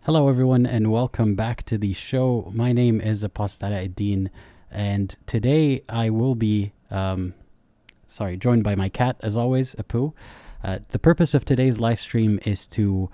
Hello, everyone, and welcome back to the show. My name is Aladdin, and today I will be, joined by my cat, as always, Apu. The purpose of today's live stream is to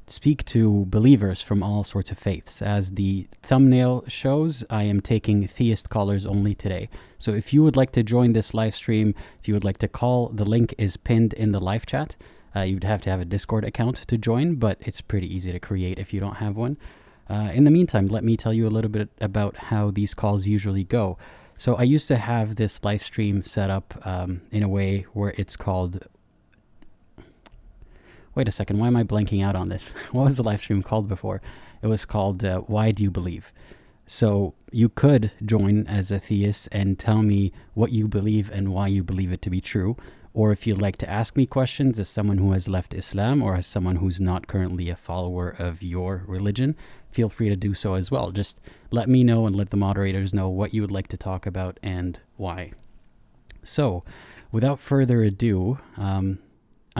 speak to believers from all sorts of faiths. As the thumbnail shows, I am taking theist callers only today. So if you would like to join this live stream, if you would like to call, the link is pinned in the live chat. You'd have to have a Discord account to join, but it's pretty easy to create if you don't have one. In the meantime, let me tell you a little bit about how these calls usually go. So I used to have this live stream set up in a way where it's called... Wait a second, why am I blanking out on this? What was the live stream called before? It was called Why Do You Believe? So you could join as a theist and tell me what you believe and why you believe it to be true. Or if you'd like to ask me questions as someone who has left Islam or as someone who's not currently a follower of your religion, feel free to do so as well. Just let me know and let the moderators know what you would like to talk about and why. So, without further ado, I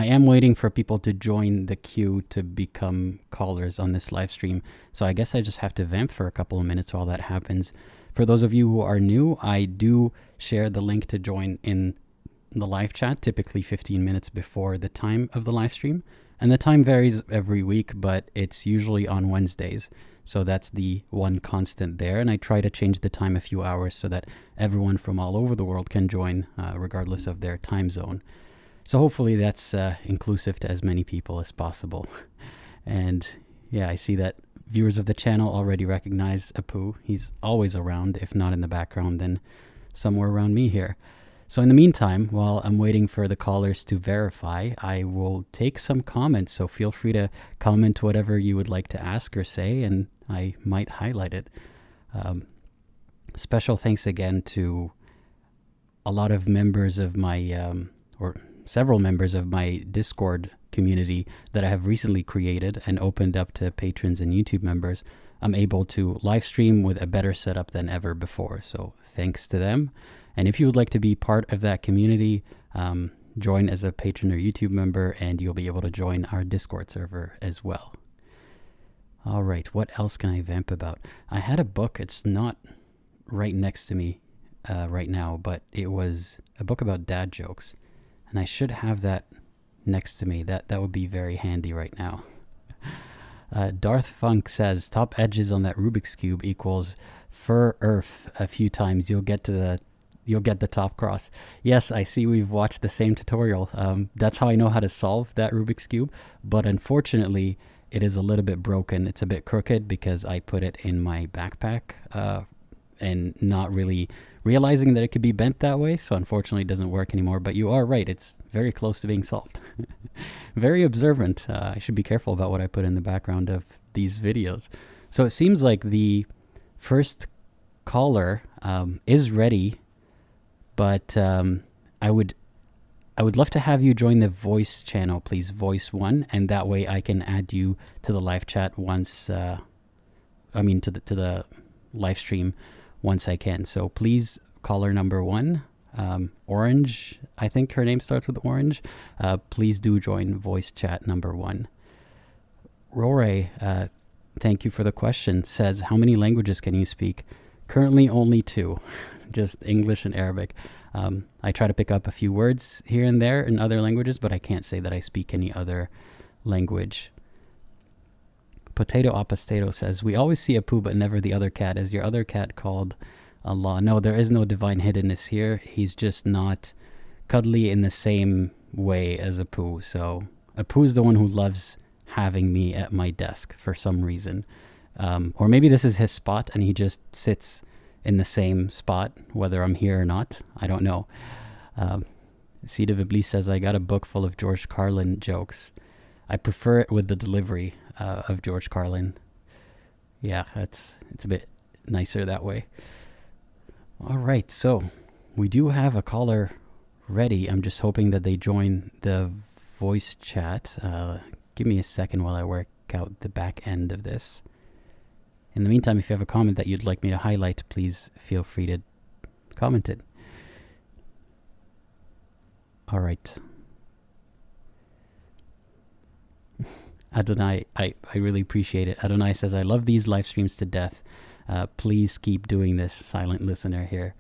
am waiting for people to join the queue to become callers on this live stream. So I guess I just have to vamp for a couple of minutes while that happens. For those of you who are new, I do share the link to join in the live chat, typically 15 minutes before the time of the live stream. And the time varies every week, but it's usually on Wednesdays. So that's the one constant there. And I try to change the time a few hours so that everyone from all over the world can join, regardless of their time zone. So hopefully that's inclusive to as many people as possible. And yeah, I see that viewers of the channel already recognize Apu. He's always around, if not in the background, then somewhere around me here. So in the meantime, while I'm waiting for the callers to verify, I will take some comments. So feel free to comment whatever you would like to ask or say, and I might highlight it. Special thanks again to a lot of members of my, or several members of my Discord community that I have recently created and opened up to patrons and YouTube members. I'm able to live stream with a better setup than ever before. So thanks to them. And if you would like to be part of that community, join as a patron or YouTube member, and you'll be able to join our Discord server as well. All right, what else can I vamp about? I had a book. It's not right next to me right now, but it was a book about dad jokes. And I should have that next to me. That would be very handy right now. Darth Funk says, top edges on that Rubik's Cube equals fur earth a few times. You'll get the top cross. Yes, I see we've watched the same tutorial. That's how I know how to solve that Rubik's Cube. But unfortunately, it is a little bit broken. It's a bit crooked because I put it in my backpack and not really realizing that it could be bent that way. So unfortunately, it doesn't work anymore. But you are right. It's very close to being solved. Very observant. I should be careful about what I put in the background of these videos. So it seems like the first caller is ready. But I would love to have you join the voice channel, please, voice 1, and that way I can add you to the live chat once. To the live stream once I can. So please, caller number 1, Orange. I think her name starts with Orange. Please do join voice chat number 1. Rory, thank you for the question. Says, how many languages can you speak? Currently only 2. Just English and Arabic. I try to pick up a few words here and there in other languages, but I can't say that I speak any other language. Potato Apostato says, we always see Apu but never the other cat. Is your other cat called Allah? No, there is no divine hiddenness here. He's just not cuddly in the same way as Apu. So Apu's the one who loves having me at my desk for some reason. Or maybe this is his spot and he just sits in the same spot, whether I'm here or not. I don't know. Seed of Iblis says, I got a book full of George Carlin jokes. I prefer it with the delivery of George Carlin. Yeah, it's a bit nicer that way. All right, so we do have a caller ready. I'm just hoping that they join the voice chat. Give me a second while I work out the back end of this. In the meantime, if you have a comment that you'd like me to highlight, please feel free to comment it. All right. Adonai, I really appreciate it. Adonai says, I love these live streams to death. Please keep doing this, silent listener here.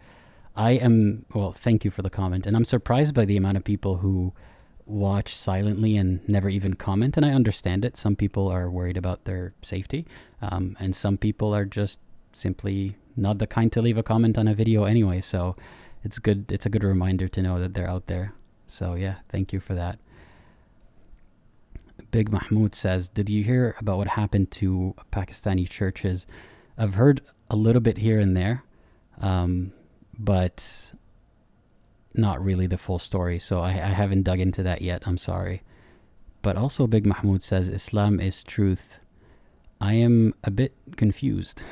Well, thank you for the comment. And I'm surprised by the amount of people who watch silently and never even comment. And I understand it. Some people are worried about their safety. And some people are just simply not the kind to leave a comment on a video anyway. So it's good. It's a good reminder to know that they're out there. So yeah, thank you for that. Big Mahmoud says, did you hear about what happened to Pakistani churches? I've heard a little bit here and there, but not really the full story. So I haven't dug into that yet. I'm sorry. But also Big Mahmoud says, Islam is truth. I am a bit confused.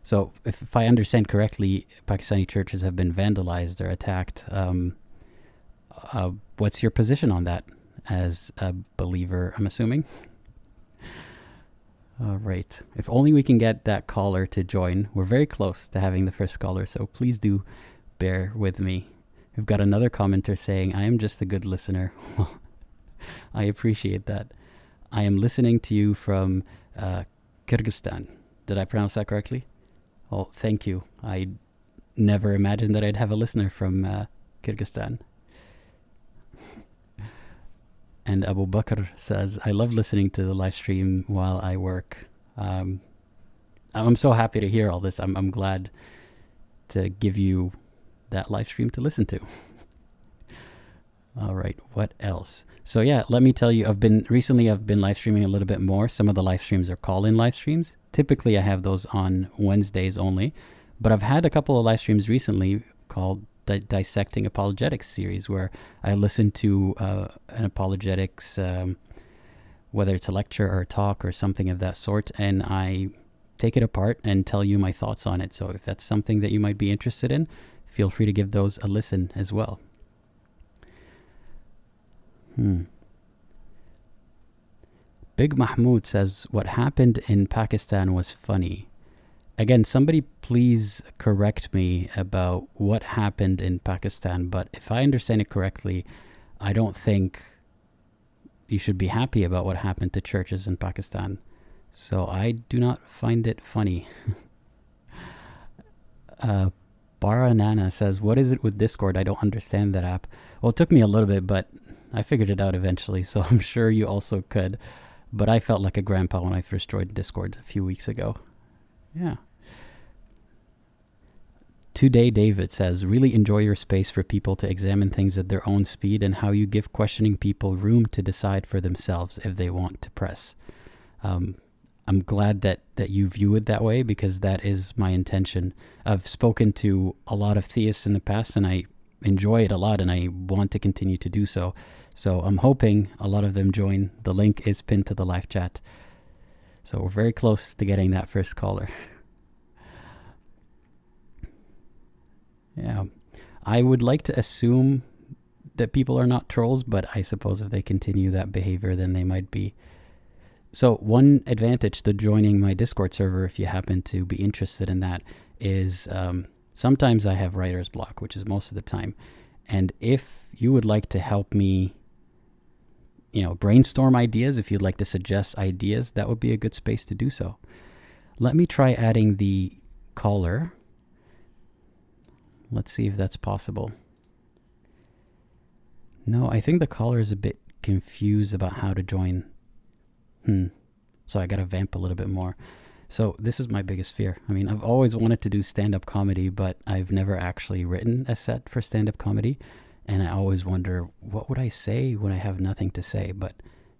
So if I understand correctly, Pakistani churches have been vandalized or attacked. What's your position on that as a believer, I'm assuming? All right. If only we can get that caller to join. We're very close to having the first caller, so please do bear with me. We've got another commenter saying, I am just a good listener. I appreciate that. I am listening to you from Kyrgyzstan. Did I pronounce that correctly? Well, thank you. I never imagined that I'd have a listener from Kyrgyzstan. And Abu Bakr says, I love listening to the live stream while I work. I'm so happy to hear all this. I'm glad to give you that live stream to listen to. All right, what else? So yeah, let me tell you, I've been live streaming a little bit more. Some of the live streams are call-in live streams. Typically I have those on Wednesdays only, but I've had a couple of live streams recently called the Dissecting Apologetics series, where I listen to an apologetics, whether it's a lecture or a talk or something of that sort, and I take it apart and tell you my thoughts on it. So if that's something that you might be interested in, feel free to give those a listen as well. Big Mahmoud says, what happened in Pakistan was funny. Again, somebody please correct me about what happened in Pakistan, but if I understand it correctly, I don't think you should be happy about what happened to churches in Pakistan. So I do not find it funny. Baranana says, what is it with Discord? I don't understand that app. Well, it took me a little bit, but I figured it out eventually, so I'm sure you also could. But I felt like a grandpa when I first joined Discord a few weeks ago. Yeah. Today David says, really enjoy your space for people to examine things at their own speed and how you give questioning people room to decide for themselves if they want to press. I'm glad that you view it that way, because that is my intention. I've spoken to a lot of theists in the past, and I enjoy it a lot, and I want to continue to do so. So I'm hoping a lot of them join. The link is pinned to the live chat. So we're very close to getting that first caller. Yeah, I would like to assume that people are not trolls, but I suppose if they continue that behavior, then they might be. So one advantage to joining my Discord server, if you happen to be interested in that, is sometimes I have writer's block, which is most of the time. And if you would like to help me, brainstorm ideas, if you'd like to suggest ideas, that would be a good space to do so. Let me try adding the caller. Let's see if that's possible. No, I think the caller is a bit confused about how to join. So I gotta vamp a little bit more. So this is my biggest fear. I mean, I've always wanted to do stand-up comedy, but I've never actually written a set for stand-up comedy. And I always wonder, what would I say when I have nothing to say? But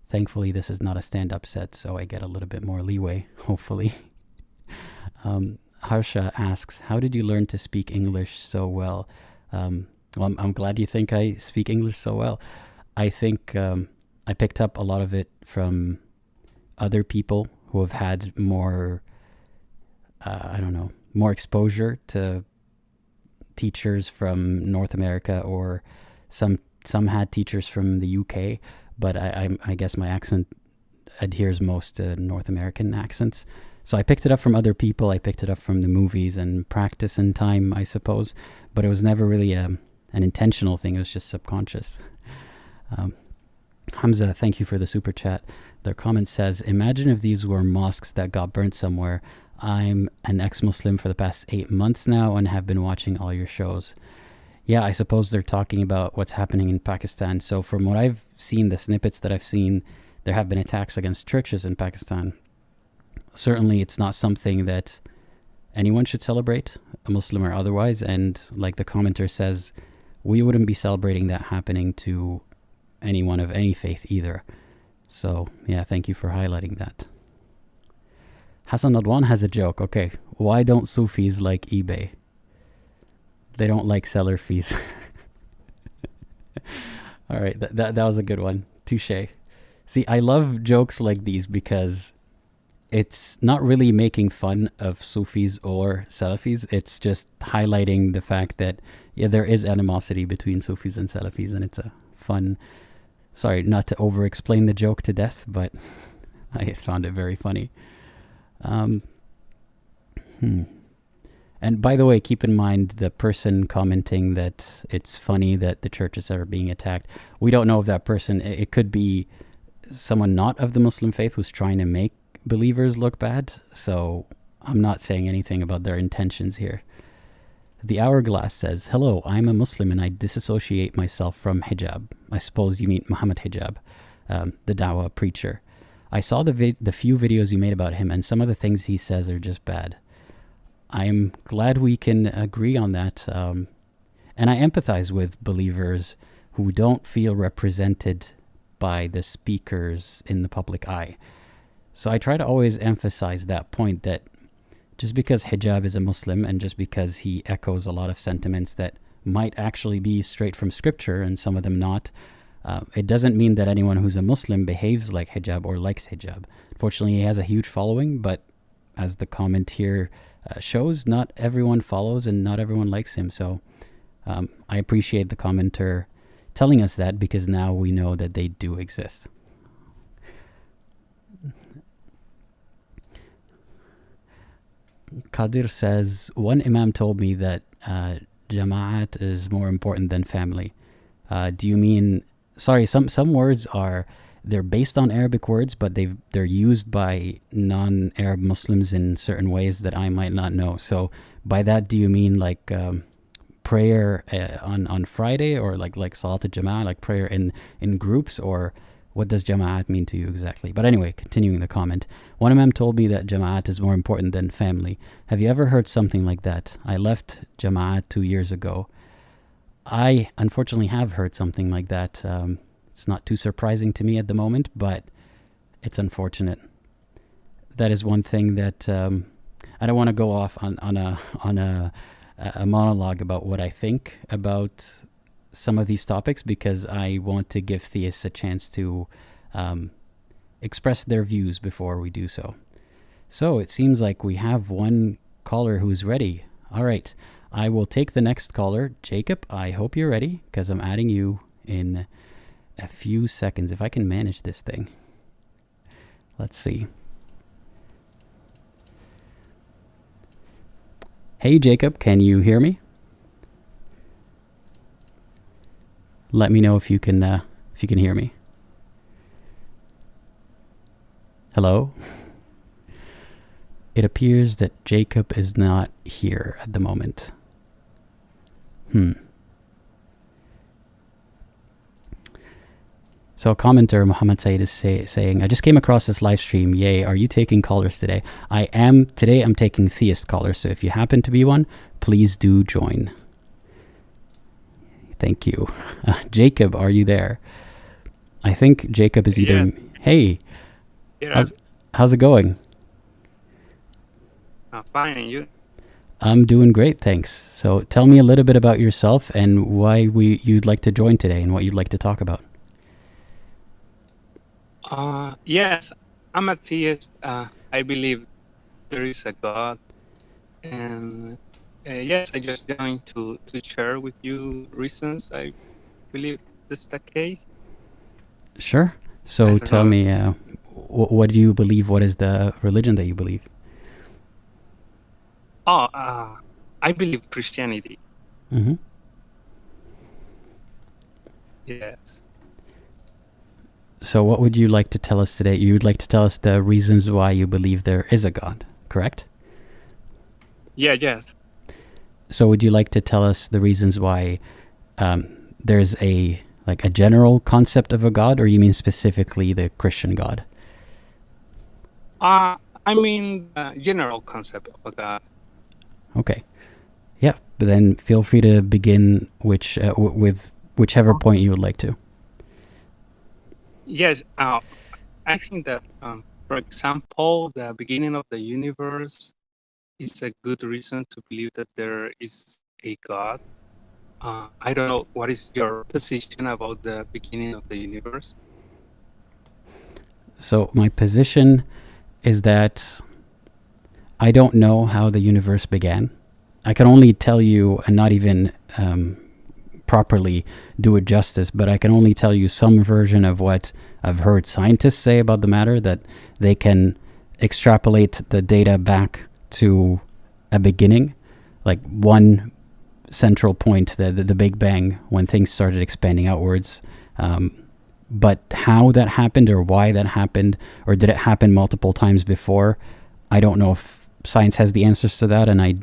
thankfully, this is not a stand-up set, so I get a little bit more leeway, hopefully. Harsha asks, how did you learn to speak English so well? Well, I'm glad you think I speak English so well. I think I picked up a lot of it from other people who have had more, more exposure to teachers from North America, or some had teachers from the UK, but I guess my accent adheres most to North American accents. So I picked it up from other people. I picked it up from the movies and practice and time, I suppose, but it was never really an intentional thing. It was just subconscious. Hamza, thank you for the super chat. Their comment says, imagine if these were mosques that got burnt somewhere. I'm an ex-Muslim for the past 8 months now and have been watching all your shows. Yeah, I suppose they're talking about what's happening in Pakistan. So from what I've seen, the snippets that I've seen, there have been attacks against churches in Pakistan. Certainly it's not something that anyone should celebrate, a Muslim or otherwise. And like the commenter says, we wouldn't be celebrating that happening to anyone of any faith either. So yeah, thank you for highlighting that. Hassan Adwan has a joke. Okay, why don't Sufis like eBay? They don't like seller fees. All right, that was a good one. Touche. See, I love jokes like these because it's not really making fun of Sufis or Salafis. It's just highlighting the fact that, yeah, there is animosity between Sufis and Salafis, and it's a fun... Sorry, not to over-explain the joke to death, but I found it very funny. And by the way, keep in mind the person commenting that it's funny that the churches are being attacked. We don't know if that person... It could be someone not of the Muslim faith who's trying to make believers look bad. So I'm not saying anything about their intentions here. The Hourglass says, hello, I'm a Muslim and I disassociate myself from hijab. I suppose you mean Muhammad Hijab, the Dawah preacher. I saw the few videos you made about him, and some of the things he says are just bad. I'm glad we can agree on that. And I empathize with believers who don't feel represented by the speakers in the public eye. So I try to always emphasize that point, that just because hijab is a Muslim and just because he echoes a lot of sentiments that might actually be straight from scripture and some of them not, it doesn't mean that anyone who's a Muslim behaves like hijab or likes hijab. Unfortunately, he has a huge following, but as the comment here shows, not everyone follows and not everyone likes him. So I appreciate the commenter telling us that, because now we know that they do exist. Qadir says, one imam told me that jama'at is more important than family. Do you mean, sorry, some words are, they're based on Arabic words, but they're used by non-Arab Muslims in certain ways that I might not know. So by that, do you mean like prayer on Friday, or like Salat al-Jama'ah, like prayer in groups, or what does Jama'at mean to you exactly? But anyway, continuing the comment. One imam told me that Jama'at is more important than family. Have you ever heard something like that? I left Jama'at 2 years ago. I unfortunately have heard something like that. It's not too surprising to me at the moment, but it's unfortunate. That is one thing that I don't want to go off on a monologue about what I think about some of these topics, because I want to give theists a chance to express their views before we do so. So it seems like we have one caller who's ready. All right, I will take the next caller. Jacob, I hope you're ready, because I'm adding you in a few seconds, if I can manage this thing. Let's see. Hey Jacob, can you hear me? Let me know if you can hear me. Hello? It appears that Jacob is not here at the moment. So a commenter, Muhammad Said, is saying, I just came across this live stream. Yay, are you taking callers today? I am. Today I'm taking theist callers, so if you happen to be one, please do join. Thank you. Jacob, are you there? I think Jacob is either... Yes. Hey, how's it going? I'm fine, and you? I'm doing great, thanks. So tell me a little bit about yourself and why you'd like to join today and what you'd like to talk about. Yes, I'm a theist. I believe there is a God. And yes, I just joined to share with you reasons I believe this is the case. Sure. So tell me, what do you believe? What is the religion that you believe? I believe Christianity. Mm-hmm. Yes. So, what would you like to tell us today? You would like to tell us the reasons why you believe there is a God, correct? Yes. So, would you like to tell us the reasons why there's a general concept of a God, or you mean specifically the Christian God? I mean, general concept of a God. Okay. Yeah, but then feel free to begin with whichever point you would like to. Yes, I think that, for example, the beginning of the universe is a good reason to believe that there is a God. I don't know, what is your position about the beginning of the universe? So my position is that I don't know how the universe began. I can only tell you, and not even properly do it justice, but I can only tell you some version of what I've heard scientists say about the matter, that they can extrapolate the data back to a beginning, like one central point, the Big Bang, when things started expanding outwards. But how that happened, or why that happened, or did it happen multiple times before, I don't know if science has the answers to that, and I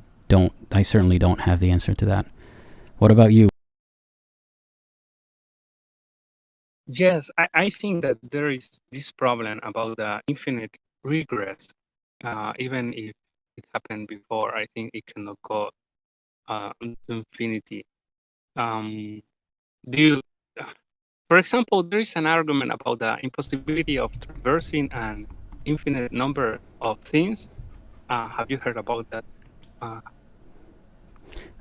certainly don't have the answer to that. What about you? Yes, I think that there is this problem about the infinite regress. Even if it happened before, I think it cannot go into infinity. Do you, for example, there is an argument about the impossibility of traversing an infinite number of things. Have you heard about that?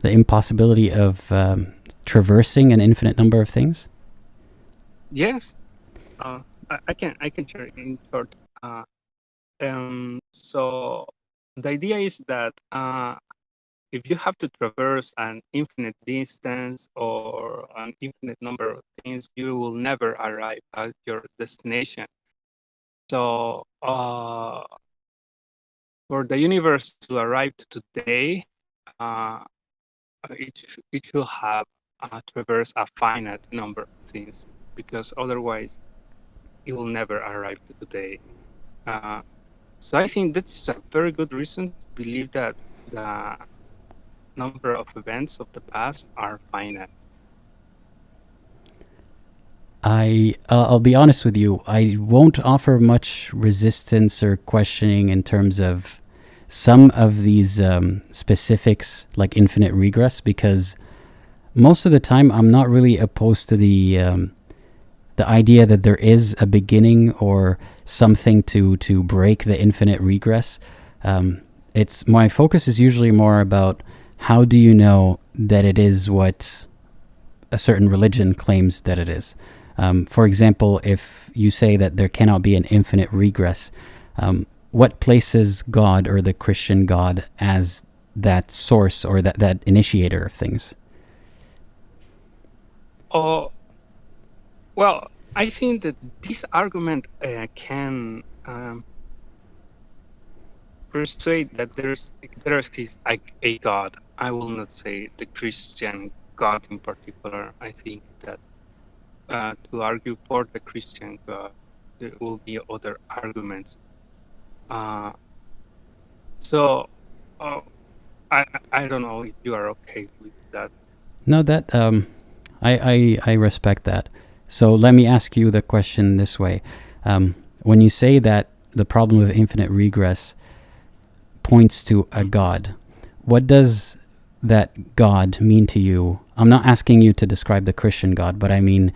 The impossibility of traversing an infinite number of things? Yes, I can share in short. So the idea is that if you have to traverse an infinite distance or an infinite number of things, you will never arrive at your destination. So for the universe to arrive to today, it should have traversed a finite number of things, because otherwise it will never arrive to today. So I think that's a very good reason to believe that the number of events of the past are finite. I'll be honest with you. I won't offer much resistance or questioning in terms of some of these specifics, like infinite regress, because most of the time I'm not really opposed to the idea that there is a beginning or something to break the infinite regress. It's my focus is usually more about how do you know that it is what a certain religion claims that it is. For example, if you say that there cannot be an infinite regress, what places God or the Christian God as that source or that initiator of things? Oh, well, I think that this argument can persuade that there exists a God. I will not say the Christian God in particular. I think that to argue for the Christian God, there will be other arguments. So I don't know if you are okay with that. No, that I respect that. So let me ask you the question this way: when you say that the problem of infinite regress points to a God, what does that God mean to you? I'm not asking you to describe the Christian God, but I mean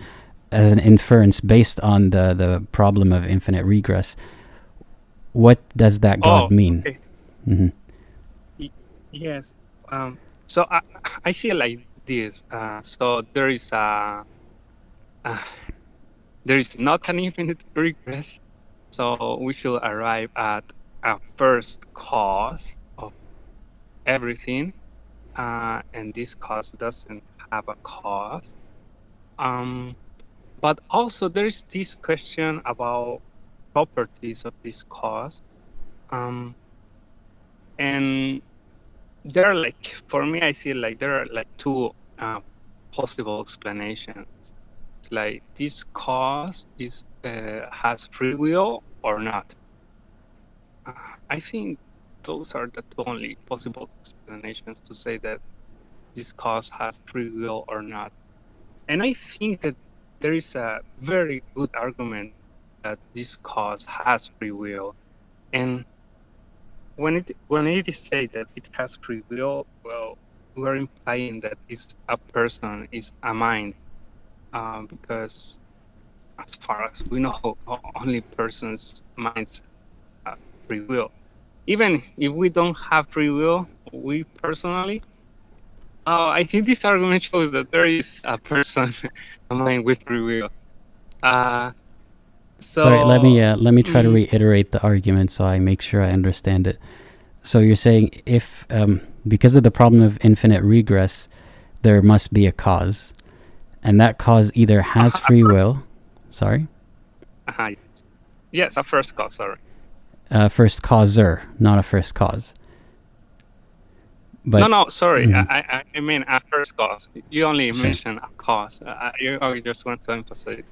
as an inference based on the problem of infinite regress. What does that God mean? Okay. Mm-hmm. Yes. So I see it like this. So there is not an infinite regress. So we should arrive at a first cause of everything, and this cause doesn't have a cause. But also there is this question about properties of this cause, and there are, like, for me, I see like there are like two possible explanations. It's like this cause is has free will or not. I think those are the two only possible explanations to say that this cause has free will or not. And I think that there is a very good argument that this cause has free will. And when it is said that it has free will, well, we're implying that it's a person, is a mind, because as far as we know, only persons' minds have free will. Even if we don't have free will, we personally, I think this argument shows that there is a person, a mind with free will. Sorry, let me try to mm, reiterate the argument so I make sure I understand it. So you're saying if because of the problem of infinite regress, there must be a cause, and that cause either has free will. Sorry. yes, a first cause. Sorry. First causer, not a first cause. But No, sorry. Mhm. I mean a first cause. You only Sure. mentioned a cause. I just want to emphasize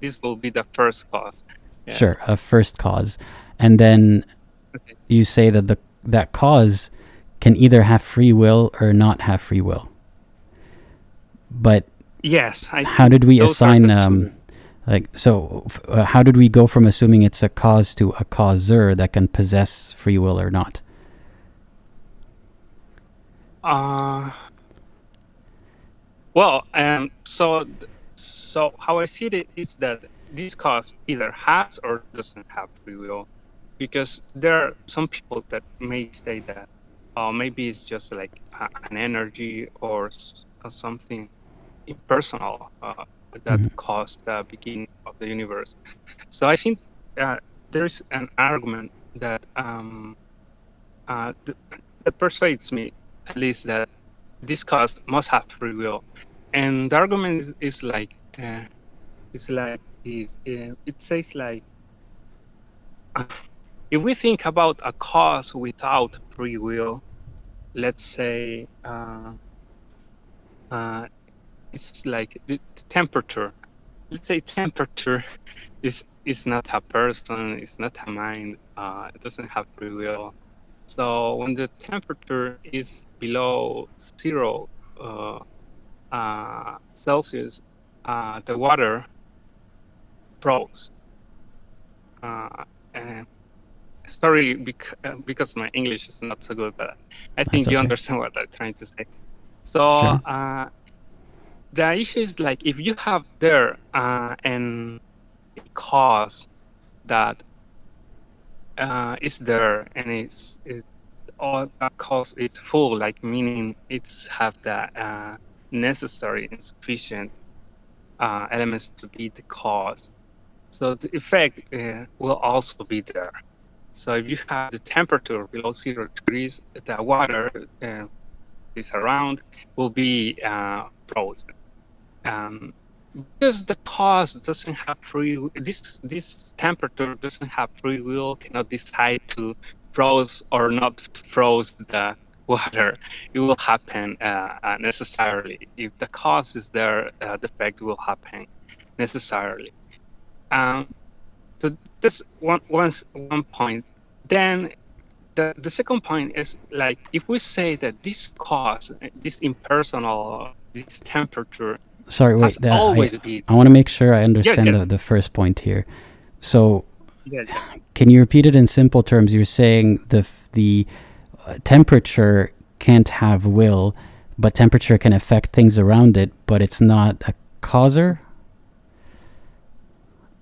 this will be the first cause. Yes. Sure, a first cause, and then Okay. you say that that cause can either have free will or not have free will. But Yes, how did we those are assign the two. how did we go from assuming it's a cause to a causer that can possess free will or not? Well, so how I see it is that this cause either has or doesn't have free will, because there are some people that may say that, maybe it's just like an energy or something impersonal that Mhm. caused the beginning of the universe. So I think there's an argument that that persuades me, at least, that this cause must have free will. And the argument is like this. It says like, if we think about a cause without free will, let's say it's like the temperature. Let's say temperature is not a person, it's not a mind. It doesn't have free will. So when the temperature is below 0 Celsius, the water froze. And sorry, because my English is not so good, but I That's think you okay. understand what I'm trying to say. So Sure. the issue is like, if you have there and a cause that is there and all that cause is full, like meaning it's have the necessary and sufficient elements to be the cause. So the effect will also be there. So if you have the temperature below 0 degrees, the water is around will be frozen. Because the cause doesn't have free will, this temperature doesn't have free will, cannot decide to froze or not froze the water. It will happen necessarily. If the cause is there, the effect will happen necessarily. So this one point. Then the second point is like, if we say that this cause, this impersonal, this temperature Sorry, has wait. always been. I want to make sure I Yes, understand yes, the first point here. So, yes. can you repeat it in simple terms? You're saying the temperature can't have will, but temperature can affect things around it, but it's not a causer.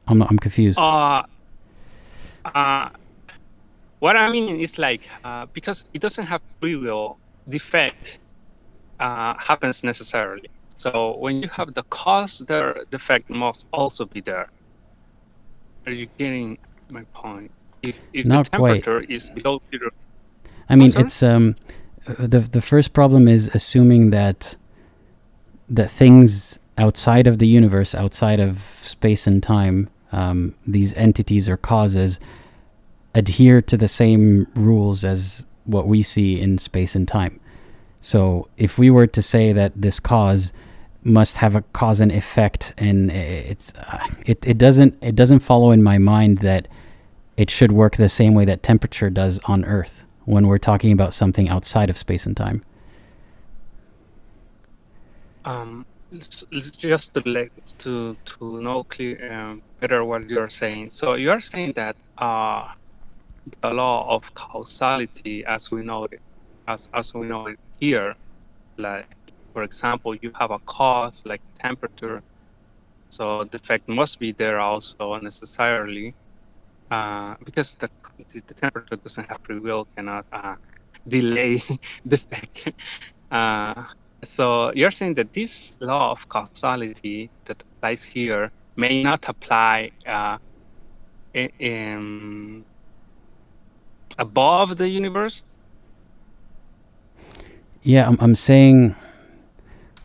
I'm confused. What I mean is like, because it doesn't have free will, the effect happens necessarily. So when you have the cause there, the effect must also be there. Are you getting my point? If the Not quite. temperature is below 0. I mean, Sorry? it's the first problem is assuming that things outside of the universe, outside of space and time, these entities or causes adhere to the same rules as what we see in space and time. So if we were to say that this cause must have a cause and effect, and it doesn't follow in my mind that it should work the same way that temperature does on Earth when we're talking about something outside of space and time. Just to know better what you're saying. So you are saying that the law of causality, as we know it, as we know it here, like for example, you have a cause like temperature, so the effect must be there also necessarily, because the temperature doesn't have free will, cannot delay the effect. So you're saying that this law of causality that applies here may not apply in above the universe? Yeah, I'm saying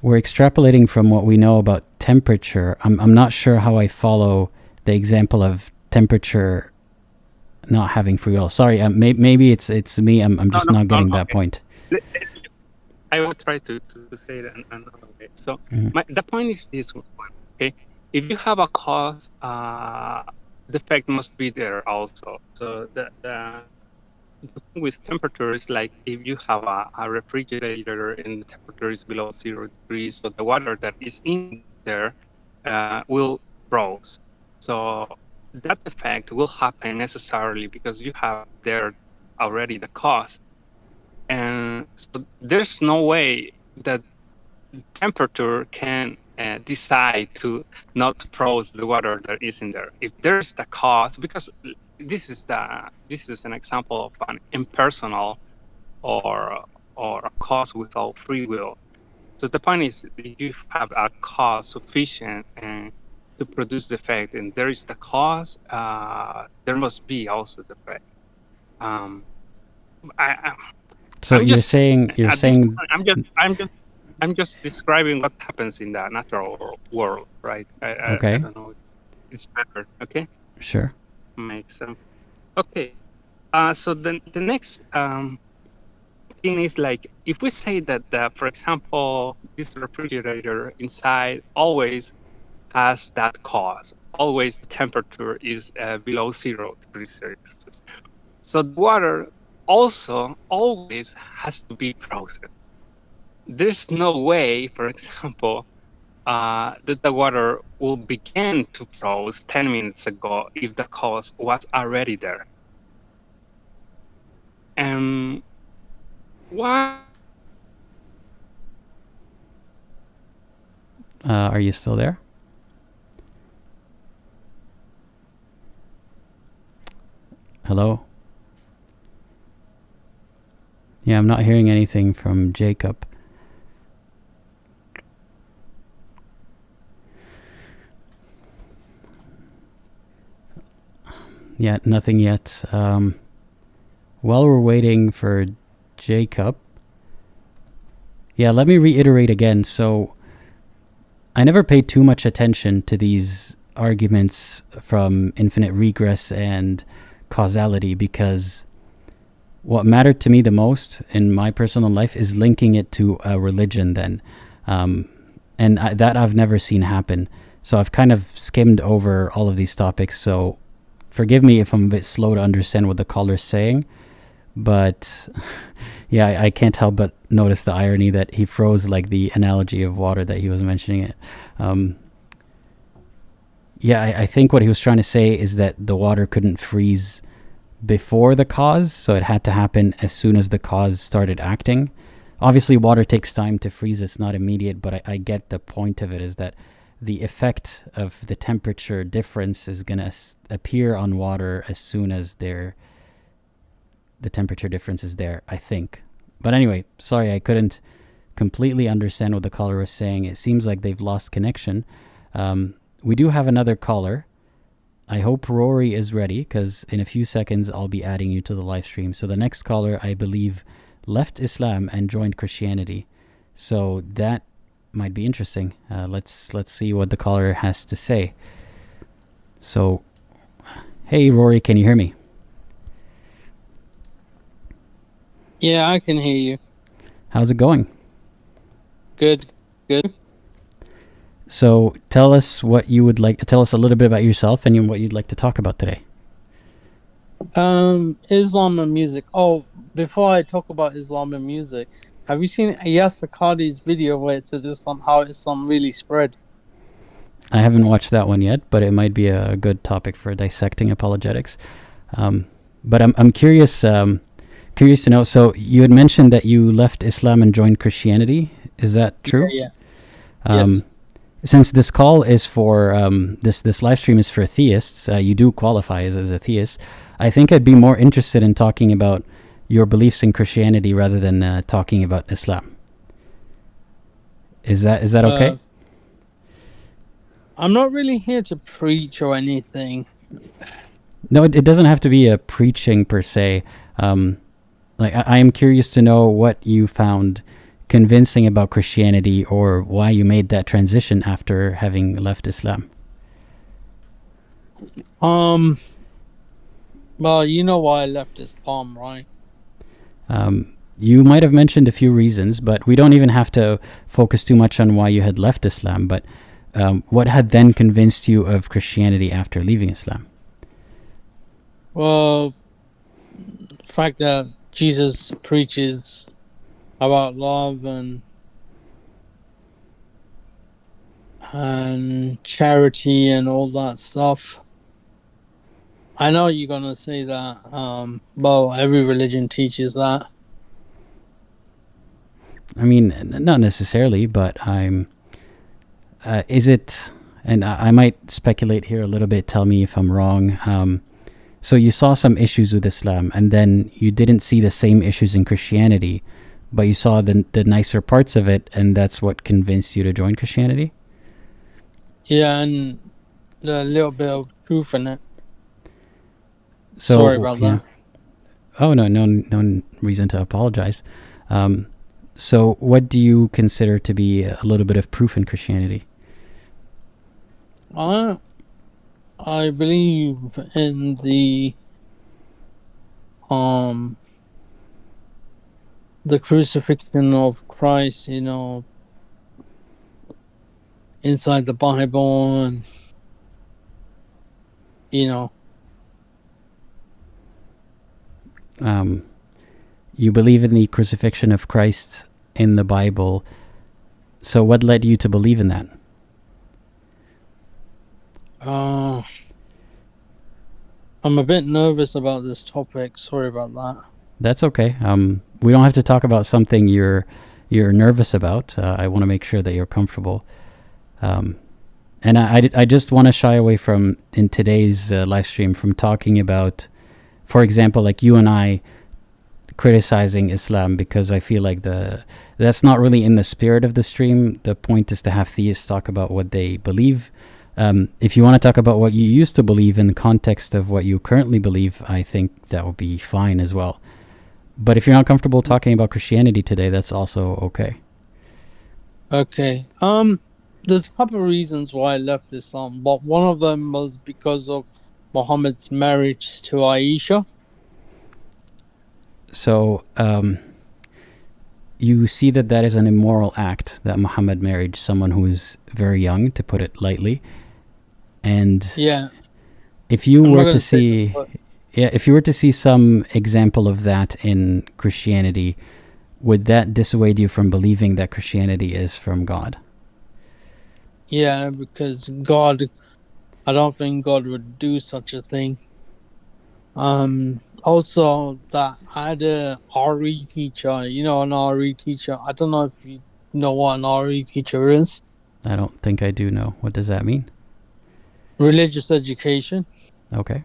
we're extrapolating from what we know about temperature. I'm not sure how I follow the example of temperature not having free will. Sorry, maybe it's me. I'm just not getting that point. I will try to say it another way. So the point is this one. Okay, if you have a cause, the effect must be there also. So the thing with temperature is like if you have a refrigerator and the temperature is below 0 degrees, so the water that is in there will froze. So that effect will happen necessarily because you have there already the cause. And so there's no way that temperature can decide to not froze the water that is in there. If there's the cause, because this is an example of an impersonal or a cause without free will. So the point is, if you have a cause sufficient to produce the effect, and there is the cause, there must be also the effect. So I'm you're just, saying I'm just describing what happens in the natural world, right? Okay. I don't know. It's better, okay? Sure. Makes sense. Okay. So the next thing is like if we say that for example, this refrigerator inside always has that cause. Always the temperature is below 0 degrees Celsius. So the water also always has to be frozen. There's no way, for example, that the water will begin to froze 10 minutes ago if the cause was already there. And why? Are you still there? Hello? Yeah, I'm not hearing anything from Jacob. Yeah, nothing yet. While we're waiting for Jacob, yeah, let me reiterate again. So I never paid too much attention to these arguments from infinite regress and causality because what mattered to me the most in my personal life is linking it to a religion then. That I've never seen happen. So I've kind of skimmed over all of these topics. So forgive me if I'm a bit slow to understand what the caller's saying. But yeah, I can't help but notice the irony that he froze like the analogy of water that he was mentioning it. I think what he was trying to say is that the water couldn't freeze before the cause, so it had to happen as soon as the cause started acting. Obviously, water takes time to freeze. It's not immediate, but I get the point of it is that the effect of the temperature difference is going to appear on water as soon as the temperature difference is there, I think. But anyway, sorry, I couldn't completely understand what the caller was saying. It seems like they've lost connection. We do have another caller. I hope Rory is ready because in a few seconds I'll be adding you to the live stream. So the next caller, I believe, left Islam and joined Christianity. So that might be interesting. Let's see what the caller has to say. So, hey Rory, can you hear me? Yeah, I can hear you. How's it going? Good. So tell us what you would like. Tell us a little bit about yourself and what you'd like to talk about today. Islam and music. Oh, before I talk about Islam and music, have you seen Ayas Akadi's video where it says Islam, how Islam really spread? I haven't watched that one yet, but it might be a good topic for dissecting apologetics. But I'm curious curious to know. So you had mentioned that you left Islam and joined Christianity. Is that true? Yeah. Yes. Since this call is for this live stream is for theists, you do qualify as a theist. I think I'd be more interested in talking about your beliefs in Christianity rather than talking about Islam. Is that okay? I'm not really here to preach or anything. No, it doesn't have to be a preaching per se. Like I am curious to know what you found convincing about Christianity, or why you made that transition after having left Islam. Well, you know why I left Islam, right? You might have mentioned a few reasons, but we don't even have to focus too much on why you had left Islam. But what had then convinced you of Christianity after leaving Islam? Well, the fact that Jesus preaches about love and charity and all that stuff. I know you're gonna say that. Well, every religion teaches that. I mean, not necessarily, but is it? And I might speculate here a little bit. Tell me if I'm wrong. So you saw some issues with Islam, and then you didn't see the same issues in Christianity, but you saw the nicer parts of it, and that's what convinced you to join Christianity? Yeah, and a little bit of truth in it. So, sorry about that. Oh, no reason to apologize. So what do you consider to be a little bit of proof in Christianity? I believe in the crucifixion of Christ, inside the Bible, and you believe in the crucifixion of Christ in the Bible. So what led you to believe in that? I'm a bit nervous about this topic. Sorry about that. That's okay. We don't have to talk about something you're nervous about. I want to make sure that you're comfortable. And I just want to shy away from, in today's live stream, from talking about, for example, like you and I criticizing Islam, because I feel like that's not really in the spirit of the stream. The point is to have theists talk about what they believe. If you want to talk about what you used to believe in the context of what you currently believe, I think that would be fine as well. But if you're not comfortable talking about Christianity today, that's also okay. Okay. There's a couple of reasons why I left Islam, but one of them was because of Muhammad's marriage to Aisha. So, you see that is an immoral act, that Muhammad married someone who is very young, to put it lightly. And yeah, if you were to see some example of that in Christianity, would that dissuade you from believing that Christianity is from God? Yeah, because I don't think God would do such a thing. Also, that I had a RE teacher, an RE teacher. I don't know if you know what an RE teacher is. I don't think I do know. What does that mean? Religious education. Okay.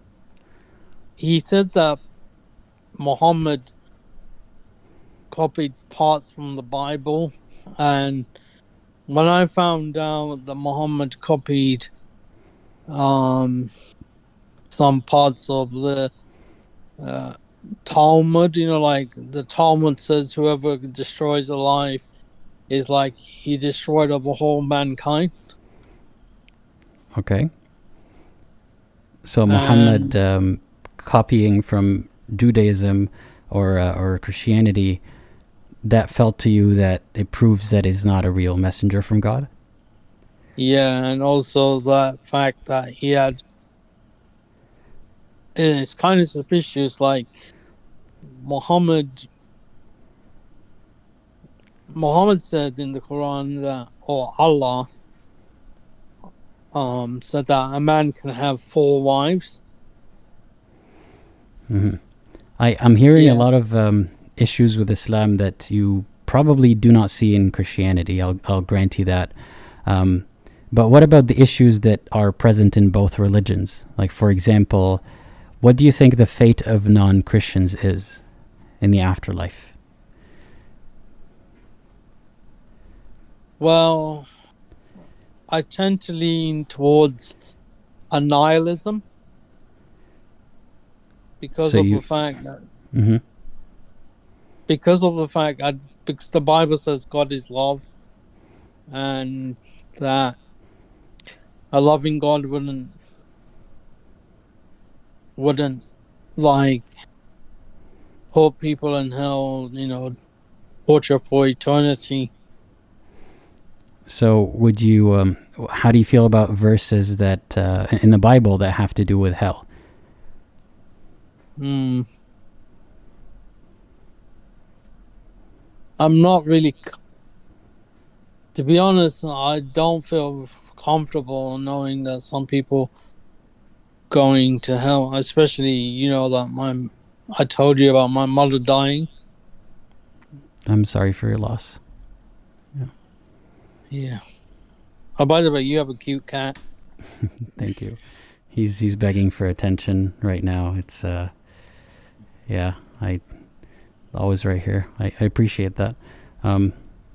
He said that Muhammad copied parts from the Bible, and when I found out that Muhammad copied some parts of the Talmud, like the Talmud says whoever destroys a life is like he destroyed of a whole mankind. Okay. So Muhammad copying from Judaism or Christianity, that felt to you that it proves that he's not a real messenger from God? Yeah, and also the fact that he had. It's kind of suspicious, like Muhammad. Muhammad said in the Quran that, or Allah, said that a man can have 4 wives. I'm hearing a Yeah. lot of issues with Islam that you probably do not see in Christianity. I'll grant you that. But what about the issues that are present in both religions? Like, for example, what do you think the fate of non-Christians is in the afterlife? Well, I tend to lean towards a nihilism because So of you, the fact that hmm because the Bible says God is love, and that a loving God wouldn't like put people in hell, torture for eternity. so would you? How do you feel about verses that in the Bible that have to do with hell? I'm not really, to be honest, I don't feel comfortable knowing that some people going to hell, especially, that I told you about my mother dying. I'm sorry for your loss. Yeah. Oh, by the way, you have a cute cat. Thank you. He's begging for attention right now. It's yeah, I always right here. I appreciate that.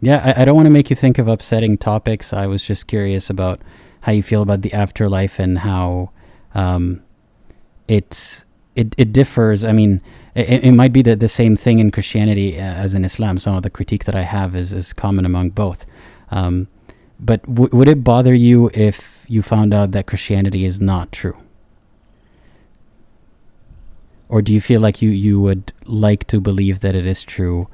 Yeah, I don't want to make you think of upsetting topics. I was just curious about how you feel about the afterlife and how it differs. I mean, it might be the same thing in Christianity as in Islam. Some of the critique that I have is common among both. But would it bother you if you found out that Christianity is not true? Or do you feel like you would like to believe that it is true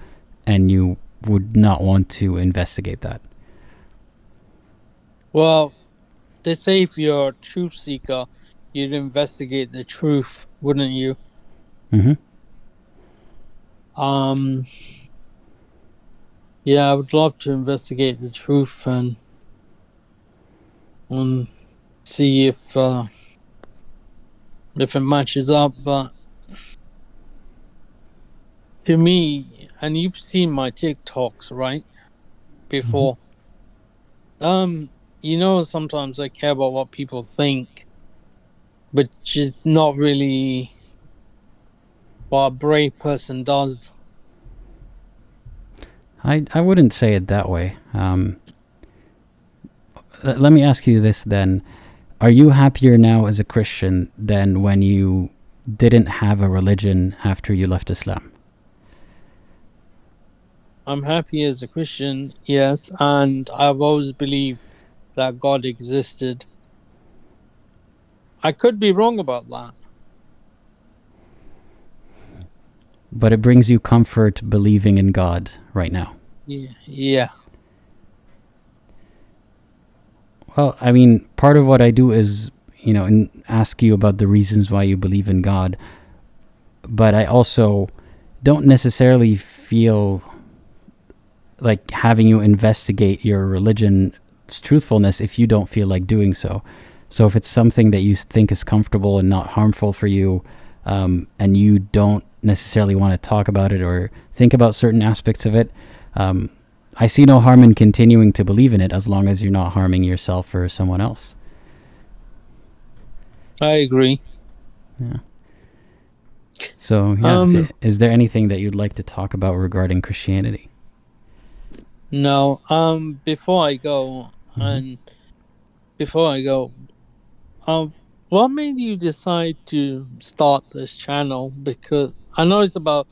and you would not want to investigate that? Well, they say if you're a truth seeker, you'd investigate the truth, wouldn't you? Mm-hmm. Yeah, I would love to investigate the truth and see if it matches up. But to me, and you've seen my TikToks, right? Before. Sometimes I care about what people think, but just not really what a brave person does. I wouldn't say it that way. Let me ask you this then. Are you happier now as a Christian than when you didn't have a religion after you left Islam? I'm happy as a Christian, yes, and I've always believed that God existed. I could be wrong about that. But it brings you comfort believing in God right now. Yeah. Well, I mean, part of what I do is, ask you about the reasons why you believe in God. But I also don't necessarily feel like having you investigate your religion's truthfulness if you don't feel like doing so. So if it's something that you think is comfortable and not harmful for you, and you don't necessarily want to talk about it or think about certain aspects of it, I see no harm in continuing to believe in it as long as you're not harming yourself or someone else. I agree. Yeah. So, yeah, is there anything that you'd like to talk about regarding Christianity? No. Before I go, what made you decide to start this channel? Because I know it's about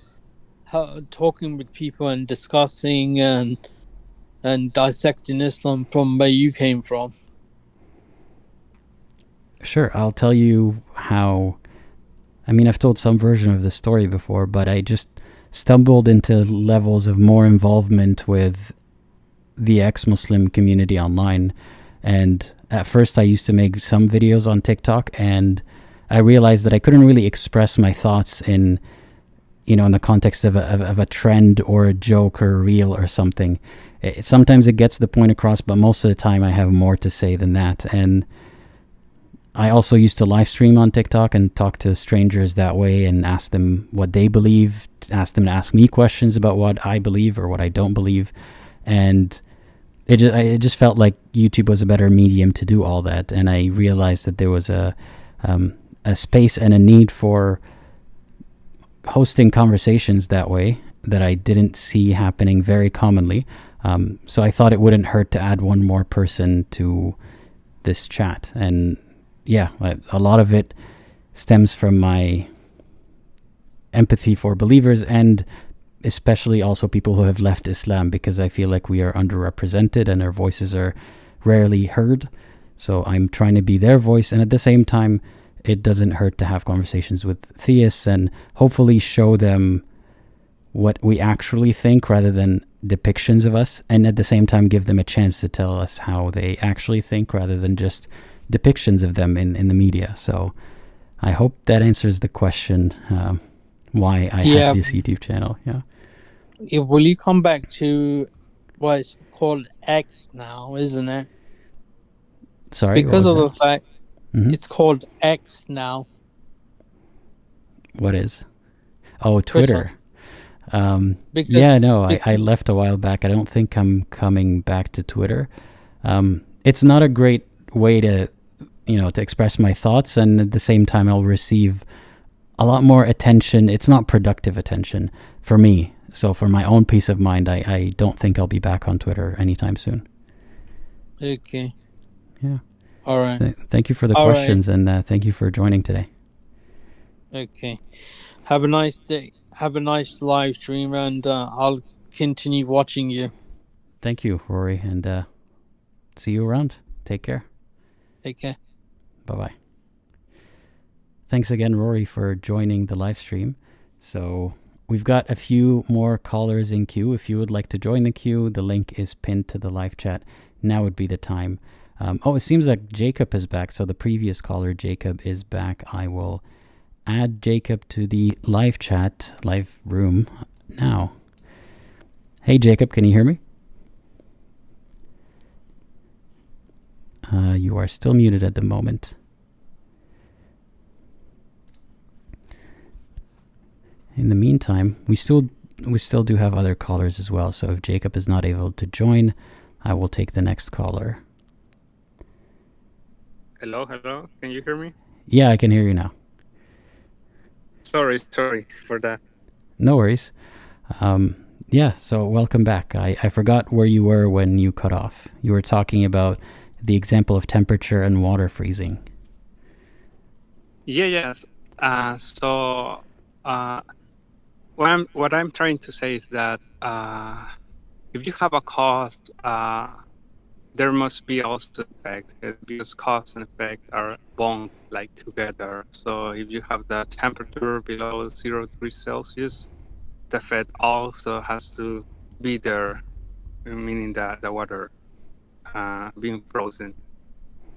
talking with people and discussing and dissecting Islam from where you came from. Sure, I'll tell you how. I mean, I've told some version of this story before, but I just stumbled into levels of more involvement with the ex-Muslim community online And at first I used to make some videos on TikTok, and I realized that I couldn't really express my thoughts in the context of a trend or a joke or a reel or something. Sometimes it gets the point across, but most of the time I have more to say than that. And I also used to live stream on TikTok and talk to strangers that way and ask them what they believe, ask them to ask me questions about what I believe or what I don't believe. And it just felt like YouTube was a better medium to do all that. And I realized that there was a space and a need for hosting conversations that way that I didn't see happening very commonly. So I thought it wouldn't hurt to add one more person to this chat. And yeah, a lot of it stems from my empathy for believers, and especially also people who have left Islam, because I feel like we are underrepresented and our voices are rarely heard. So I'm trying to be their voice, and at the same time, it doesn't hurt to have conversations with theists and hopefully show them what we actually think rather than depictions of us, and at the same time give them a chance to tell us how they actually think rather than just depictions of them in the media. So I hope that answers the question why I have this YouTube channel. Will you come back to what is called X now, isn't it? Sorry, because of the fact Mm-hmm. it's called X now. What is? Oh, Twitter. Because I left a while back. I don't think I'm coming back to Twitter. It's not a great way to express my thoughts, and at the same time I'll receive a lot more attention. It's not productive attention for me. So for my own peace of mind, I don't think I'll be back on Twitter anytime soon. Okay. Yeah. All right. Thank you for the questions, and thank you for joining today. Okay. Have a nice day. Have a nice live stream, and I'll continue watching you. Thank you, Rory, and see you around. Take care. Take care. Bye-bye. Thanks again, Rory, for joining the live stream. So we've got a few more callers in queue. If you would like to join the queue, the link is pinned to the live chat. Now would be the time. It seems like Jacob is back. So the previous caller, Jacob, is back. I will add Jacob to the live chat, live room now. Hey, Jacob, can you hear me? You are still muted at the moment. In the meantime, we still do have other callers as well. So if Jacob is not able to join, I will take the next caller. Hello. Can you hear me? Yeah, I can hear you now. Sorry for that. No worries. So welcome back. I forgot where you were when you cut off. You were talking about the example of temperature and water freezing. Yes. What I'm trying to say is that if you have a cause, there must be also effect, because cause and effect are bound together. So if you have the temperature below 0 degrees Celsius, the effect also has to be there, meaning that the water being frozen.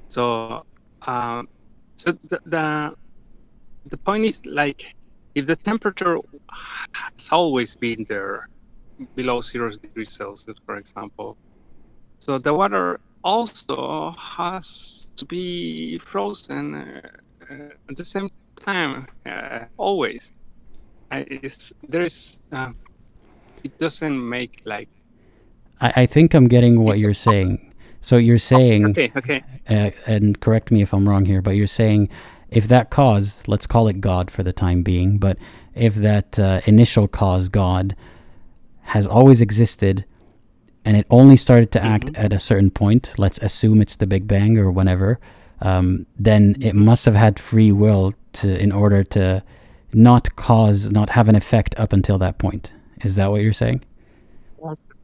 So the point is, if the temperature has always been there below 0 degrees Celsius, for example, so the water also has to be frozen at the same time, always. It doesn't make I think I'm getting what you're saying. So you're saying, okay. And correct me if I'm wrong here, but you're saying if that cause, let's call it God for the time being, but if that initial cause, God, has always existed, and it only started to act at a certain point, let's assume it's the Big Bang or whenever, then it must have had free will in order to not have an effect up until that point. Is that what you're saying?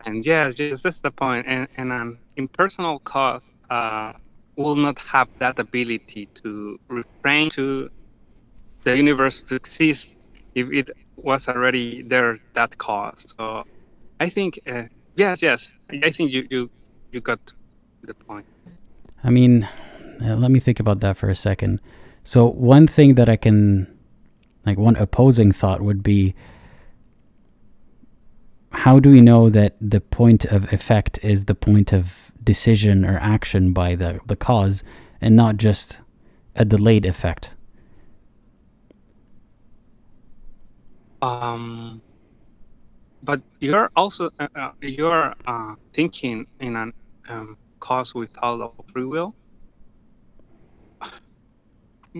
And yes, that's the point. And an impersonal cause will not have that ability to refrain to the universe to exist if it was already there, that cause. So I think yes, I think you got the point. I mean, let me think about that for a second. So one thing that I can, like one opposing thought would be, how do we know that the point of effect is the point of decision or action by the cause and not just a delayed effect? But you're also you're thinking in an cause without free will,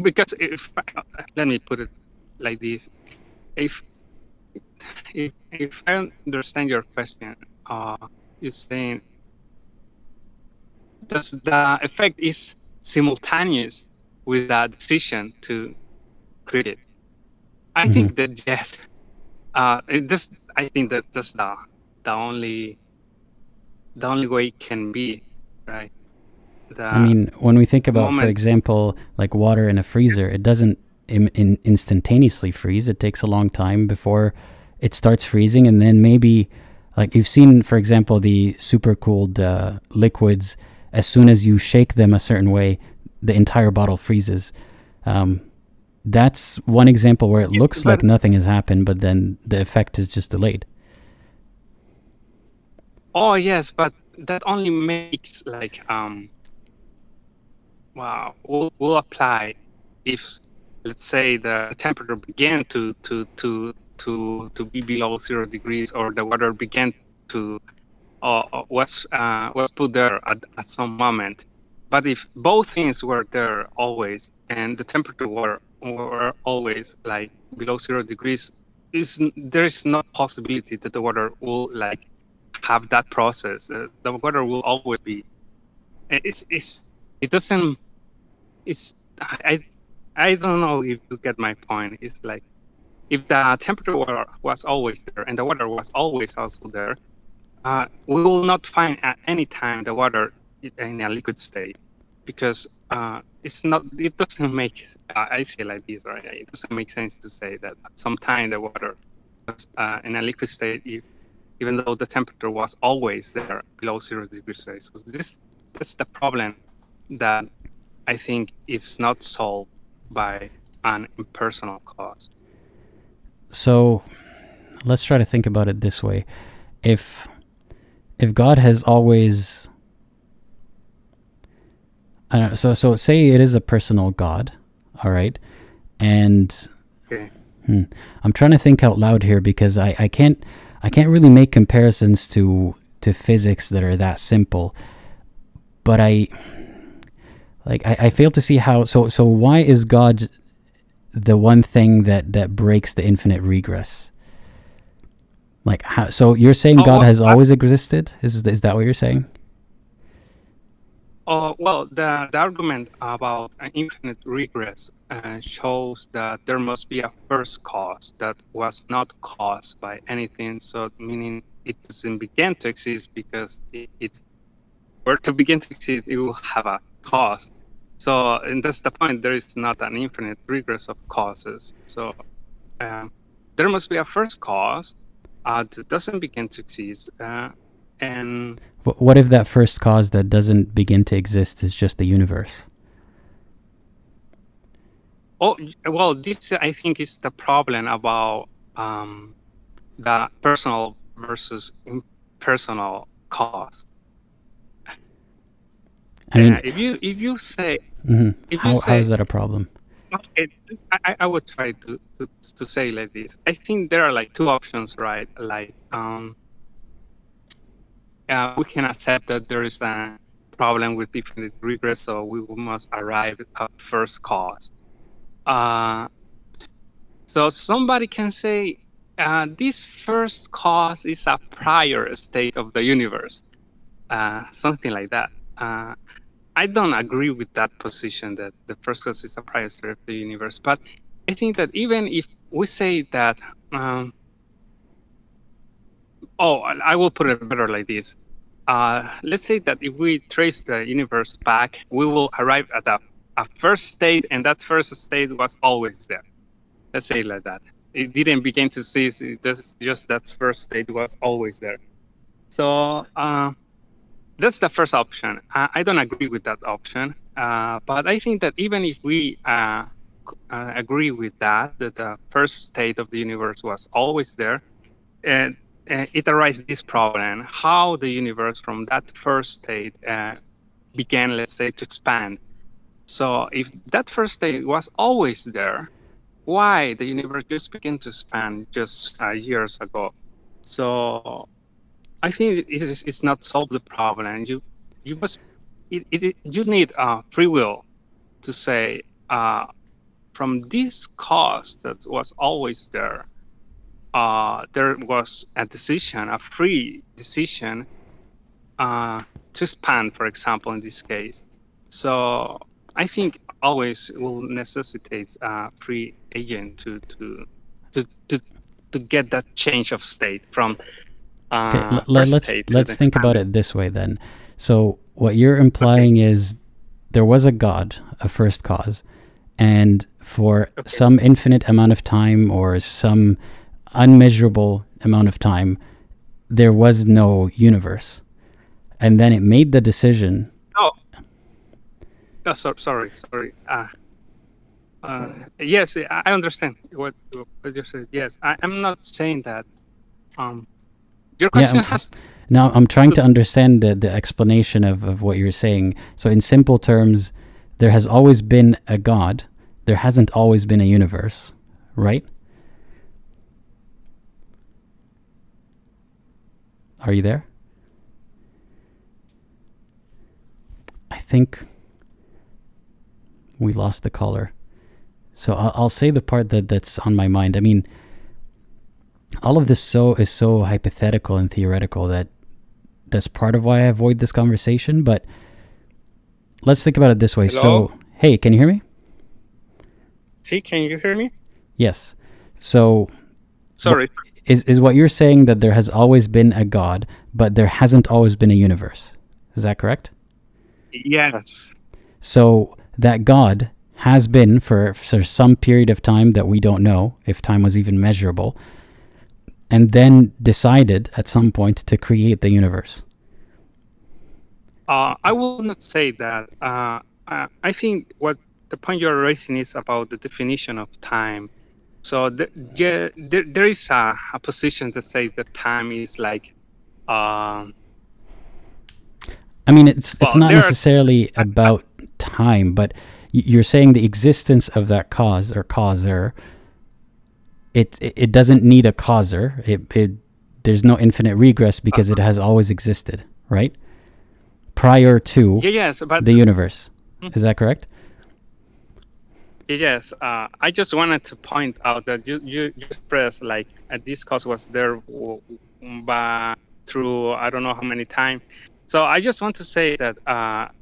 because if let me put it like this: if I understand your question, you're saying, does the effect is simultaneous with the decision to create it? I think that yes. I think that that's the only way it can be, right? I mean, when we think about, for moment, example, like water in a freezer, it doesn't instantaneously freeze. It takes a long time before it starts freezing, and then maybe, like you've seen, for example, the super cooled liquids. As soon as you shake them a certain way, the entire bottle freezes. That's one example where it looks like nothing has happened, but then the effect is just delayed. Oh yes, but that only makes like will apply if, let's say, the temperature began to be below 0 degrees, or the water began to was put there at some moment. But if both things were there always, and the temperature were always like below 0 degrees, there is no possibility that the water will like have that process. The water will always be. It doesn't. It's I don't know if you get my point. It's like, if the temperature was always there and the water was always also there, we will not find at any time the water in a liquid state, because it's not. It doesn't make. I say it like this, right? It doesn't make sense to say that at some time the water was in a liquid state, even though the temperature was always there below 0 degrees Celsius. That's the problem that I think is not solved by an impersonal cause. So let's try to think about it this way. If God has always, I don't know, so say it is a personal God, all right? And okay. I'm trying to think out loud here, because I can't really make comparisons to physics that are that simple. But I fail to see how. So why is God the one thing that breaks the infinite regress? Like, how? So you're saying God has always existed? Is that what you're saying? Well, the argument about an infinite regress shows that there must be a first cause that was not caused by anything. So meaning it doesn't begin to exist, because it were to begin to exist, it will have a cause. So, and that's the point. There is not an infinite regress of causes. So there must be a first cause that doesn't begin to exist. And what if that first cause that doesn't begin to exist is just the universe? Oh, well, this I think is the problem about the personal versus impersonal cause. I mean, if you say, how is that a problem? I would try to say like this. I think there are like two options, right? Like we can accept that there is a problem with infinite regress, so we must arrive at first cause. So somebody can say this first cause is a prior state of the universe, something like that. I don't agree with that position, that the first cause is a prior state of the universe. But I think that even if we say that, I will put it better like this. Let's say that if we trace the universe back, we will arrive at a first state, and that first state was always there. Let's say it like that. It didn't begin to cease. Just that first state was always there. So that's the first option. I don't agree with that option, but I think that even if we agree with that the first state of the universe was always there, and it arises this problem: how the universe from that first state began, let's say, to expand. So if that first state was always there, why the universe just began to expand just years ago? So I think it's not solve the problem. You must you need free will to say from this cause that was always there. There was a decision, a free decision to expand, for example, in this case. So I think always will necessitate a free agent to get that change of state from let's think about it this way then. So what you're implying is there was a God, a first cause, and for some infinite amount of time or some unmeasurable amount of time, there was no universe. And then it made the decision. Sorry. Yes, I understand what you said. Yes, I'm not saying that. Your question has. Now I'm trying to understand the explanation of what you're saying. So in simple terms, there has always been a God. There hasn't always been a universe, right? Are you there? I think we lost the caller. So I'll say the part that's on my mind. I mean, all of this is so hypothetical and theoretical that's part of why I avoid this conversation. But let's think about it this way. Hello? So, hey, can you hear me? See, can you hear me? Yes. So, sorry. Is what you're saying that there has always been a God, but there hasn't always been a universe? Is that correct? Yes. So that God has been for some period of time that we don't know if time was even measurable, and then decided at some point to create the universe. I will not say that. I think what the point you're raising is about the definition of time. So there is a position that says that time is like. I mean, it's not necessarily about time, but you're saying the existence of that cause or causer. It doesn't need a causer. There's no infinite regress because it has always existed, right? Prior to the universe. Is that correct? Yes. I just wanted to point out that you expressed like this cause was there through I don't know how many times. So I just want to say that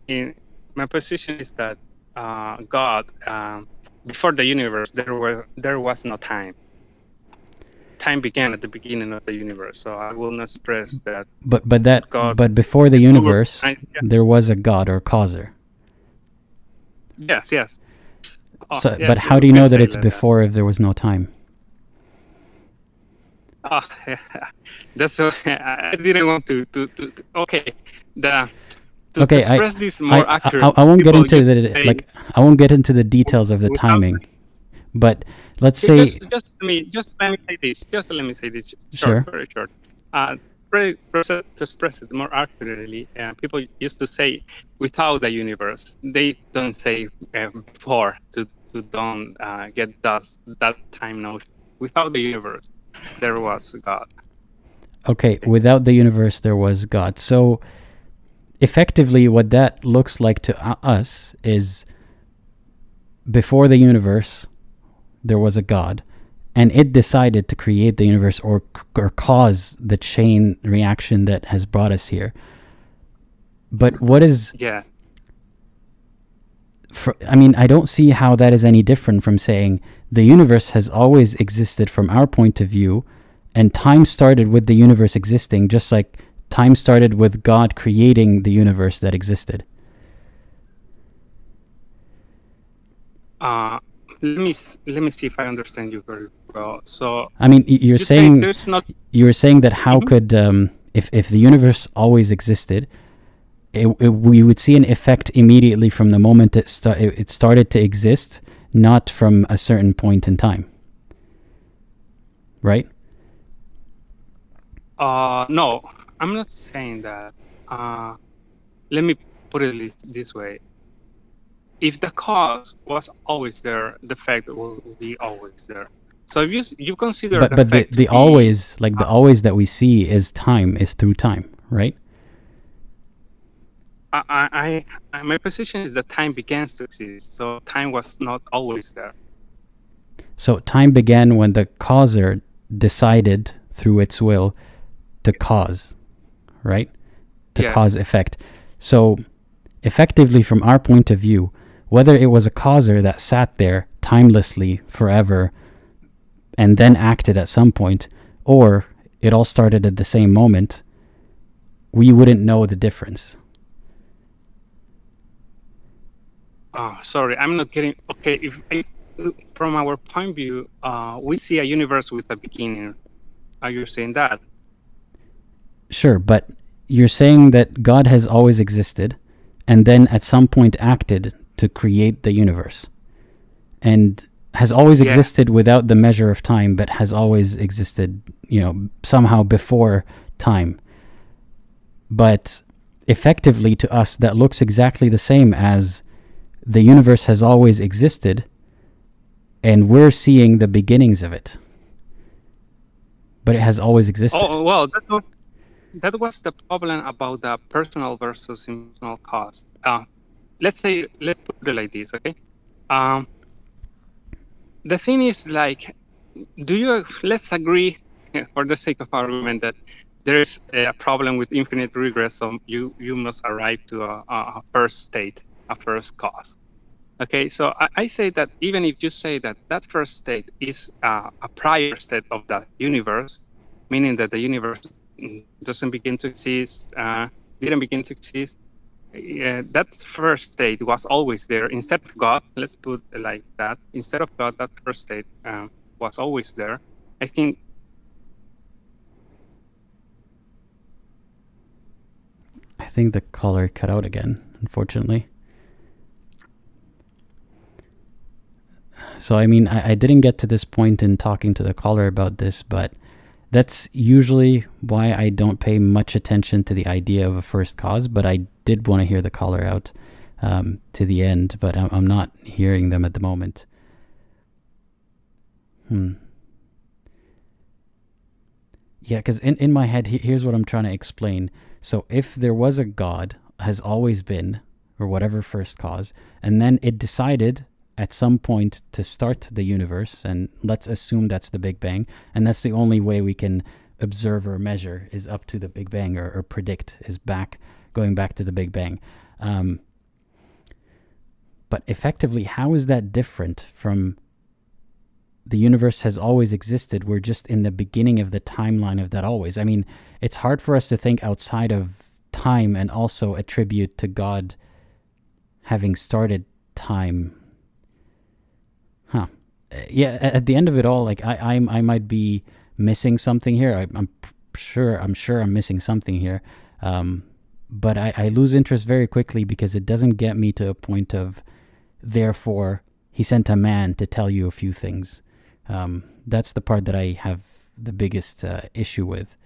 in my position is that God before the universe there was no time. Time began at the beginning of the universe, so I will not stress that. But before the universe, there was a God or causer. Yes. So, yes, but how do you know that it's before if there was no time? That's I didn't want to okay. To express this more accurately. I won't get into I won't get into the details of the timing. But let's say just let me say this. Just let me say this. Sure. Very short. To express it more accurately, people used to say without the universe. They don't say before to don't get that time notion. Without the universe, there was God. Okay, without the universe, there was God. So effectively, what that looks like to us is before the universe, there was a God, and it decided to create the universe or cause the chain reaction that has brought us here. But what is... Yeah. I mean, I don't see how that is any different from saying the universe has always existed from our point of view, and time started with the universe existing, just like time started with God creating the universe that existed. Let me see if I understand you very well. So I mean, you're saying that how could if the universe always existed, we would see an effect immediately from the moment it started to exist, not from a certain point in time. Right? No, I'm not saying that. Let me put it this way. If the cause was always there, the effect will be always there. So if you consider but the effect the always, like the always that we see is through time, right? My position is that time begins to exist, so time was not always there. So time began when the causer decided through its will to cause, right? To Yes. cause effect. So effectively, from our point of view, whether it was a causer that sat there timelessly forever and then acted at some point, or it all started at the same moment, we wouldn't know the difference. Sorry, I'm not getting. Okay, from our point of view, we see a universe with a beginning. Are you saying that? Sure, but you're saying that God has always existed and then at some point acted to create the universe, and has always existed without the measure of time, but has always existed, somehow before time. But effectively, to us, that looks exactly the same as the universe has always existed, and we're seeing the beginnings of it. But it has always existed. Oh, well, that was the problem about the personal versus impersonal cause. Let's put it like this, okay? The thing is, like, let's agree, for the sake of argument, that there's a problem with infinite regress, so you must arrive to a first state, a first cause. Okay, so I say that even if you say that first state is a prior state of the universe, meaning that the universe doesn't begin to exist, didn't begin to exist, that first state was always there. Instead of God, let's put it like that, instead of God, that first state was always there. I think the caller cut out again, unfortunately. So, I mean, I didn't get to this point in talking to the caller about this, but that's usually why I don't pay much attention to the idea of a first cause, but I did want to hear the caller out to the end, but I'm not hearing them at the moment. Yeah, because in my head, here's what I'm trying to explain. So if there was a God, has always been, or whatever first cause, and then it decided at some point to start the universe, and let's assume that's the Big Bang, and that's the only way we can observe or measure is up to the Big Bang, or predict is going back to the Big Bang. But effectively, how is that different from the universe has always existed? We're just in the beginning of the timeline of that always. I mean, it's hard for us to think outside of time and also attribute to God having started time. Yeah, at the end of it all, like I might be missing something here. I'm sure I'm missing something here. But I lose interest very quickly because it doesn't get me to a point of, therefore, he sent a man to tell you a few things. That's the part that I have the biggest issue with.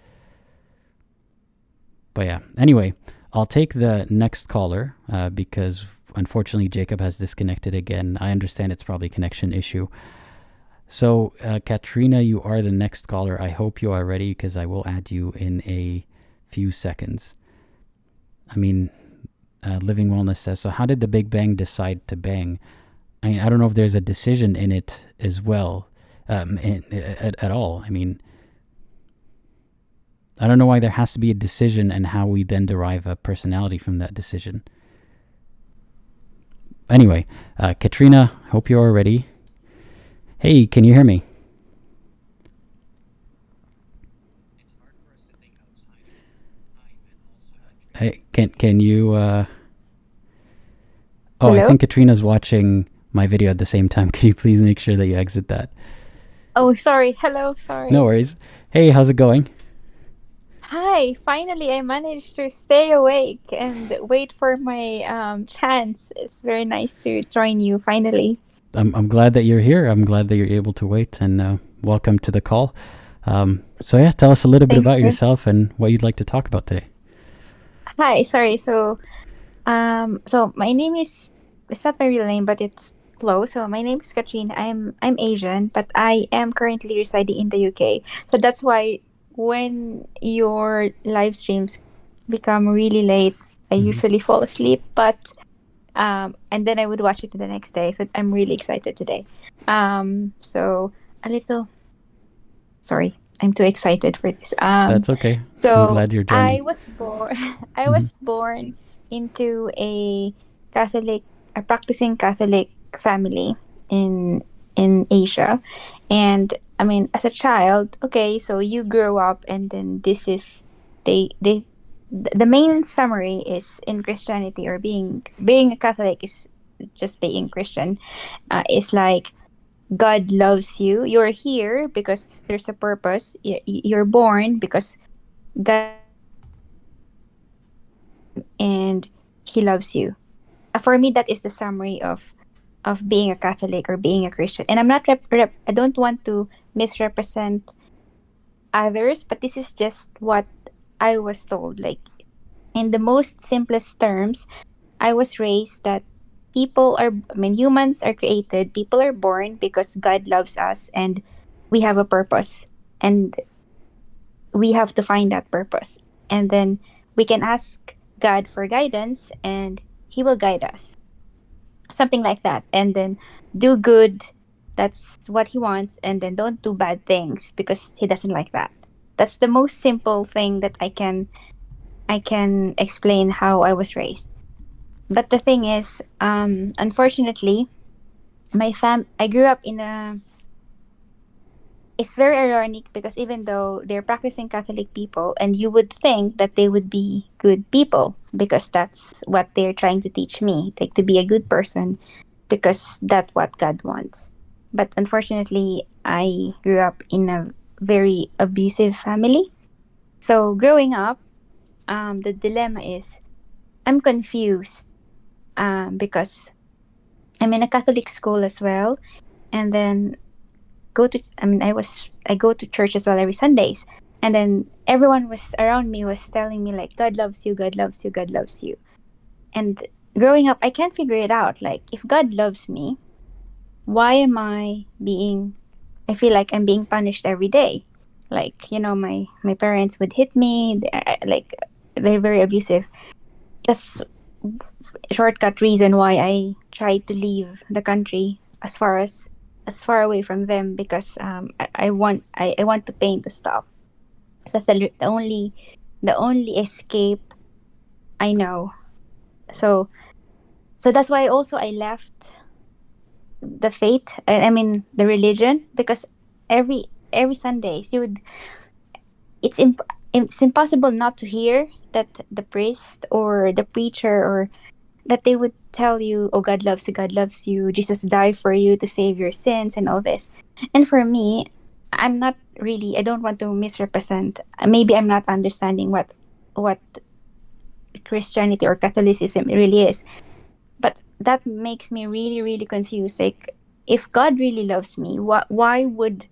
But yeah, anyway, I'll take the next caller because unfortunately Jacob has disconnected again. I understand it's probably a connection issue. So Katrina, you are the next caller. I hope you are ready because I will add you in a few seconds. I mean, Living Wellness says, so how did the Big Bang decide to bang? I mean, I don't know if there's a decision in it as well, at all. I mean, I don't know why there has to be a decision and how we then derive a personality from that decision. Anyway, Katrina, hope you're ready. Hey, can you hear me? Hey, can you? Oh, Hello? I think Katrina's watching my video at the same time. Can you please make sure that you exit that? Oh, sorry. Hello, sorry. No worries. Hey, how's it going? Hi, finally I managed to stay awake and wait for my chance. It's very nice to join you finally. I'm glad that you're here. I'm glad that you're able to wait, and welcome to the call. So yeah, tell us a little bit Thank about you. yourself and what you'd like to talk about today. Hi, sorry. So my name is, it's not my real name, but it's close. So my name is Katrina. I'm Asian, but I am currently residing in the UK. So that's why when your live streams become really late, I Mhm. usually fall asleep, but and then I would watch it the next day. So I'm really excited today. So a little, sorry, I'm too excited for this. That's okay. I'm So glad you're I joining. was born. I Mhm. was born into Catholic, a practicing Catholic family in Asia, and I mean, as a child, okay, so you grow up, and then this is they the main summary is in Christianity, or being a Catholic is just being Christian. Is like God loves you. You're here because there's a purpose. You're born because God and He loves you. For me, that is the summary of being a Catholic or being a Christian. And I'm not I don't want to misrepresent others, but this is just what I was told. Like in the most simplest terms, I was raised that humans are created, people are born because God loves us, and we have a purpose, and we have to find that purpose. And then we can ask God for guidance, and He will guide us. Something like that. And then do good, that's what He wants, and then don't do bad things because He doesn't like that. That's the most simple thing that I can explain how I was raised. But the thing is, unfortunately, I grew up in a, it's very ironic because even though they're practicing Catholic people, and you would think that they would be good people because that's what they're trying to teach me, like to be a good person because that's what God wants. But unfortunately, I grew up in a very abusive family. So growing up, the dilemma is I'm confused because I'm in a Catholic school as well, and then I go to church as well every Sundays. And then everyone was around me was telling me like God loves you, God loves you, God loves you. And growing up I can't figure it out. Like if God loves me, why am I feel like I'm being punished every day. Like, my parents would hit me, they're very abusive. That's shortcut reason why I tried to leave the country as far away from them because I want the pain to stop. So that's the only escape I know. So that's why also I left the faith. I mean the religion because every Sundays it's impossible not to hear that the priest or the preacher or that they would tell you, oh, God loves you, Jesus died for you to save your sins and all this. And for me, I don't want to misrepresent. Maybe I'm not understanding what Christianity or Catholicism really is. But that makes me really, really confused. Like, if God really loves me, why would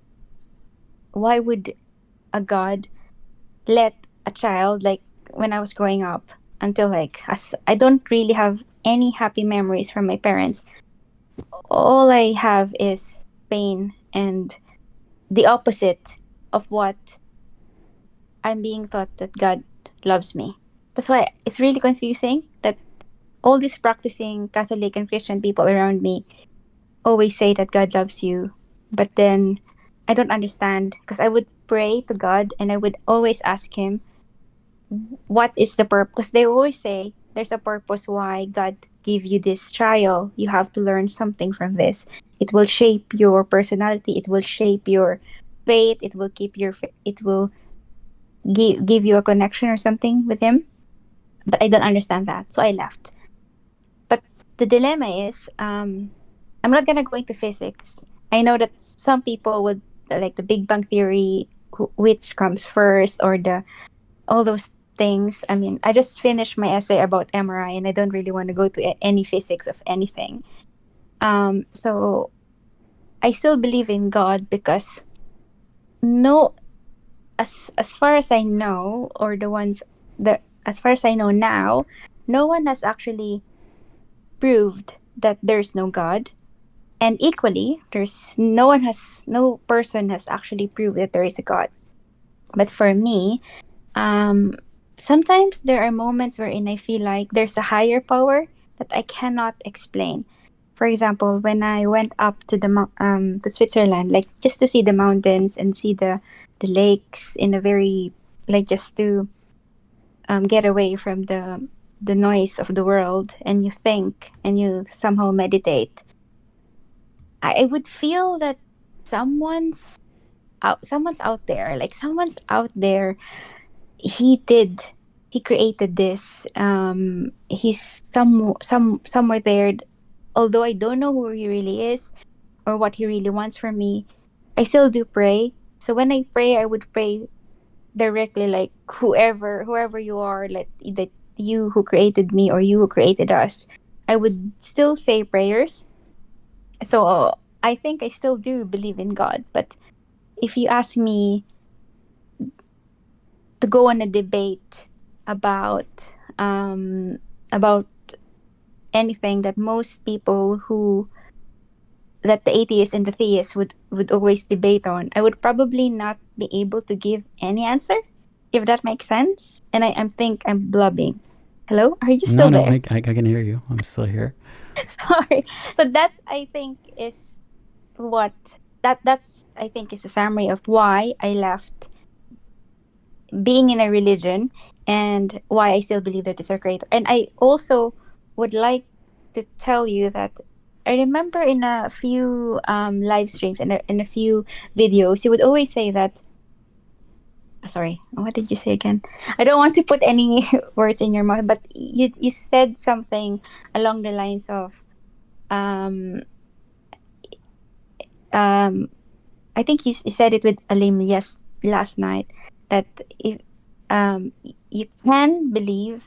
a God let a child, like when I was growing up, until like as I don't really have any happy memories from my parents. All I have is pain and the opposite of what I'm being taught that God loves me. That's why it's really confusing that all these practicing Catholic and Christian people around me always say that God loves you, but then I don't understand because I would pray to God and I would always ask Him, what is the purpose? Because they always say there's a purpose why God give you this trial. You have to learn something from this. It will shape your personality. It will shape your faith. It will it will give you a connection or something with Him. But I don't understand that, so I left. But the dilemma is, I'm not gonna go into physics. I know that some people would like the Big Bang theory, which comes first, or all those things. I mean, I just finished my essay about MRI, and I don't really want to go to any physics of anything. So I still believe in God because no, as far as I know, or the ones that as far as I know now, no one has actually proved that there's no God. And equally, no person has actually proved that there is a God. But for me, sometimes there are moments wherein I feel like there's a higher power that I cannot explain. For example, when I went up to to Switzerland, like just to see the mountains and see the lakes in a very, like, just to get away from the noise of the world, and you think and you somehow meditate, I would feel that someone's someone's out there, like someone's out there. He created this. He's somewhere there. Although I don't know who he really is or what he really wants from me, I still do pray. So when I pray, I would pray directly, like, whoever you are, like that, you who created me or you who created us. I would still say prayers. So I think I still do believe in God. But if you ask me to go on a debate about about anything that most people who that the atheist and the theist would always debate on, I would probably not be able to give any answer, if that makes sense. And I think I'm blubbing. Hello, are you still No, there? I can hear you. I'm still here. Sorry. So that's, I think, is what that's I think is a summary of why I left being in a religion and why I still believe that there's a creator. And I also would like to tell you that I remember in a few live streams and in a few videos, you would always say that. Sorry, what did you say again? I don't want to put any words in your mouth, but you said something along the lines of, um, I think you said it with Alim last night, that if you can believe,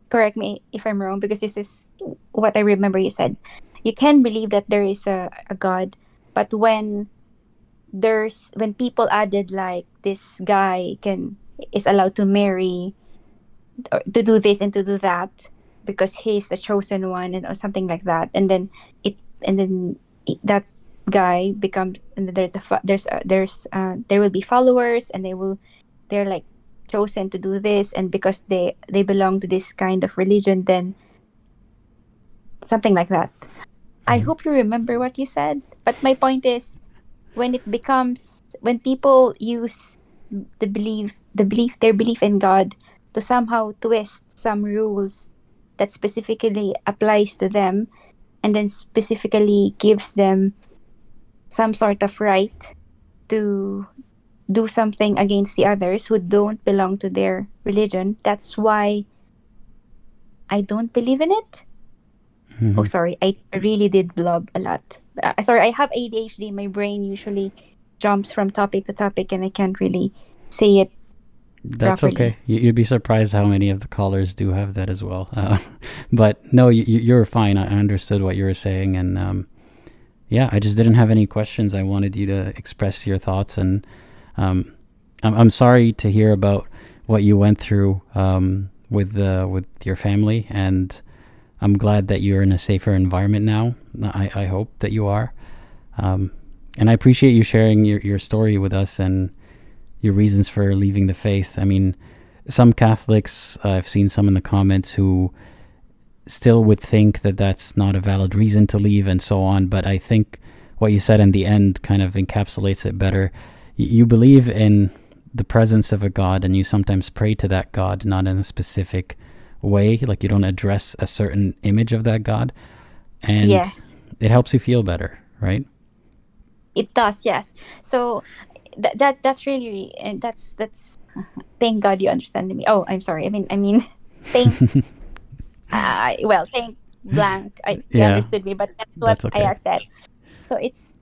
correct me if I'm wrong, because this is what I remember you said. You can believe that there is a God, but when people added, like, this guy is allowed to marry or to do this and to do that because he's the chosen one, and or something like that, and then that guy becomes, and then there will be followers, and they're like chosen to do this, and because they belong to this kind of religion, then something like that. I hope you remember what you said. But my point is, when people use their belief in God to somehow twist some rules that specifically applies to them, and then specifically gives them some sort of right to do something against the others who don't belong to their religion, that's why I don't believe in it. Mhm. Oh, sorry, I really did blub a lot. Sorry, I have ADHD. My brain usually jumps from topic to topic, and I can't really say it That's properly. okay. You'd be surprised how many of the callers do have that as well. But no, you're fine. I understood what you were saying, and yeah, I just didn't have any questions. I wanted you to express your thoughts, and I'm sorry to hear about what you went through with your family, and I'm glad that you're in a safer environment now. I hope that you are, and I appreciate you sharing your story with us and your reasons for leaving the faith. I mean, some Catholics, I've seen some in the comments who still would think that that's not a valid reason to leave and so on, but I think what you said in the end kind of encapsulates it better. You believe in the presence of a God, and you sometimes pray to that God, not in a specific way, like you don't address a certain image of that God, and Yes, it helps you feel better, right? it does. Yes. So that's really, and that's thank God you understand me. Oh, I'm sorry. I mean, thank thank blank. You Yeah, understood me, but that's what that's I okay. said. So it's,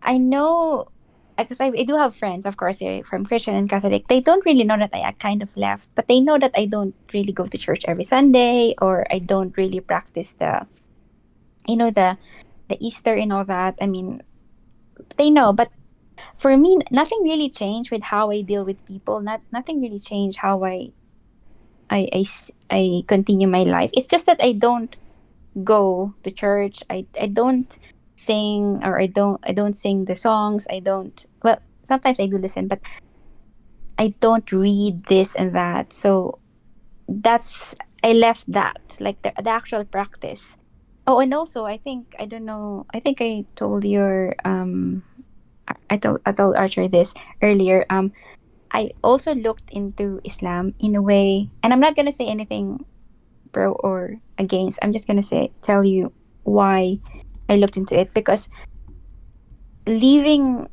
I know because I do have friends, of course, from Christian and Catholic. They don't really know that I kind of left, but they know that I don't really go to church every Sunday, or I don't really practice the, the Easter and all that. I mean, they know, but for me, nothing really changed with how I deal with people. Nothing really changed how I continue my life. It's just that I don't go to church. I don't sing, or I don't sing the songs. I don't, well, sometimes I do listen, but I don't read this and that. So that's, I left that, like the actual practice. Oh, and also I think, I don't know, I think I told your I told Archer this earlier. I also looked into Islam in a way, and I'm not gonna say anything pro or against. I'm just gonna tell you why I looked into it, because leaving,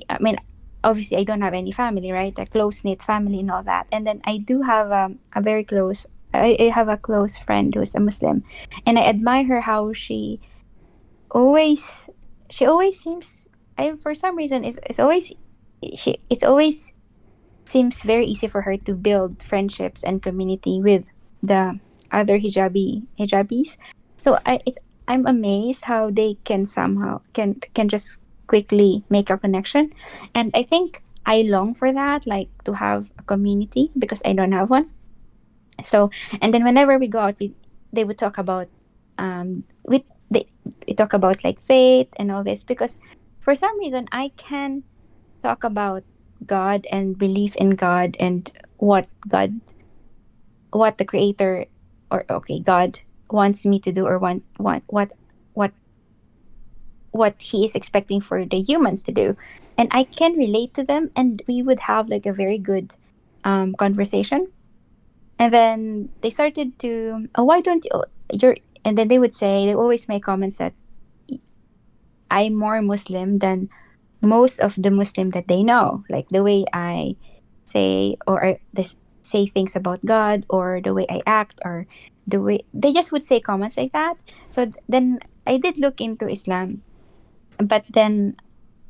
I mean, obviously I don't have any family, right? A close knit family and all that. And then I do have a very close. I have a close friend who's a Muslim, and I admire her how always she always seems. I For some reason it's always seems very easy for her to build friendships and community with the other hijabis. So I'm amazed how they can somehow can just quickly make a connection, and I think I long for that, like to have a community, because I don't have one. So, and then whenever we go out, they would talk about with we talk about like faith and all this, because for some reason I can talk about God and belief in God, and what the creator, or okay, God wants me to do, or what what he is expecting for the humans to do, and I can relate to them, and we would have like a very good conversation. And then they started to, oh, why don't you, you're, and then they always make comments that I'm more Muslim than most of the Muslim that they know, like the way I say, say things about God, or the way I act, or the way they just would say comments like that. So then I did look into Islam, but then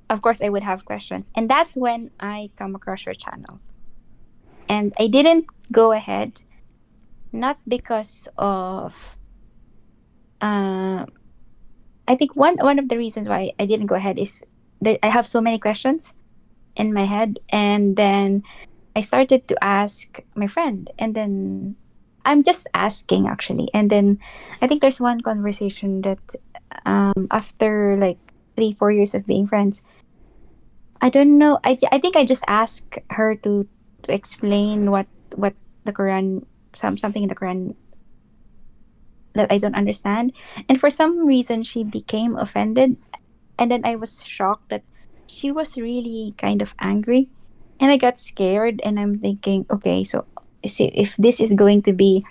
of course I would have questions, and that's when I come across your channel, and I didn't go ahead, not because of I think one of the reasons why I didn't go ahead is that I have so many questions in my head, and then I started to ask my friend, and then I'm just asking actually, and then I think there's one conversation that after like 3-4 years of being friends, I don't know, I think I just asked her to explain what the Quran, something in the Quran that I don't understand, and for some reason she became offended, and then I was shocked that she was really kind of angry, and I got scared, and I'm thinking, okay, so see, if this is going to be,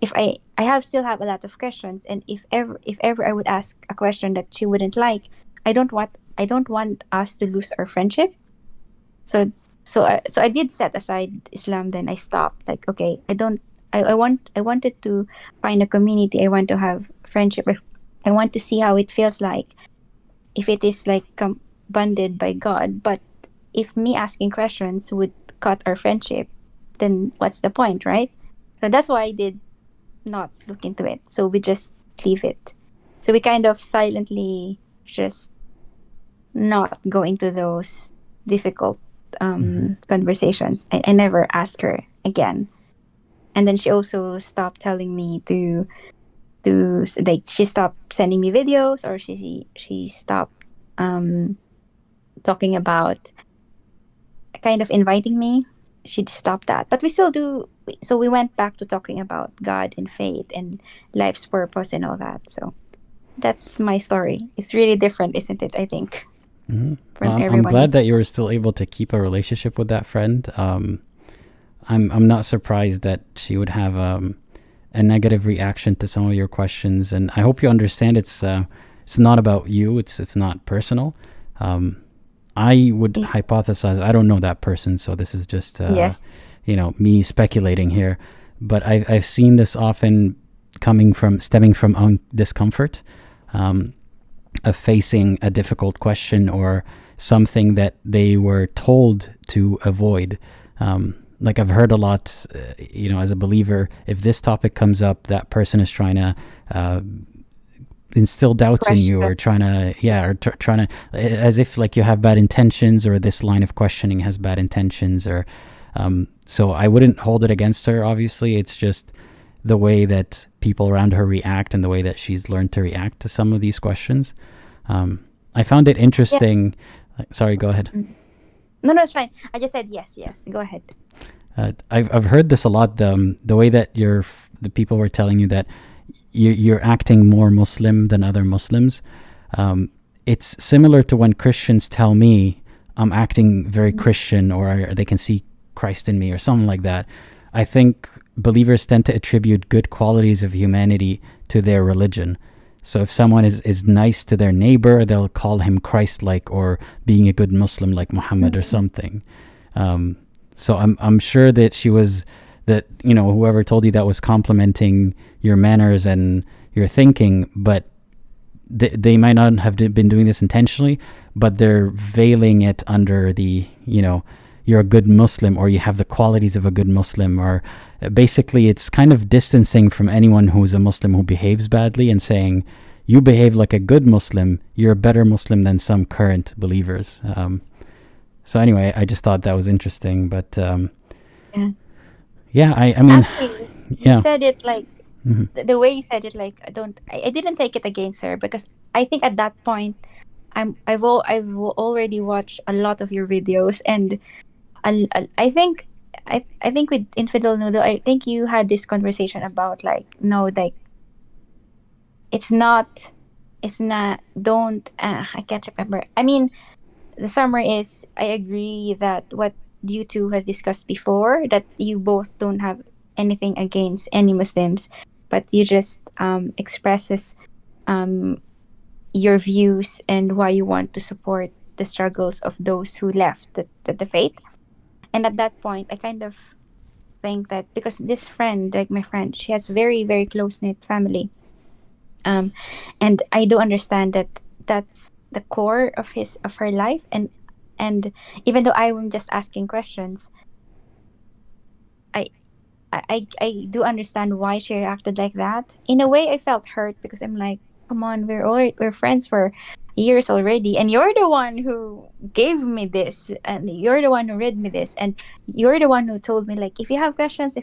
if I have still have a lot of questions, and if ever I would ask a question that she wouldn't like, I don't want us to lose our friendship. So I did set aside Islam. Then I stopped. Like, okay, I don't. I wanted to find a community. I want to have friendship. I want to see how it feels like if it is like bonded by God. But if me asking questions would cut our friendship, then what's the point, right? So that's why I did not look into it. So we just leave it. So we kind of silently just not go into those difficult conversations. I never ask her again. And then she also stopped telling me to like, she stopped sending me videos, or she stopped talking about kind of inviting me. She stopped that, but we still do. So we went back to talking about God and faith and life's purpose and all that. So that's my story. It's really different, isn't it? I think. Mm-hmm. From I'm everyone. glad that you were still able to keep a relationship with that friend. I'm not surprised that she would have a negative reaction to some of your questions, and I hope you understand it's not about you. It's not personal. I would hypothesize, I don't know that person, so this is just Yes. Me speculating here, but I've seen this often stemming from discomfort. of facing a difficult question or something that they were told to avoid. Like I've heard a lot, as a believer, if this topic comes up, that person is trying to instill doubts in you, or trying to, trying to, as if like you have bad intentions, or this line of questioning has bad intentions, or so I wouldn't hold it against her. Obviously, it's just the way that people around her react and the way that she's learned to react to some of these questions. I found it interesting. Yeah. Sorry, go ahead. No, it's fine. I just said yes. Go ahead. I've heard this a lot. The way that the people were telling you that you're acting more Muslim than other Muslims. It's similar to when Christians tell me I'm acting very Christian, or they can see Christ in me, or something like that. I think believers tend to attribute good qualities of humanity to their religion. So if someone is nice to their neighbor, they'll call him Christ-like, or being a good Muslim like Muhammad or something. So I'm sure that whoever told you that was complimenting your manners and your thinking, but they might not have been doing this intentionally, but they're veiling it under the, you're a good Muslim, or you have the qualities of a good Muslim, or basically it's kind of distancing from anyone who's a Muslim who behaves badly and saying, you behave like a good Muslim, you're a better Muslim than some current believers. So anyway, I just thought that was interesting, but I mean, actually, yeah. You said it like, the way you said it, like, I didn't take it against her, because I think at that point, I've already watched a lot of your videos, and I think with Infidel Noodle, I think you had this conversation about like, no, like, I can't remember. I mean, the summary is, I agree that what you two has discussed before, that you both don't have anything against any Muslims, but you just expresses your views and why you want to support the struggles of those who left the faith. And at that point, I kind of think that because this friend, like my friend, she has very, very close-knit family. And I do understand that that's the core of her life. And even though I am just asking questions, I do understand why she reacted like that. In a way, I felt hurt, because I'm like, come on, we're friends for years already, and you're the one who gave me this, and you're the one who read me this, and you're the one who told me, like, if you have questions,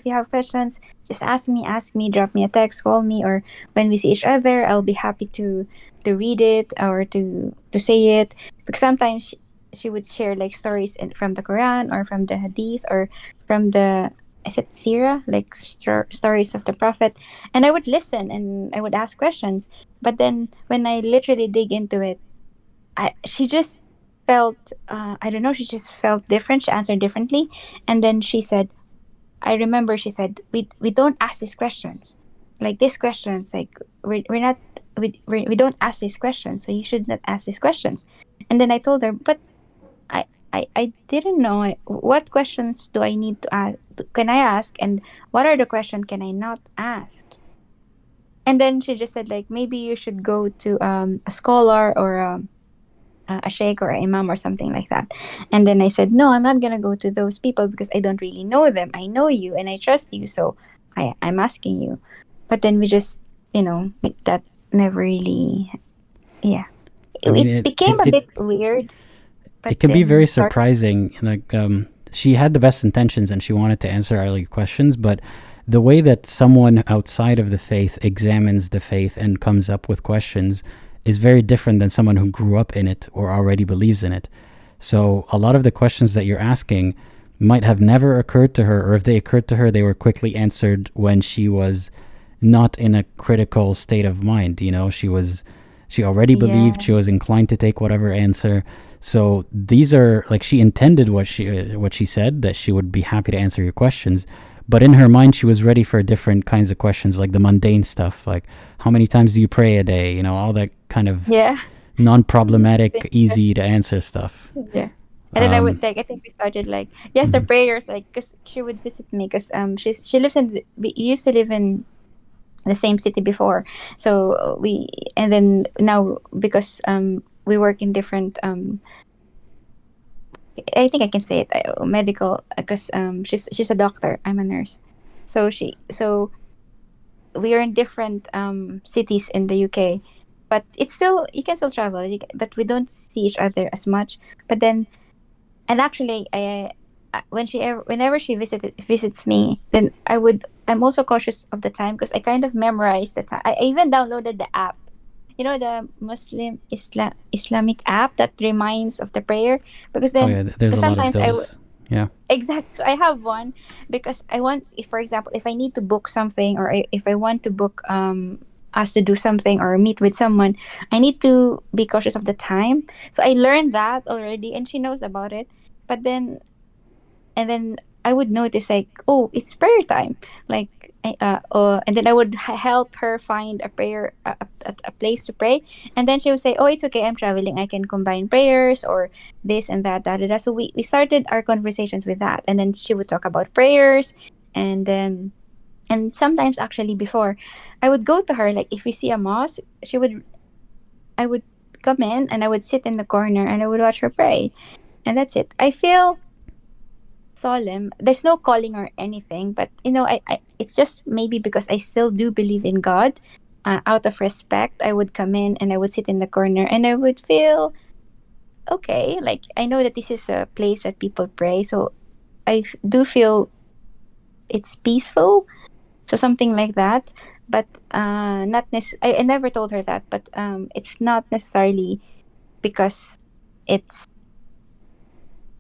just ask me, drop me a text, call me, or when we see each other, I'll be happy to read it, or to say it. Because sometimes she would share like stories from the Quran, or from the Hadith, or from the Sirah, like stories of the Prophet, and I would listen and I would ask questions. But then when I literally dig into it, she just felt, I don't know, she just felt different. She answered differently. And then she said, I remember she said, we don't ask these questions. Like, these questions, like, we don't ask these questions, so you should not ask these questions. And then I told her, but I didn't know what questions do I need to ask, can I ask, and what are the questions can I not ask? And then she just said, like, maybe you should go to a scholar, or a sheikh, or an imam, or something like that. And then I said, no, I'm not gonna go to those people, because I don't really know them. I know you and I trust you, so I'm asking you. But then we just, that never really, I mean, it became a bit weird. But it can be very surprising. Like, she had the best intentions and she wanted to answer all your questions, but the way that someone outside of the faith examines the faith and comes up with questions is very different than someone who grew up in it or already believes in it. So a lot of the questions that you're asking might have never occurred to her, or if they occurred to her, they were quickly answered when she was not in a critical state of mind. She already believed, she was inclined to take whatever answer. So these are, like, she intended what she said, that she would be happy to answer your questions, but in her mind she was ready for different kinds of questions, like the mundane stuff, like how many times do you pray a day, all that kind of non-problematic, easy to answer stuff. And then I think we started like, the prayers, like, because she would visit me, because she lives we used to live in the same city before. So we, and then now because we work in different I think I can say it, medical, because she's a doctor, I'm a nurse. So we are in different cities in the UK, but it's still, you can still travel, but we don't see each other as much. But then, and actually, whenever she visits me, then I'm also cautious of the time, because I kind of memorize the time. I even downloaded the app, the Islamic app that reminds of the prayer, because Oh then, yeah, there's because a lot of sometimes those. Yeah. exact. So I have one, because I want, if for example, if I need to book something, or if I want to book us to do something or meet with someone, I need to be cautious of the time. So I learned that already, and she knows about it. But then, and then I would notice, like, oh, it's prayer time, like, and then I would help her find a prayer, a place to pray, and then she would say, oh, it's okay, I'm traveling, I can combine prayers, or this and that, da, da, da. So we started our conversations with that, and then she would talk about prayers, and then, and sometimes actually before, I would go to her, like if we see a mosque, I would come in, and I would sit in the corner, and I would watch her pray, and that's it. I feel solemn. There's no calling or anything, but it's just maybe because I still do believe in God. Out of respect, I would come in, and I would sit in the corner, and I would feel okay. Like, I know that this is a place that people pray, so I do feel it's peaceful. So something like that. But not I never told her that, but it's not necessarily because it's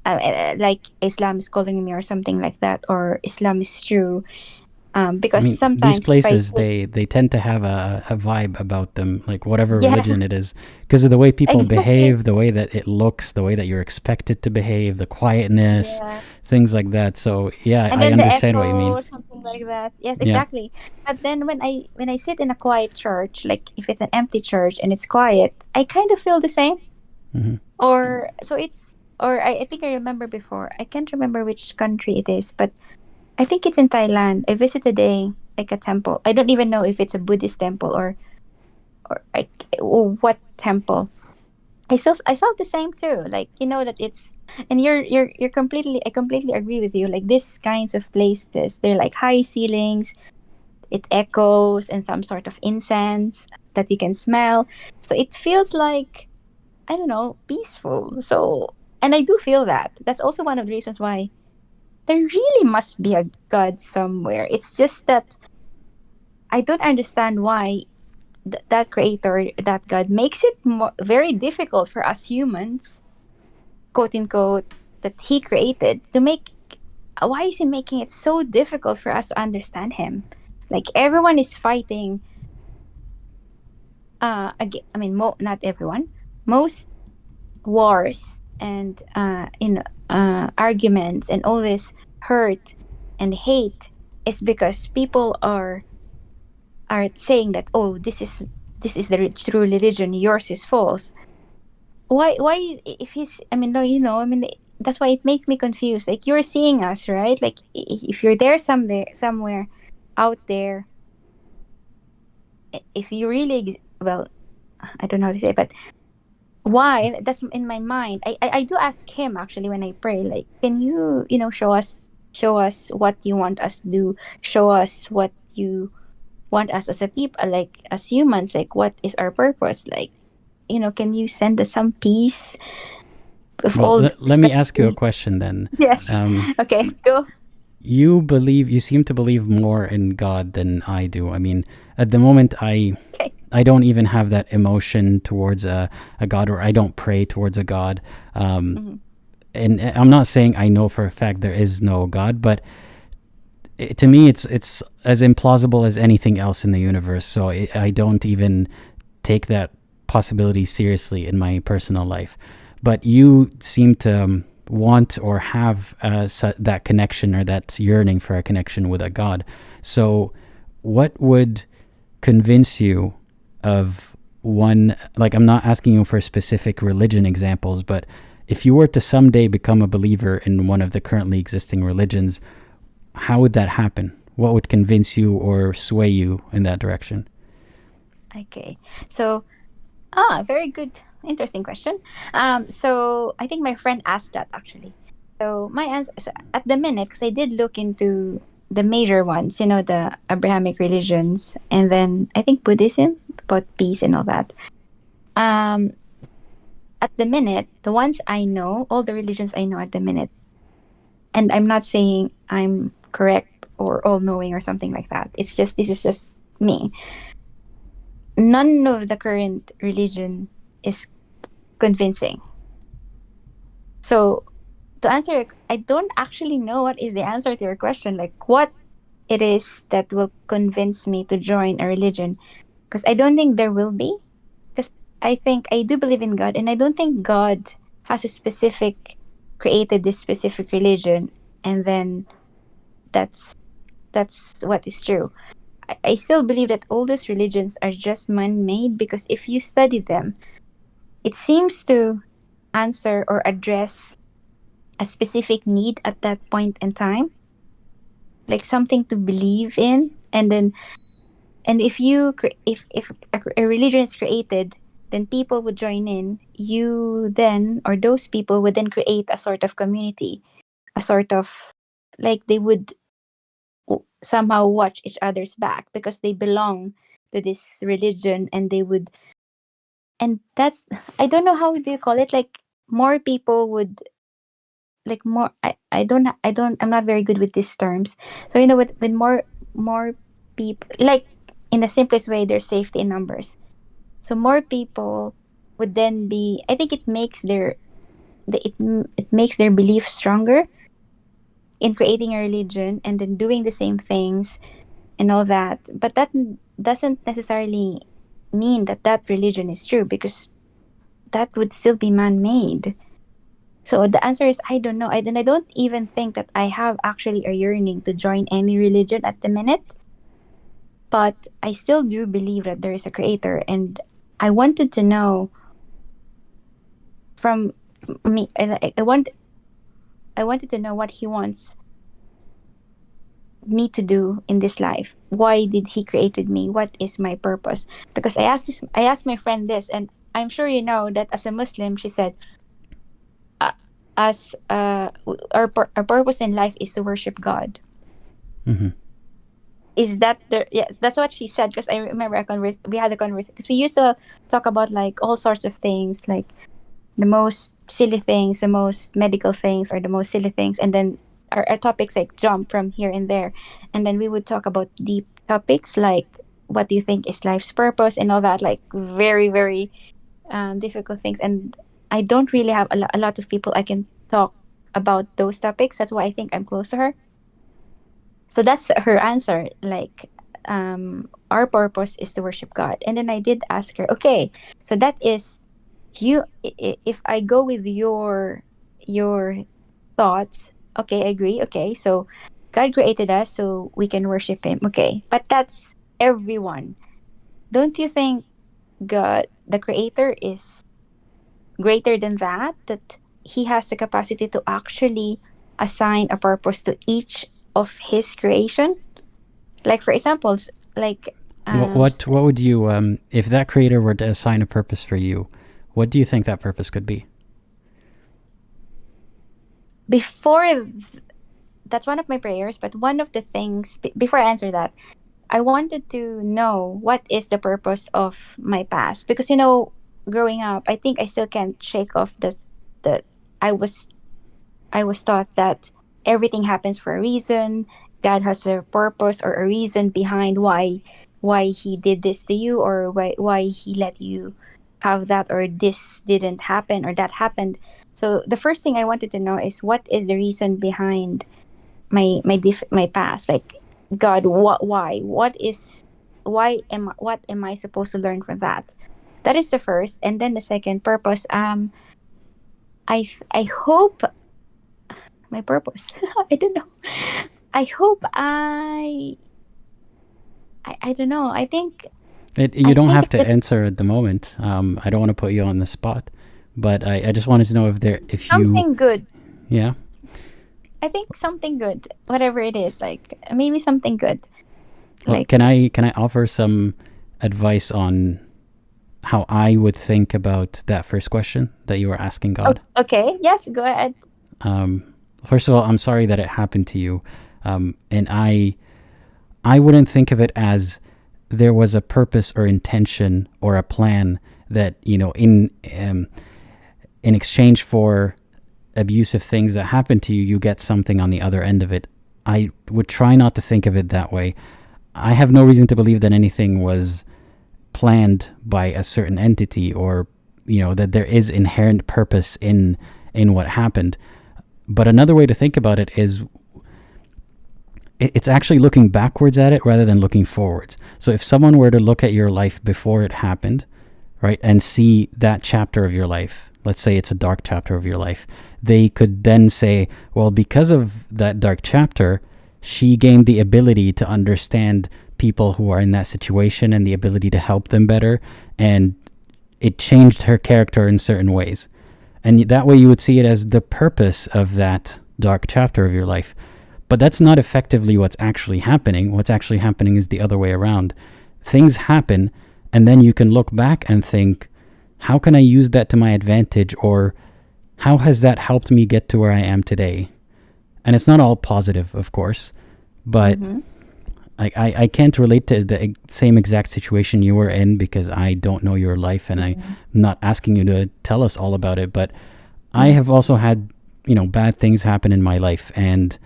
like Islam is calling me or something like that, or Islam is true. Because I mean, these sometimes if I places, say, they tend to have a vibe about them, like whatever yeah, religion it is, because of the way people exactly, behave, the way that it looks, the way that you're expected to behave, the quietness, yeah, things like that. So yeah, and I then the understand what you echo mean. or something like that. Yes, Yeah. exactly. But then when I sit in a quiet church, like if it's an empty church and it's quiet, I kind of feel the same. Hmm. Or so it's, or I think I remember before. I can't remember which country it is, but I think it's in Thailand. I visited like a temple. I don't even know if it's a Buddhist temple, or like, or what temple. I felt the same too. Like, that it's, and you're completely, I completely agree with you. Like, these kinds of places, they're like high ceilings, it echoes, and some sort of incense that you can smell. So it feels like, I don't know, peaceful. So, and I do feel that. That's also one of the reasons why there really must be a God somewhere. It's just that I don't understand why that creator, that God, makes it very difficult for us humans, quote unquote, that he created to make. Why is he making it so difficult for us to understand him? Like, everyone is fighting. Again, I mean, not everyone. Most wars and arguments and all this hurt and hate is because people are saying that, oh, this is the true religion, yours is false. Why, if he's, I mean, no, I mean, that's why it makes me confused. Like, you're seeing us, right? Like, if you're there somewhere out there, if you really well, I don't know how to say, but why? That's in my mind. I do ask him actually when I pray, like, can you, show us what you want us to do, show us what you want us as a people, like as humans, like what is our purpose, like, can you send us some peace of Well, all, let me ask you a especially. question then. Yes. Okay, go. You seem to believe more in God than I do. I mean, at the moment, Okay. I don't even have that emotion towards a God, or I don't pray towards a God. Mhm. And I'm not saying I know for a fact there is no God, but to me, it's as implausible as anything else in the universe. So I don't even take that possibility seriously in my personal life. But you seem to want or have that connection, or that yearning for a connection with a God. So what would convince you of one, like, I'm not asking you for specific religion examples, but if you were to someday become a believer in one of the currently existing religions, how would that happen? What would convince you or sway you in that direction? Okay. So, very good, interesting question. So I think my friend asked that actually. So my answer at the minute, because I did look into the major ones, the Abrahamic religions, and then I think Buddhism about peace and all that. Um, at the minute, the ones I know, all the religions I know at the minute, and I'm not saying I'm correct or all knowing or something like that. It's just this is just me. None of the current religion is convincing. So to answer, I don't actually know what is the answer to your question. Like what it is that will convince me to join a religion, because I don't think there will be. Because I think I do believe in God, and I don't think God has a specific created this specific religion, and then that's what is true. I still believe that all these religions are just man-made, because if you study them, it seems to answer or address a specific need at that point in time, like something to believe in, and then if you if a religion is created, then people would join in. You then, or those people would then create a sort of community, a sort of, like, they would somehow watch each other's back because they belong to this religion, and they would, and that's, I don't know, how do you call it, like more people would, like more, I'm not very good with these terms. So with more people, like, in the simplest way, there's safety in numbers. So more people would then be, I think it makes it makes their belief stronger in creating a religion and then doing the same things and all that. But that doesn't necessarily mean that that religion is true, because that would still be man-made. So the answer is I don't know. I don't even think that I have actually a yearning to join any religion at the minute. But I still do believe that there is a creator, and I wanted to know from me. I wanted to know what he wants me to do in this life. Why did he created me? What is my purpose? Because I asked my friend this, and I'm sure you know that as a Muslim, she said, as our purpose in life is to worship God. Mm-hmm. Is that the, yes, that's what she said, because I remember we had a conversation, because we used to talk about like all sorts of things, like the most silly things, the most medical things, or the most silly things, and then our topics like jump from here and there, and then we would talk about deep topics like what do you think is life's purpose and all that, like very very difficult things. And I don't really have a lot of people I can talk about those topics. That's why I think I'm close to her. So that's her answer. Like, our purpose is to worship God. And then I did ask her, okay, so that is you. If I go with your thoughts, okay, I agree. Okay, so God created us so we can worship Him. Okay, but that's everyone. Don't you think God, the Creator, is greater than that? That He has the capacity to actually assign a purpose to each of His creation. Like for example, like What would you if that creator were to assign a purpose for you? What do you think that purpose could be? before that's one of my prayers, but one of the things before I answer that, I wanted to know what is the purpose of my past, because growing up, I think I still can't shake off that I was taught that everything happens for a reason. God has a purpose or a reason behind why He did this to you, or why He let you have that, or this didn't happen or that happened. So the first thing I wanted to know is what is the reason behind my past. Like, God, what am I supposed to learn from that? That is the first. And then the second purpose, I hope my purpose. I don't know. I hope I don't know. I think You don't have to it's answer at the moment. I don't want to put you on the spot, but I just wanted to know if you something good. yeah. I think something good, whatever it is, like maybe something good. Well, Like, can I offer some advice on how I would think about that first question that you were asking God? okay, yes, go ahead. First of all, I'm sorry that it happened to you, and I wouldn't think of it as there was a purpose or intention or a plan that in exchange for abusive things that happen to you, you get something on the other end of it. I would try not to think of it that way. I have no reason to believe that anything was planned by a certain entity, or that there is inherent purpose in what happened. But another way to think about it is it's actually looking backwards at it rather than looking forwards. So if someone were to look at your life before it happened, right, and see that chapter of your life, let's say it's a dark chapter of your life, they could then say, well, because of that dark chapter, she gained the ability to understand people who are in that situation and the ability to help them better, and it changed her character in certain ways. And that way you would see it as the purpose of that dark chapter of your life. But that's not effectively what's actually happening. What's actually happening is the other way around. Things happen, and then you can look back and think, how can I use that to my advantage, or how has that helped me get to where I am today? And it's not all positive, of course, but I can't relate to the same exact situation you were in because I don't know your life, and I'm not asking you to tell us all about it. But I have also had, bad things happen in my life, and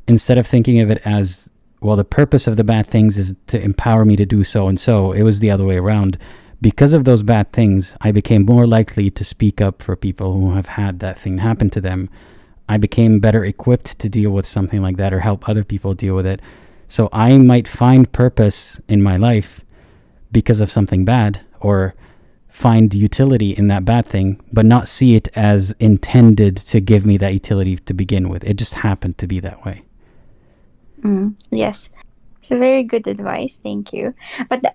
instead of thinking of it as, well, the purpose of the bad things is to empower me to do so and so, it was the other way around. Because of those bad things, I became more likely to speak up for people who have had that thing happen to them. I became better equipped to deal with something like that or help other people deal with it. So I might find purpose in my life because of something bad, or find utility in that bad thing, but not see it as intended to give me that utility to begin with. It just happened to be that way. Yes, it's a very good advice. Thank you. But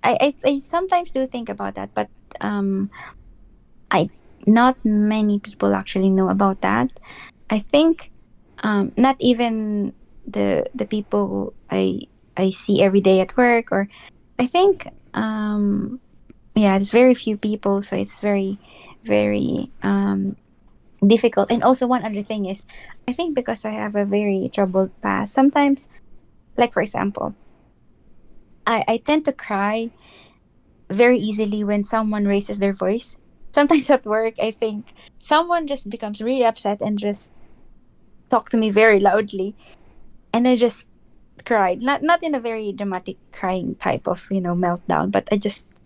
I sometimes do think about that, but I not many people actually know about that. I think not even the people I see every day at work, or I think there's very few people, so it's very very difficult. And also one other thing is, I think because I have a very troubled past, sometimes, like for example, I tend to cry very easily when someone raises their voice. Sometimes at work, I think someone just becomes really upset and just talk to me very loudly, and I just cried. Not in a very dramatic crying type of meltdown, but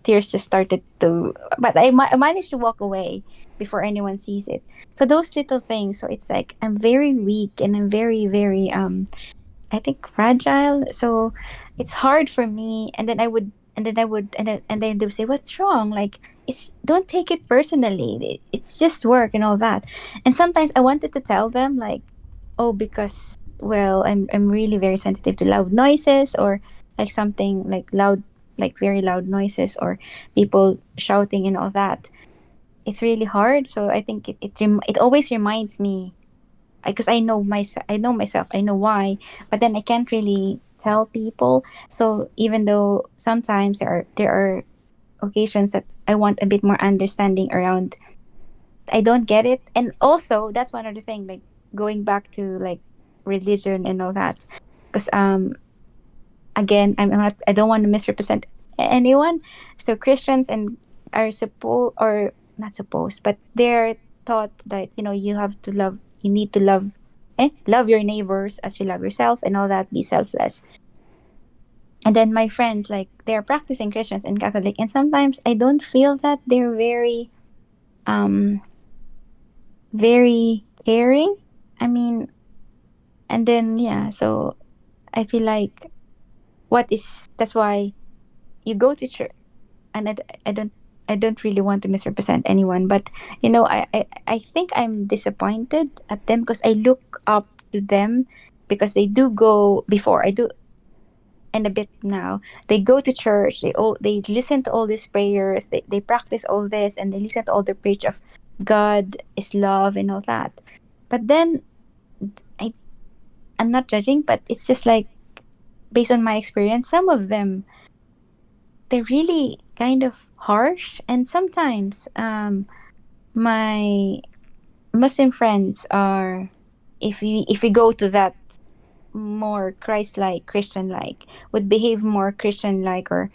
tears just started to. But I managed to walk away before anyone sees it. So those little things. So it's like I'm very weak and I'm very very I think fragile. So it's hard for me. And then they would say, "What's wrong?" Like, it's don't take it personally. It's just work and all that. And sometimes I wanted to tell them like, "Oh, because well, I'm really very sensitive to loud noises, or like something like loud, like very loud noises, or people shouting and all that." It's really hard. So I think it always reminds me, because I know myself. I know why, but then I can't really tell people. So even though sometimes there are occasions that I want a bit more understanding around, I don't get it. And also that's one other thing, like going back to like religion and all that, because again, I'm not, I don't want to misrepresent anyone. So Christians and are supposed, or not supposed, but they're taught that you have to love, you need to love your neighbors as you love yourself and all that, be selfless. And then my friends, like, they're practicing Christians and Catholic, and sometimes I don't feel that they're very caring. I mean, and then so I feel like that's why you go to church. And I don't really want to misrepresent anyone, but I think I'm disappointed at them because I look up to them, because they do go before I do, and a bit now they go to church, they listen to all these prayers, they practice all this, and they listen to all the preach of God is love and all that. But then I'm not judging, but it's just like based on my experience, some of them they're really kind of harsh, and sometimes my Muslim friends are, if we go to that more Christ-like, Christian-like, would behave more Christian-like or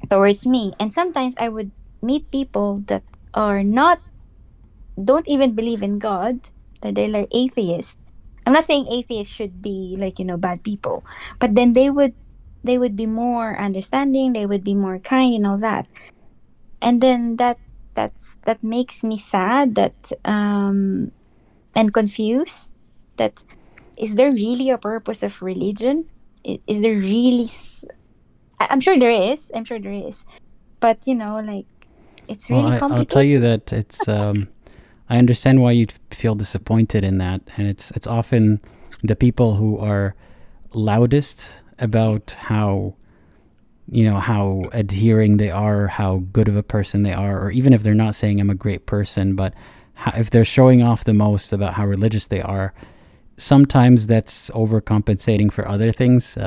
towards me. And sometimes I would meet people that are not, don't even believe in God, that they're like atheists. I'm not saying atheists should be like, bad people, but then they would be more understanding, they would be more kind and all that. And then that makes me sad, that and confused, that is there really a purpose of religion? Is there really I'm sure there is. I'm sure there is. But like it's Well, really I'll tell complicated. you that it's. I understand why you'd feel disappointed in that, and it's often the people who are loudest about how how adhering they are, how good of a person they are, or even if they're not saying I'm a great person, but if they're showing off the most about how religious they are, sometimes that's overcompensating for other things.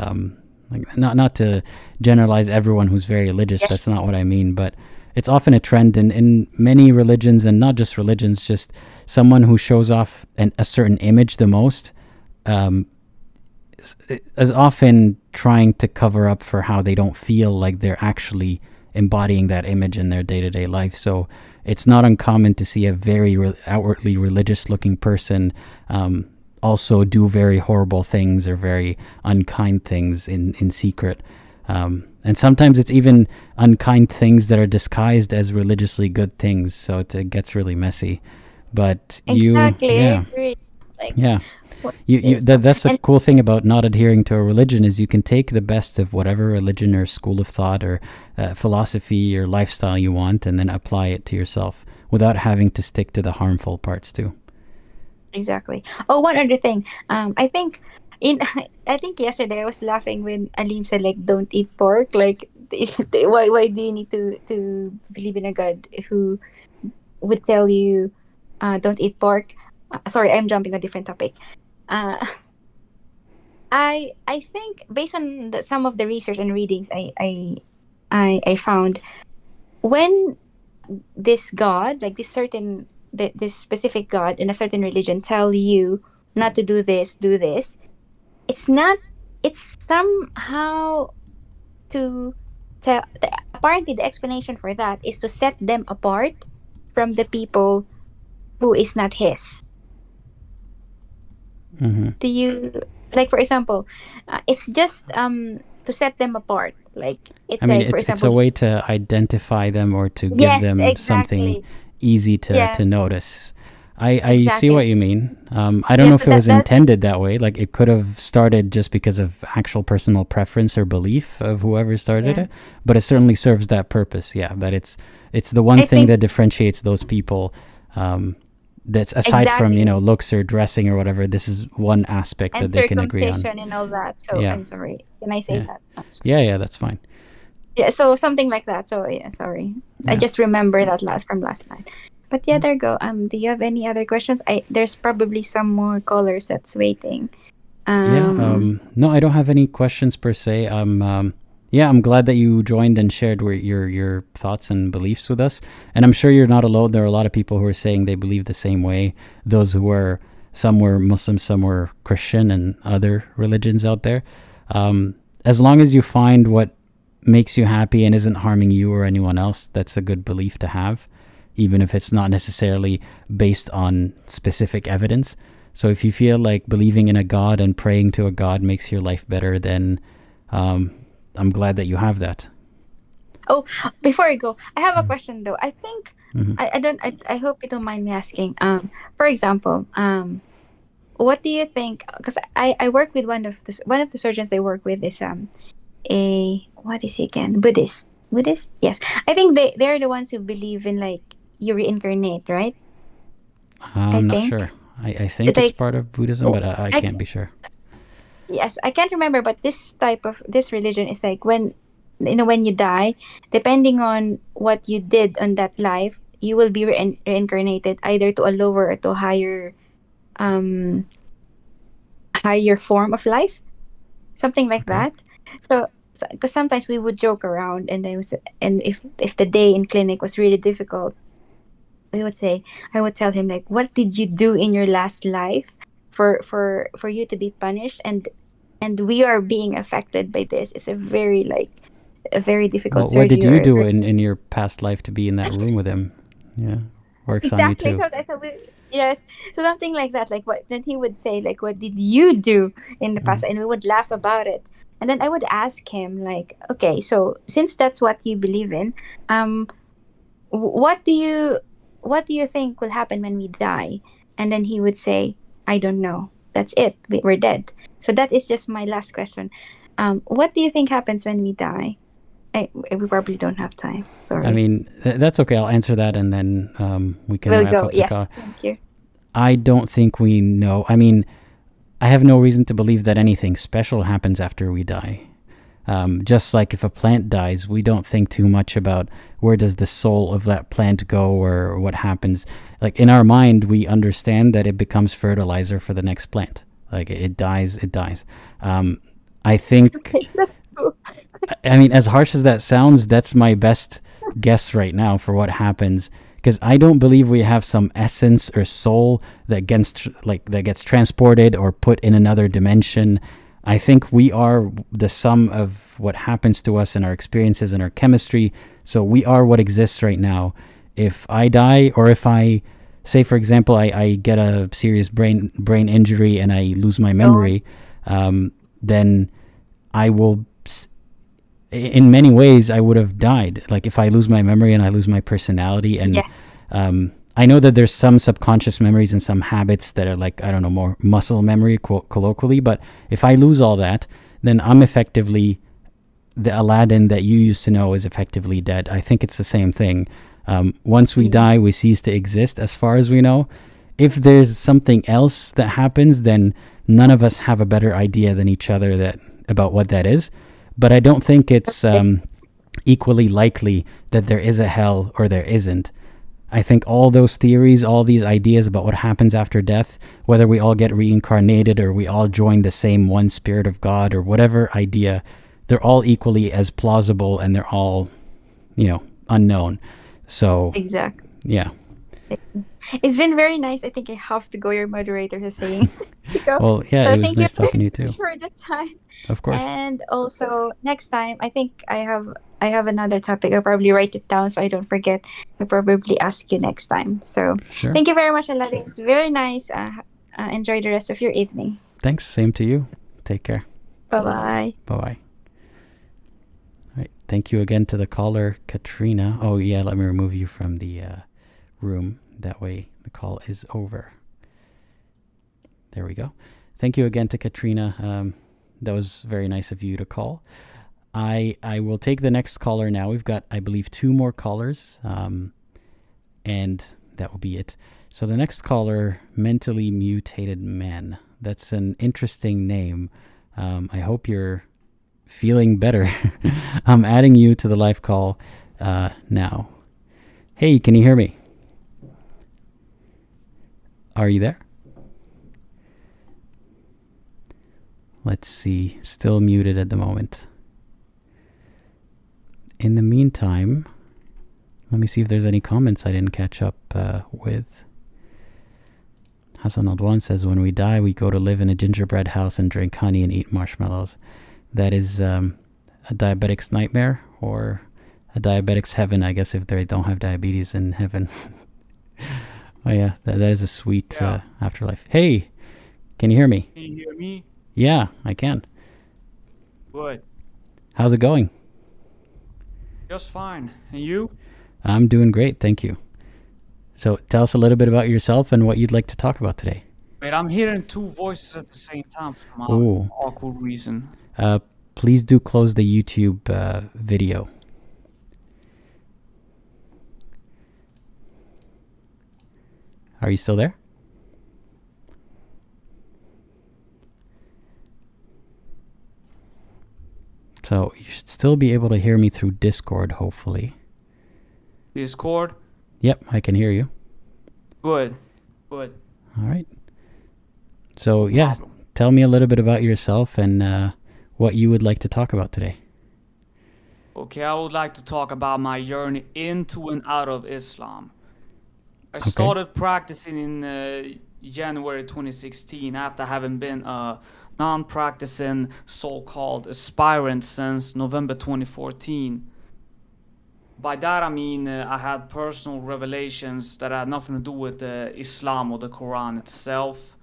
Like not to generalize everyone who's very religious. Yeah. That's not what I mean, but it's often a trend in many religions, and not just religions. Just someone who shows off a certain image the most is often trying to cover up for how they don't feel like they're actually embodying that image in their day-to-day life. So it's not uncommon to see a very outwardly religious-looking person also do very horrible things or very unkind things in secret. And sometimes it's even unkind things that are disguised as religiously good things. So it gets really messy. But Exactly. I yeah, agree. Like yeah. what You is that's the and cool thing about not adhering to a religion is you can take the best of whatever religion or school of thought or philosophy or lifestyle you want and then apply it to yourself without having to stick to the harmful parts too. exactly. Oh, one other thing. I think in I think yesterday I was laughing when Alim said like don't eat pork. Like why do you need to believe in a God who would tell you don't eat pork? Sorry, I'm jumping a different topic. Uh, I think based on some of the research and readings I found, when this God, like this specific God in a certain religion, tell you not to do this, it's not. It's somehow to tell. Apparently, the explanation for that is to set them apart from the people who is not his. Hmm. Do you like, for example, it's just to set them apart. Like I it's mean, like, for it's example, a way he's to identify them or to give yes, them something exactly, easy yeah, to notice. I see exactly, what you mean. I don't yeah. know So if it was that intended that way. Like it could have started just because of actual personal preference or belief of whoever started yeah, it, but it certainly serves that purpose. Yeah, that it's the one I thing think that differentiates those people. That's aside from exactly, looks or dressing or whatever. This is one aspect and that they can agree on. circumcision and all that. So Yeah, I'm sorry. Can I say yeah, that? yeah. That's fine. Yeah. So something like that. So yeah. Sorry. I Yeah. just remember that from last night. But yeah, Yeah. there you go. Do you have any other questions? There's probably some more callers that's waiting. Yeah, no, I don't have any questions per se. Yeah, I'm glad that you joined and shared your thoughts and beliefs with us. And I'm sure you're not alone. There are a lot of people who are saying they believe the same way. Those who were, some were Muslim, some were Christian, and other religions out there. As long as you find what makes you happy and isn't harming you or anyone else, that's a good belief to have, even if it's not necessarily based on specific evidence. So if you feel like believing in a God and praying to a God makes your life better, then I'm glad that you have that. Oh, before I go, I have a question though. I think Hmm. I don't. I hope you don't mind me asking. For example, what do you think? Because I work with one of the surgeons I work with is a, what is he again? Buddhist. Yes, I think they're the ones who believe in like you reincarnate, right? I I'm not think sure. I think it's like part of Buddhism, but I I can't be sure. yes, I can't remember, but this religion is like when when you die, depending on what you did on that life, you will be reincarnated either to a lower or to a higher um higher form of life, something like Okay. that. So because sometimes we would joke around, and if the day in clinic was really difficult, we would say I would tell him like, what did you do in your last life for you to be punished, and we are being affected by this. It's a very difficult Well, what did surgery, you do or in your past life to be in that room with him? Yeah, works on you exactly. too. So yes, so something like that. Like what then he would say like, what did you do in the past? Mm. And we would laugh about it. And then I would ask him like, okay, so since that's what you believe in, um, what do you think will happen when we die? And then he would say, I don't know. That's it. We're dead. So that is just my last question. What do you think happens when we die? We probably don't have time. I Sorry. mean, that's okay. I'll answer that, and then we can We'll wrap go. up the Yes. call. Thank you. I don't think we know. I mean, I have no reason to believe that anything special happens after we die. Just like if a plant dies, we don't think too much about where does the soul of that plant go or what happens. Like in our mind, we understand that it becomes fertilizer for the next plant. Like it dies, it dies. I think, That's true. I mean, as harsh as that sounds, that's my best guess right now for what happens. Because I don't believe we have some essence or soul that gets transported or put in another dimension. I think we are the sum of what happens to us in our experiences and our chemistry. So we are what exists right now. If I die, or if I say, for example, I get a serious brain injury and I lose my memory, then I will. In many ways, I would have died. Like if I lose my memory and I lose my personality, and Yes. I know that there's some subconscious memories and some habits that are like, I don't know, more muscle memory, colloquially. But if I lose all that, then I'm effectively the Aladdin that you used to know is effectively dead. I think it's the same thing. Once we die, we cease to exist, as far as we know. If there's something else that happens, then none of us have a better idea than each other about what that is. But I don't think it's equally likely that there is a hell or there isn't. I think all those theories, all these ideas about what happens after death, whether we all get reincarnated or we all join the same one spirit of God or whatever idea, they're all equally as plausible, and they're all, unknown. So, Exactly. yeah. It's been very nice. I think I have to go. Your moderator is saying to go. Well, yeah, So it was thank you nice talking to you very too. much for the time. Of course. And also next time, I think I have another topic. I'll probably write it down so I don't forget. I'll probably ask you next time. So Sure. thank you very much, Aladdin. It's very nice. Enjoy the rest of your evening. Thanks. Same to you. Take care. Bye-bye. Bye-bye. All right. Thank you again to the caller, Katrina. Oh, yeah, let me remove you from the room. That way the call is over. There we go. Thank you again to Katrina. That was very nice of you to call. I will take the next caller now. We've got, I believe, 2 more callers, and that will be it. So the next caller, Mentally Mutated Man. That's an interesting name. I hope you're feeling better. I'm adding you to the live call now. Hey, can you hear me? Are you there? Let's see. Still muted at the moment. In the meantime, let me see if there's any comments I didn't catch up with. Hassan Aldwan says, when we die, we go to live in a gingerbread house and drink honey and eat marshmallows. That is a diabetic's nightmare, or a diabetic's heaven, I guess, if they don't have diabetes in heaven. Oh yeah, that is a sweet afterlife. Hey, can you hear me? Can you hear me? Yeah, I can. Good. How's it going? Just fine. And you? I'm doing great, thank you. So tell us a little bit about yourself and what you'd like to talk about today. Wait, I'm hearing 2 voices at the same time for some Ooh. awkward reason. Please do close the YouTube video. Are you still there? So you should still be able to hear me through Discord, hopefully. Discord? Yep, I can hear you. Good. Good. All right. So yeah, problem. tell me a little bit about yourself and what you would like to talk about today. Okay, I would like to talk about my journey into and out of Islam. I started practicing in January 2016 after having been a non-practicing so-called aspirant since November 2014. By that I mean I had personal revelations that had nothing to do with Islam or the Quran itself.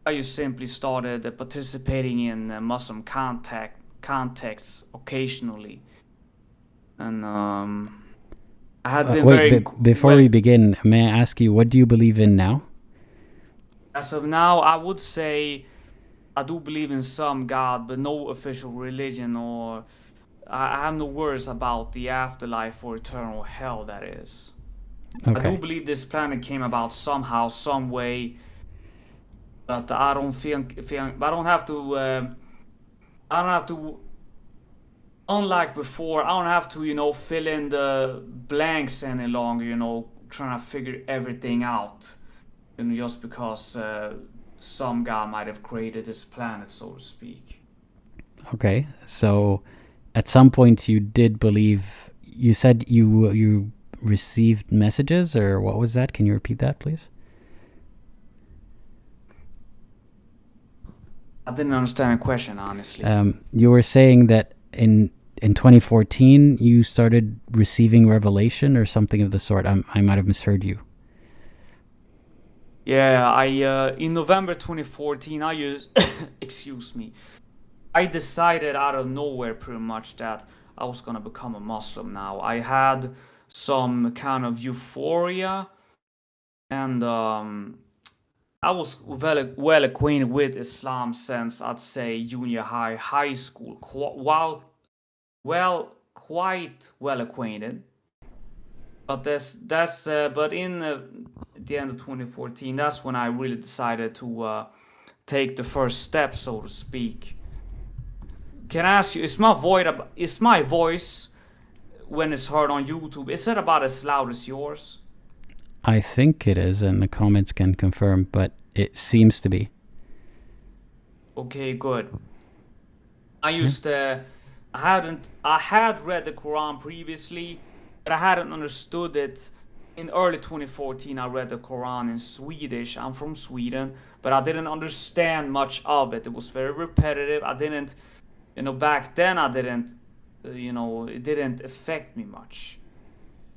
I just simply started participating in Muslim contexts occasionally. And I had been before we begin, may I ask you, what do you believe in now? As of now, I would say I do believe in some God, but no official religion, or I have no worries about the afterlife or eternal hell, that is. I do believe this planet came about somehow, some way, but I don't I don't have to, unlike before, I don't have to, fill in the blanks any longer, trying to figure everything out. Just because some guy might have created this planet, so to speak. Okay, so at some point you did believe. You said you received messages, or what was that? Can you repeat that, please? I didn't understand the question, honestly. You were saying that in 2014 you started receiving revelation or something of the sort. I might have misheard you. Yeah, in November 2014, excuse me, I decided out of nowhere pretty much that I was gonna become a Muslim now. I had some kind of euphoria, and I was well acquainted with Islam since, I'd say, junior high school, quite well acquainted. But but in the end of 2014, that's when I really decided to take the first step, so to speak. Can I ask you, is my voice when it's heard on YouTube, is it about as loud as yours? I think it is, and the comments can confirm, but it seems to be. Okay, good. I had read the Quran previously, but I hadn't understood it. In early 2014, I read the Quran in Swedish. I'm from Sweden, but I didn't understand much of it. It was very repetitive. I didn't, back then I didn't, it didn't affect me much.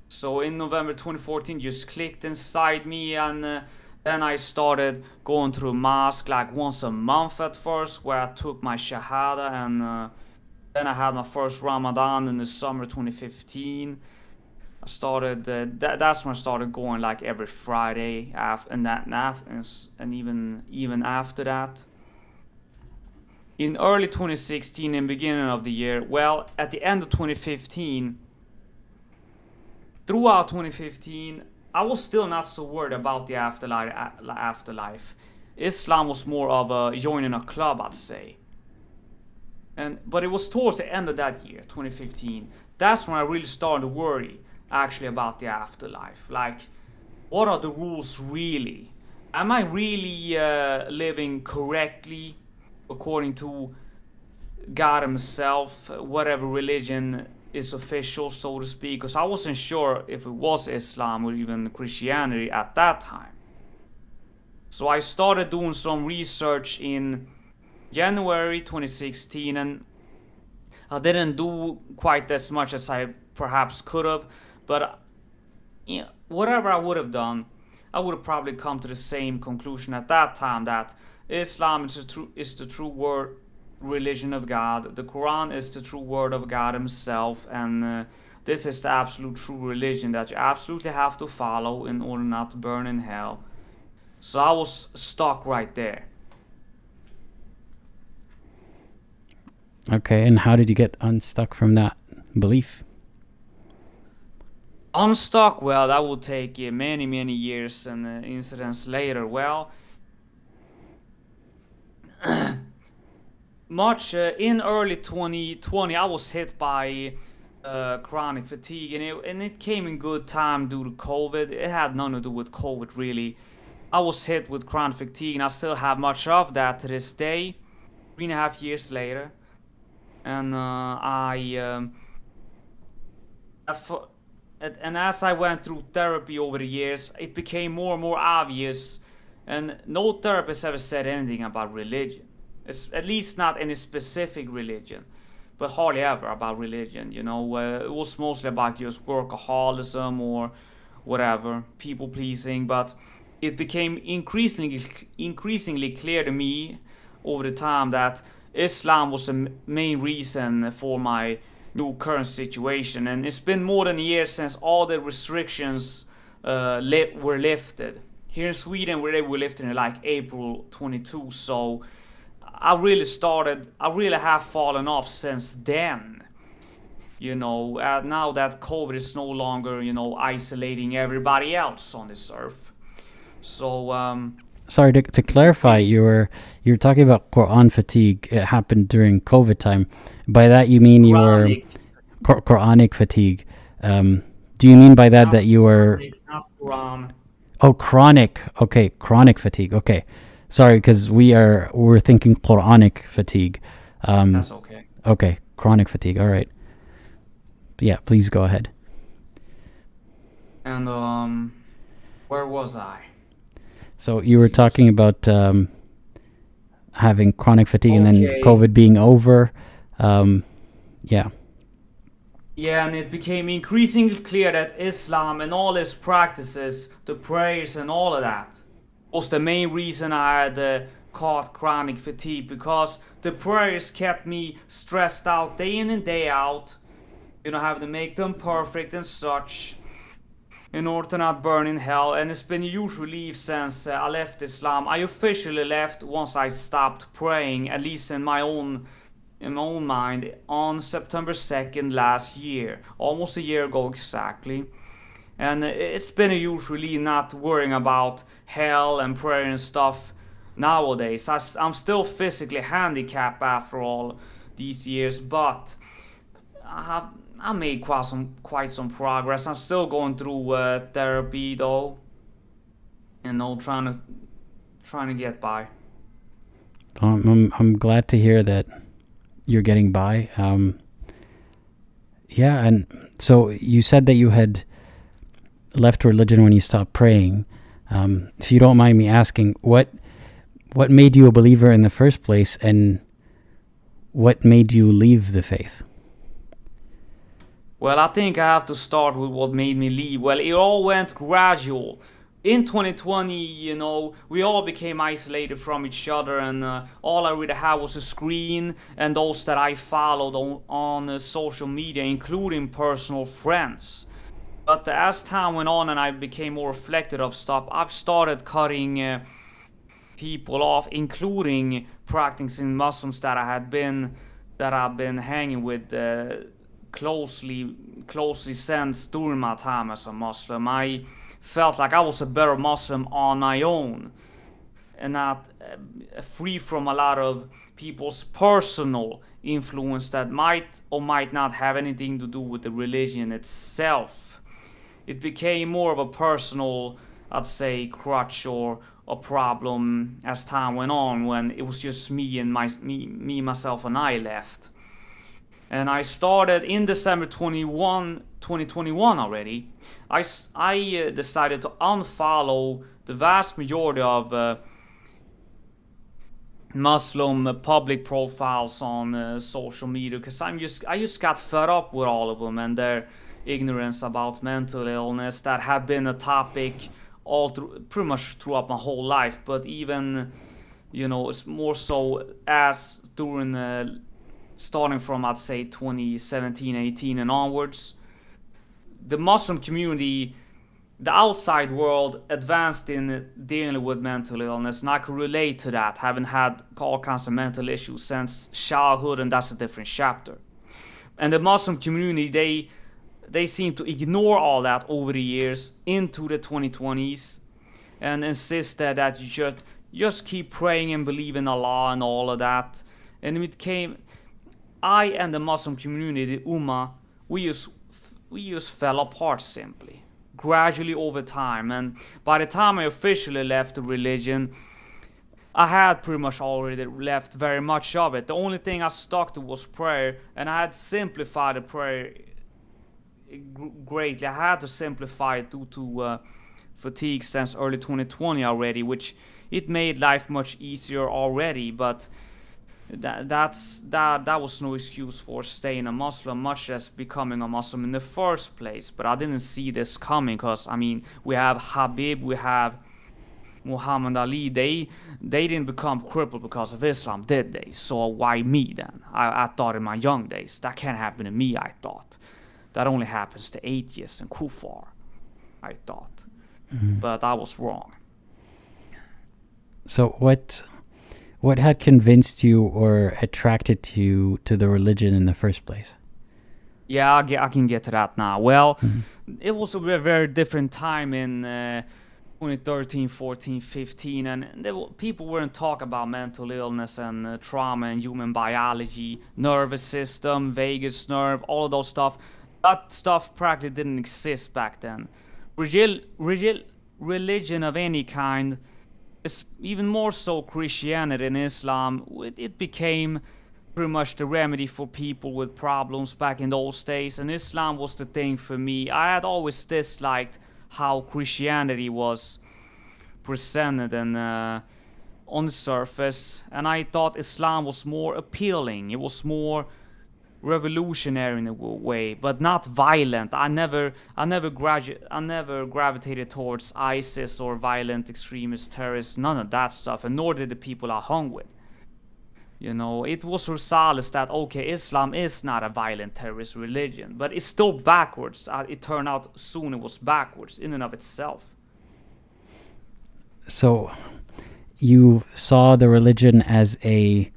So in November 2014, just clicked inside me, and then I started going through mosque like once a month at first, where I took my shahada, and then I had my first Ramadan in the summer 2015. I started that's when I started going like every Friday and even after that. In early 2016 and beginning of the year, well, at the end of 2015, throughout 2015, I was still not so worried about the afterlife. Islam was more of a joining a club, I'd say. But it was towards the end of that year, 2015, that's when I really started to worry actually about the afterlife. Like, what are the rules really? Am I really living correctly according to God himself, whatever religion is official, so to speak? Because I wasn't sure if it was Islam or even Christianity at that time. So I started doing some research in January 2016, and I didn't do quite as much as I perhaps could have, but whatever I would have done, I would have probably come to the same conclusion at that time, that Islam is the true word religion of God, the Quran is the true word of God himself, and this is the absolute true religion that you absolutely have to follow in order not to burn in hell. So I was stuck right there. Okay, and how did you get unstuck from that belief? Unstuck, well, that would take many years and incidents later. Well, in early 2020, I was hit by chronic fatigue, and it came in good time due to COVID. It had nothing to do with COVID, really. I was hit with chronic fatigue, and I still have much of that to this day, 3.5 years later. And and as I went through therapy over the years, it became more and more obvious. And no therapist ever said anything about religion. It's at least not any specific religion, but hardly ever about religion. You know, it was mostly about just workaholism or whatever, people pleasing. But it became increasingly clear to me over the time that Islam was the main reason for my new current situation. And it's been more than a year since all the restrictions were lifted. Here in Sweden, they were lifted in like April 22. So I really have fallen off since then. You know, now that COVID is no longer, you know, isolating everybody else on this earth. So, Sorry, to clarify, you're talking about Quran fatigue. It happened during COVID time. By that you mean you were Quranic fatigue. Do you mean by that that you were... Not Quran. Oh, chronic. Okay, chronic fatigue. Okay. Sorry, because we're thinking Quranic fatigue. That's okay. Okay, chronic fatigue. All right. Yeah, please go ahead. And where was I? So you were talking about having chronic fatigue and then COVID being over. Yeah. Yeah, and it became increasingly clear that Islam and all its practices, the prayers and all of that, was the main reason I had caught chronic fatigue, because the prayers kept me stressed out day in and day out. You know, having to make them perfect and such in order to not burn in hell. And it's been a huge relief since I left Islam. I officially left once I stopped praying, at least in my own mind, on September 2nd last year, almost a year ago exactly. And it's been a huge relief not worrying about hell and prayer and stuff nowadays. I'm still physically handicapped after all these years, but I made quite some progress. I'm still going through therapy though, you know, trying to get by. I'm glad to hear that you're getting by. Yeah, and so you said that you had left religion when you stopped praying. If you don't mind me asking, what made you a believer in the first place, and what made you leave the faith? Well, I think I have to start with what made me leave. Well, it all went gradual. In 2020, you know, we all became isolated from each other, and all I really had was a screen and those that I followed on social media, including personal friends. But as time went on and I became more reflective of stuff, I've started cutting people off, including practicing Muslims that I've been hanging with closely since during my time as a Muslim. I felt like I was a better Muslim on my own, and not free from a lot of people's personal influence that might or might not have anything to do with the religion itself. It became more of a personal, I'd say, crutch or a problem as time went on, when it was just me, myself, and I left. And I started in December 2021 already. I decided to unfollow the vast majority of Muslim public profiles on social media, because I just got fed up with all of them and their ignorance about mental illness that had been a topic all through, pretty much throughout my whole life. But even, you know, it's more so as during starting from, I'd say, 2017, 18 and onwards, the Muslim community, the outside world, advanced in dealing with mental illness, and I could relate to that, having had all kinds of mental issues since childhood, and that's a different chapter. And the Muslim community, they seem to ignore all that over the years into the 2020s, and insisted that you should just keep praying and believe in Allah and all of that. And it came, I and the Muslim community, the Ummah, we just fell apart simply, gradually over time. And by the time I officially left the religion, I had pretty much already left very much of it. The only thing I stuck to was prayer, and I had simplified the prayer greatly. I had to simplify it due to fatigue since early 2020 already, which it made life much easier already, but that was no excuse for staying a Muslim, much less becoming a Muslim in the first place. But I didn't see this coming, because I mean, we have Habib, we have Muhammad Ali. They didn't become crippled because of Islam, did they? So why me then? I thought in my young days that can't happen to me. I thought that only happens to atheists and kuffar, I thought. But I was wrong. So what had convinced you or attracted you to the religion in the first place? Yeah, I can get to that now. Well, it was a very different time in 2013, 14, 15, and people weren't talking about mental illness and trauma and human biology, nervous system, vagus nerve, all of those stuff. That stuff practically didn't exist back then. Religion of any kind, even more so Christianity and Islam, it became pretty much the remedy for people with problems back in those days, and Islam was the thing for me. I had always disliked how Christianity was presented and on the surface, and I thought Islam was more appealing. It was more revolutionary in a way, but not violent. I never gravitated towards ISIS or violent extremist terrorists, none of that stuff, and nor did the people I hung with. You know, it was Rosales that, okay, Islam is not a violent terrorist religion, but it's still backwards. It turned out soon it was backwards in and of itself. So you saw the religion as a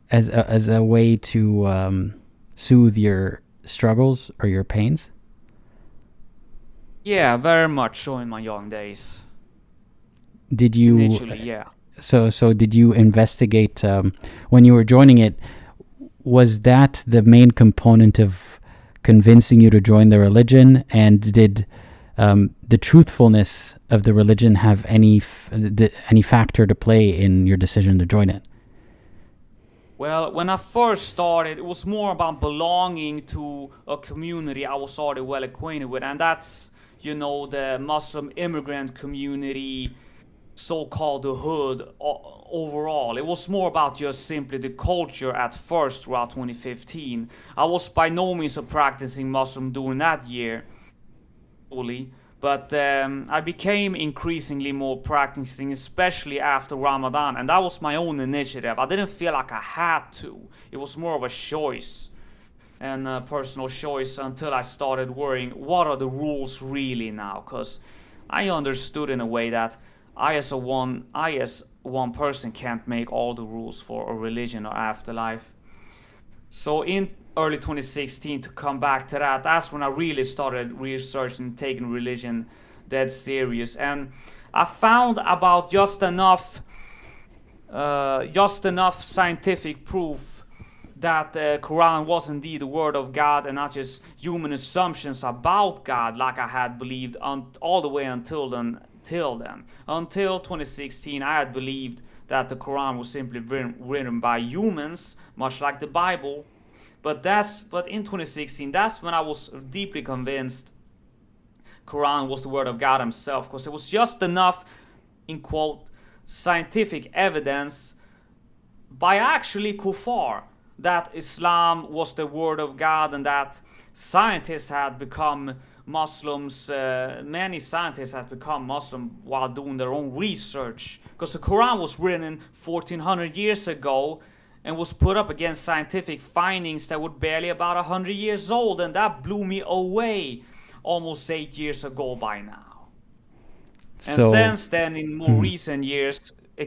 way to soothe your struggles or your pains? Yeah, very much so in my young days. Did you initially? Yeah. So did you investigate when you were joining it? Was that the main component of convincing you to join the religion? And did the truthfulness of the religion have any factor to play in your decision to join it? Well, when I first started, it was more about belonging to a community I was already well acquainted with, and that's, you know, the Muslim immigrant community, so-called the hood overall. It was more about just simply the culture at first throughout 2015. I was by no means a practicing Muslim during that year, fully. But I became increasingly more practicing, especially after Ramadan, and that was my own initiative. I didn't feel like I had to. It was more of a choice and a personal choice until I started worrying, what are the rules really now? Because I understood in a way that I as one person can't make all the rules for a religion or afterlife. So in early 2016, to come back to that, that's when I really started researching, taking religion dead serious, and I found about just enough scientific proof that the Quran was indeed the word of God and not just human assumptions about God, like I had believed all the way until then. Until 2016, I had believed that the Quran was simply written by humans, much like the Bible. But in 2016, that's when I was deeply convinced Quran was the word of God himself, because it was just enough, in quote, scientific evidence by actually kuffar that Islam was the word of God, and that scientists had become Muslims. Many scientists had become Muslim while doing their own research, because the Quran was written 1400 years ago and was put up against scientific findings that were barely about 100 years old, and that blew me away almost 8 years ago by now. And since then, in more recent years, the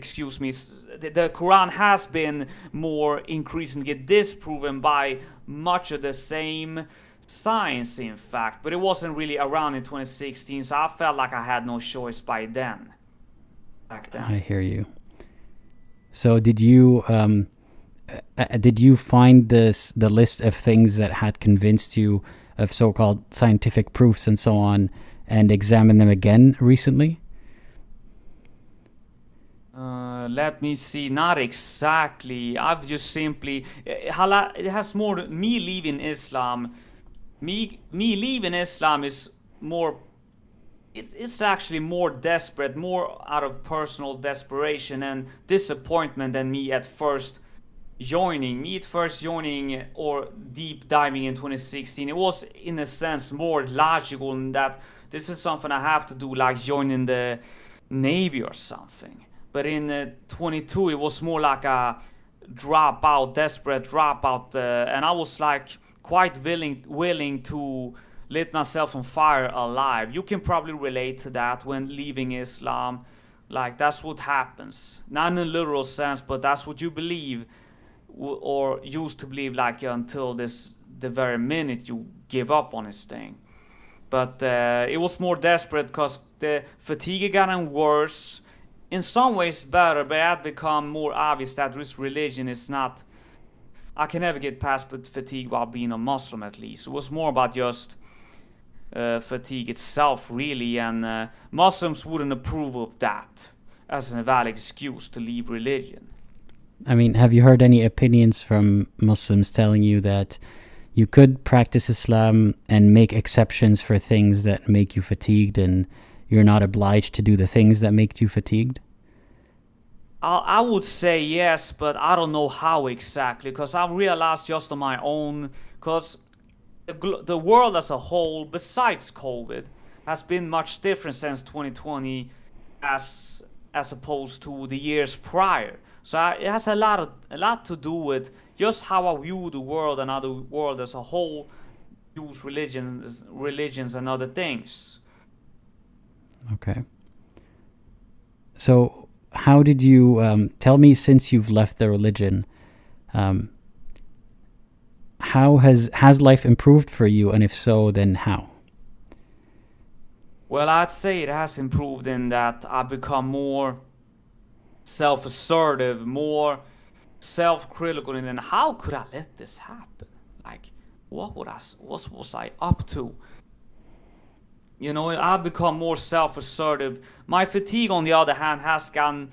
Quran has been more increasingly disproven by much of the same science, in fact, but it wasn't really around in 2016, so I felt like I had no choice back then. I hear you. So did you find the list of things that had convinced you of so-called scientific proofs and so on, and examine them again recently? Let me see. Not exactly. I've just simply it has more me leaving Islam. Me leaving Islam is more. It's actually more desperate, more out of personal desperation and disappointment than me at first joining. Me at first joining or deep diving in 2016. It was in a sense more logical in that this is something I have to do, like joining the Navy or something. But in 22, it was more like a desperate dropout, and I was like quite willing to lit myself on fire alive. You can probably relate to that when leaving Islam. Like that's what happens, not in a literal sense, but that's what you believe or used to believe, like until the very minute you give up on this thing. But it was more desperate because the fatigue had gotten worse. In some ways better, but it had become more obvious that this religion is not. I can never get past fatigue while being a Muslim, at least. It was more about just fatigue itself, really, and Muslims wouldn't approve of that as a valid excuse to leave religion. I mean, have you heard any opinions from Muslims telling you that you could practice Islam and make exceptions for things that make you fatigued, and you're not obliged to do the things that make you fatigued? I would say yes, but I don't know how exactly, because I've realized just on my own, because the world as a whole, besides COVID, has been much different since 2020 as opposed to the years prior. So it has a lot to do with just how I view the world and how the world as a whole views religions and other things. Okay. So how did you tell me, since you've left the religion, how has life improved for you, and if so, then how? Well, I'd say it has improved in that I've become more self-assertive, more self-critical, and then how could I let this happen? Like, what was I up to? You know, I've become more self-assertive. My fatigue, on the other hand, has gotten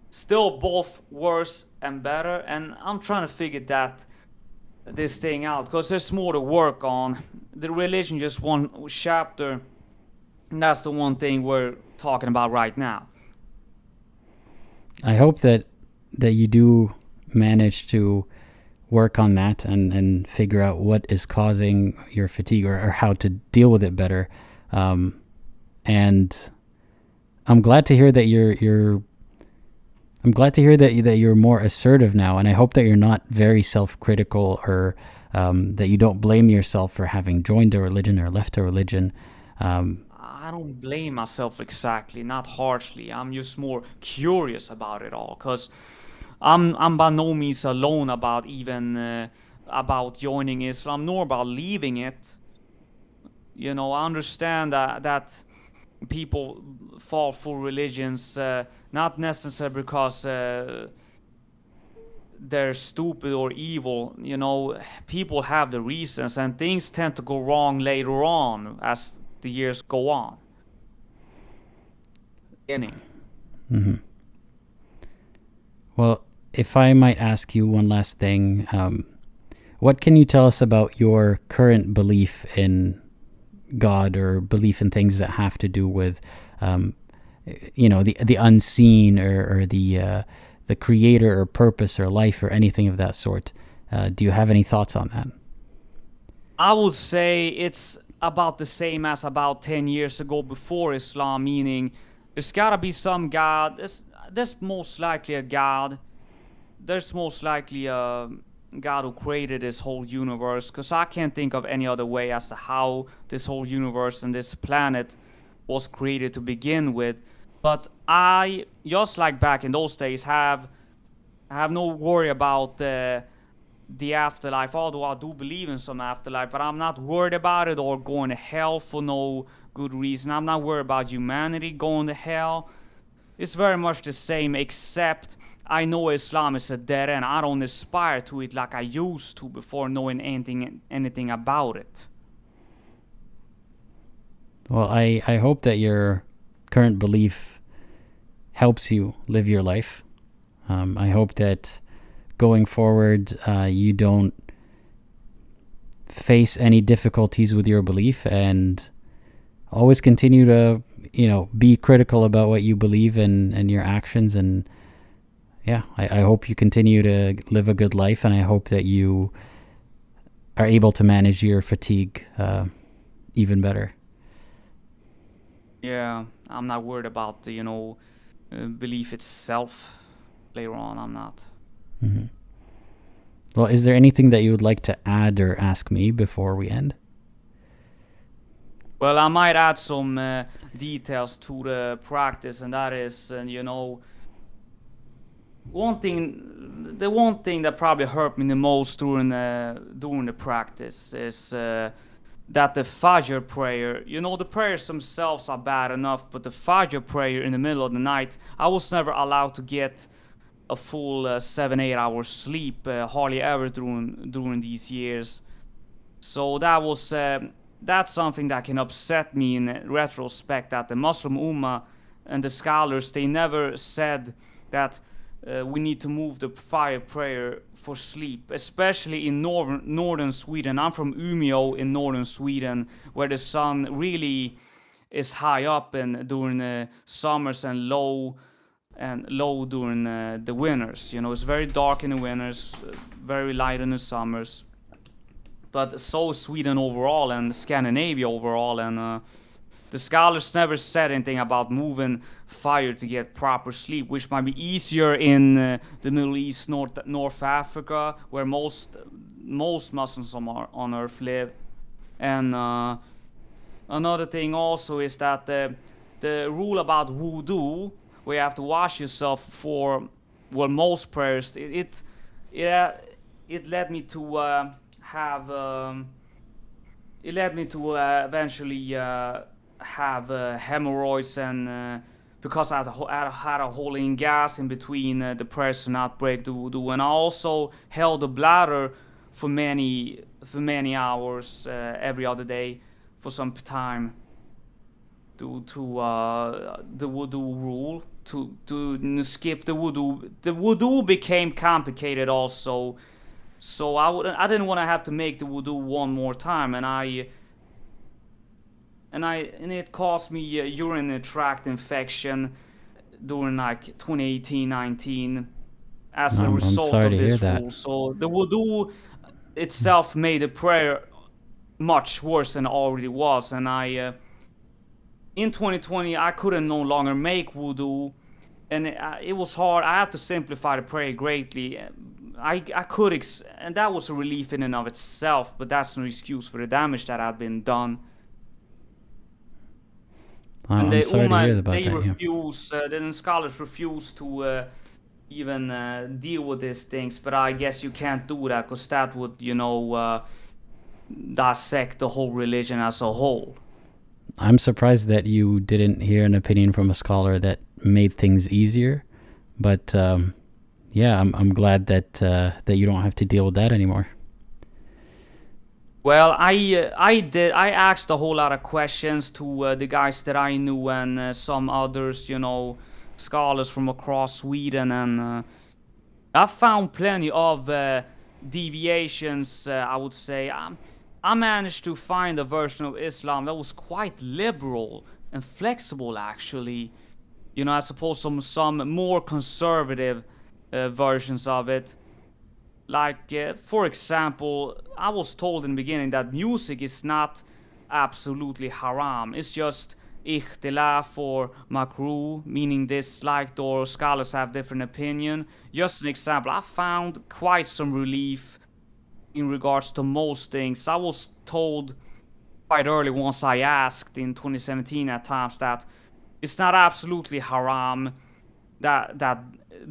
still both worse and better, and I'm trying to figure this thing out, because there's more to work on. The religion just one chapter, and that's the one thing we're talking about right now. I hope that you do manage to work on that and figure out what is causing your fatigue, or how to deal with it better. And I'm glad to hear that you're more assertive now, and I hope that you're not very self-critical, or that you don't blame yourself for having joined a religion or left a religion. I don't blame myself exactly, not harshly. I'm just more curious about it all, because I'm by no means alone about about joining Islam, nor about leaving it. You know, I understand that people fall for religions, not necessarily because they're stupid or evil. You know, people have the reasons, and things tend to go wrong later on as the years go on. Mm-hmm. Well, if I might ask you one last thing, what can you tell us about your current belief in God, or belief in things that have to do with, the unseen, or the creator, or purpose, or life, or anything of that sort? Do you have any thoughts on that? I would say it's about the same as about 10 years ago before Islam, meaning there's gotta be some God. There's most likely a God. There's most likely a God who created this whole universe, because I can't think of any other way as to how this whole universe and this planet was created to begin with. But I, just like back in those days, have no worry about the afterlife, although I do believe in some afterlife, but I'm not worried about it or going to hell for no good reason. I'm not worried about humanity going to hell. It's very much the same, except I know Islam is a dead end. I don't aspire to it like I used to before knowing anything about it. Well, I hope that your current belief helps you live your life. I hope that going forward, you don't face any difficulties with your belief, and always continue to, be critical about what you believe and your actions. And yeah, I hope you continue to live a good life, and I hope that you are able to manage your fatigue even better. Yeah, I'm not worried about the, belief itself later on. I'm not. Mm-hmm. Well, is there anything that you would like to add or ask me before we end? Well, I might add some details to the practice, and that is, the one thing that probably hurt me the most during the practice is that the Fajr prayer, the prayers themselves are bad enough, but the Fajr prayer in the middle of the night, I was never allowed to get a full 7-8 hours sleep, hardly ever during these years. So that's something that can upset me in retrospect, that the Muslim Ummah and the scholars, they never said that we need to move the fire prayer for sleep, especially in northern Sweden. I'm from Umeå in northern Sweden, where the sun really is high up during the summers and low during the winters. It's very dark in the winters, very light in the summers. But so is Sweden overall and Scandinavia overall, and the scholars never said anything about moving fire to get proper sleep, which might be easier in the Middle East, North Africa, where most Muslims on earth live. And another thing also is that the rule about wudu, where you have to wash yourself for, well, most prayers, it led me to eventually have hemorrhoids, and because I had a hole in gas in between the prayers to not break the wudu, and I also held the bladder for many hours every other day for some time due to the wudu rule. To skip the wudu became complicated also. So I didn't want to have to make the wudu one more time, and it caused me a urinary tract infection during like 2018-19 as a result of this rule. So the wudu itself made the prayer much worse than it already was, and in 2020 I couldn't no longer make wudu, and it was hard. I had to simplify the prayer greatly. I could, and that was a relief in and of itself, but that's no excuse for the damage that had been done. And the Ummah, they refuse, the scholars refuse to even deal with these things, but I guess you can't do that, because that would, dissect the whole religion as a whole. I'm surprised that you didn't hear an opinion from a scholar that made things easier, but yeah, I'm glad that you don't have to deal with that anymore. Well, I asked a whole lot of questions to the guys that I knew, and some others, scholars from across Sweden, and I found plenty of deviations, I would say. I managed to find a version of Islam that was quite liberal and flexible, actually, as opposed to some more conservative versions of it. Like, for example, I was told in the beginning that music is not absolutely haram. It's just ikhtilaf or makruh, meaning disliked, or scholars have different opinion. Just an example, I found quite some relief in regards to most things. I was told quite early, once I asked in 2017 at times, that it's not absolutely haram, that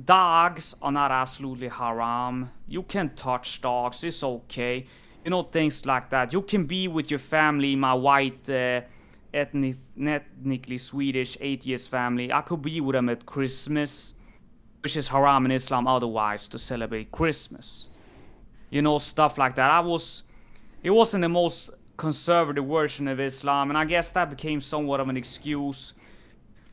dogs are not absolutely haram. You can touch dogs, it's okay. Things like that. You can be with your family, my white, ethnically Swedish atheist family. I could be with them at Christmas, which is haram in Islam otherwise, to celebrate Christmas. Stuff like that. It wasn't the most conservative version of Islam, and I guess that became somewhat of an excuse.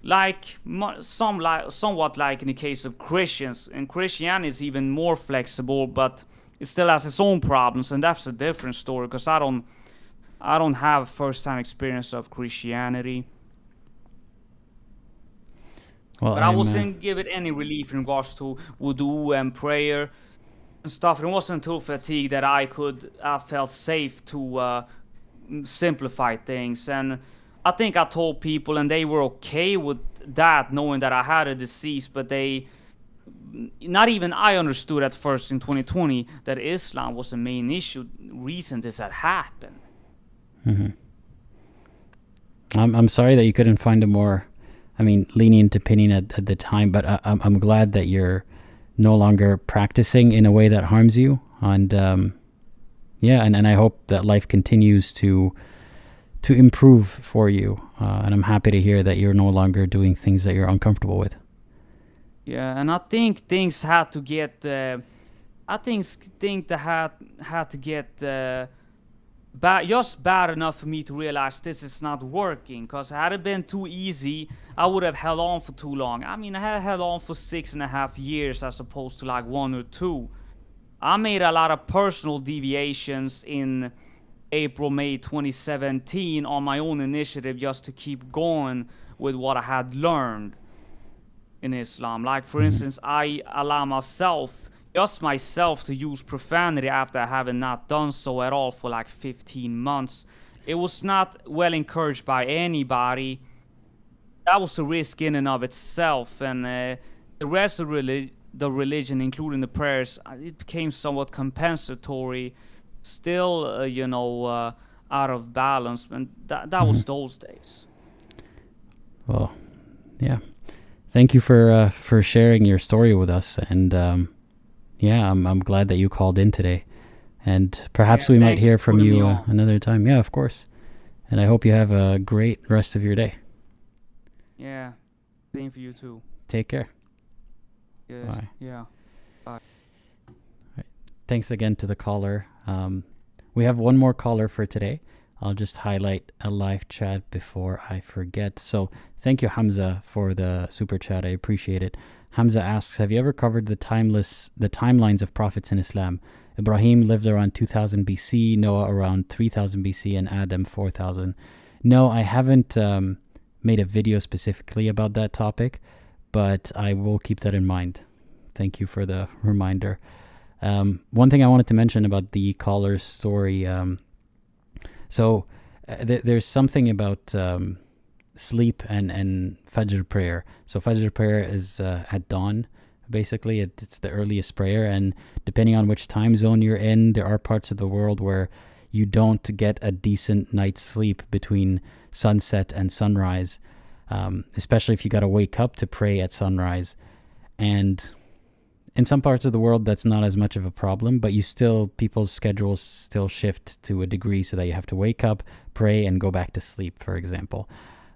Like somewhat like in the case of Christians, and Christianity is even more flexible, but it still has its own problems, and that's a different story because I don't have first-hand experience of Christianity. Well, But I wasn't give it any relief in regards to wudu and prayer and stuff. It wasn't until fatigue that I felt safe to simplify things. And I think I told people, and they were okay with that, knowing that I had a disease. But not even I understood at first in 2020 that Islam was the main reason this had happened. Mm-hmm. I'm sorry that you couldn't find a more, lenient opinion at the time, but I'm glad that you're no longer practicing in a way that harms you. And and I hope that life continues to improve for you. And I'm happy to hear that you're no longer doing things that you're uncomfortable with. Yeah, and I think things had to get. Had to get bad enough for me to realize this is not working. Cause had it been too easy, I would have held on for too long. I had held on for 6.5 years as opposed to like 1 or 2. I made a lot of personal deviations in April, May 2017 on my own initiative just to keep going with what I had learned in Islam. Like, for instance, I allow myself to use profanity after having not done so at all for like 15 months. It was not well encouraged by anybody. That was a risk in and of itself. And the rest of the religion, including the prayers, it became somewhat compensatory, still, out of balance. And that was those days. Well, yeah. Thank you for sharing your story with us. And I'm glad that you called in today. And perhaps we might hear from you another time. Yeah, of course. And I hope you have a great rest of your day. Yeah, same for you too. Take care. Yes. Bye. Yeah. Bye. All right. Thanks again to the caller. We have one more caller for today. I'll just highlight a live chat before I forget. So thank you, Hamza, for the super chat. I appreciate it. Hamza asks, have you ever covered the timelines of prophets in Islam? Ibrahim lived around 2000 BC, Noah around 3000 BC, and Adam 4000. No, I haven't made a video specifically about that topic, but I will keep that in mind. Thank you for the reminder. One thing I wanted to mention about the caller's story. There's something about sleep and Fajr prayer. So Fajr prayer is at dawn, basically. It's the earliest prayer, and depending on which time zone you're in, there are parts of the world where you don't get a decent night's sleep between sunset and sunrise, especially if you got to wake up to pray at sunrise. And in some parts of the world, that's not as much of a problem, but people's schedules still shift to a degree so that you have to wake up, pray, and go back to sleep, for example.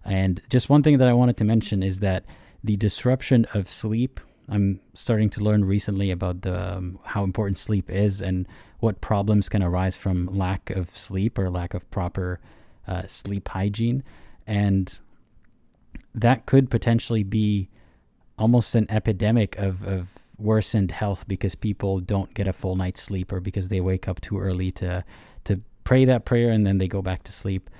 And just one thing that I wanted to mention is that the disruption of sleep, I'm starting to learn recently about how important sleep is and what problems can arise from lack of sleep or lack of proper sleep hygiene. And that could potentially be almost an epidemic of worsened health because people don't get a full night's sleep or because they wake up too early to pray that prayer and then they go back to sleep.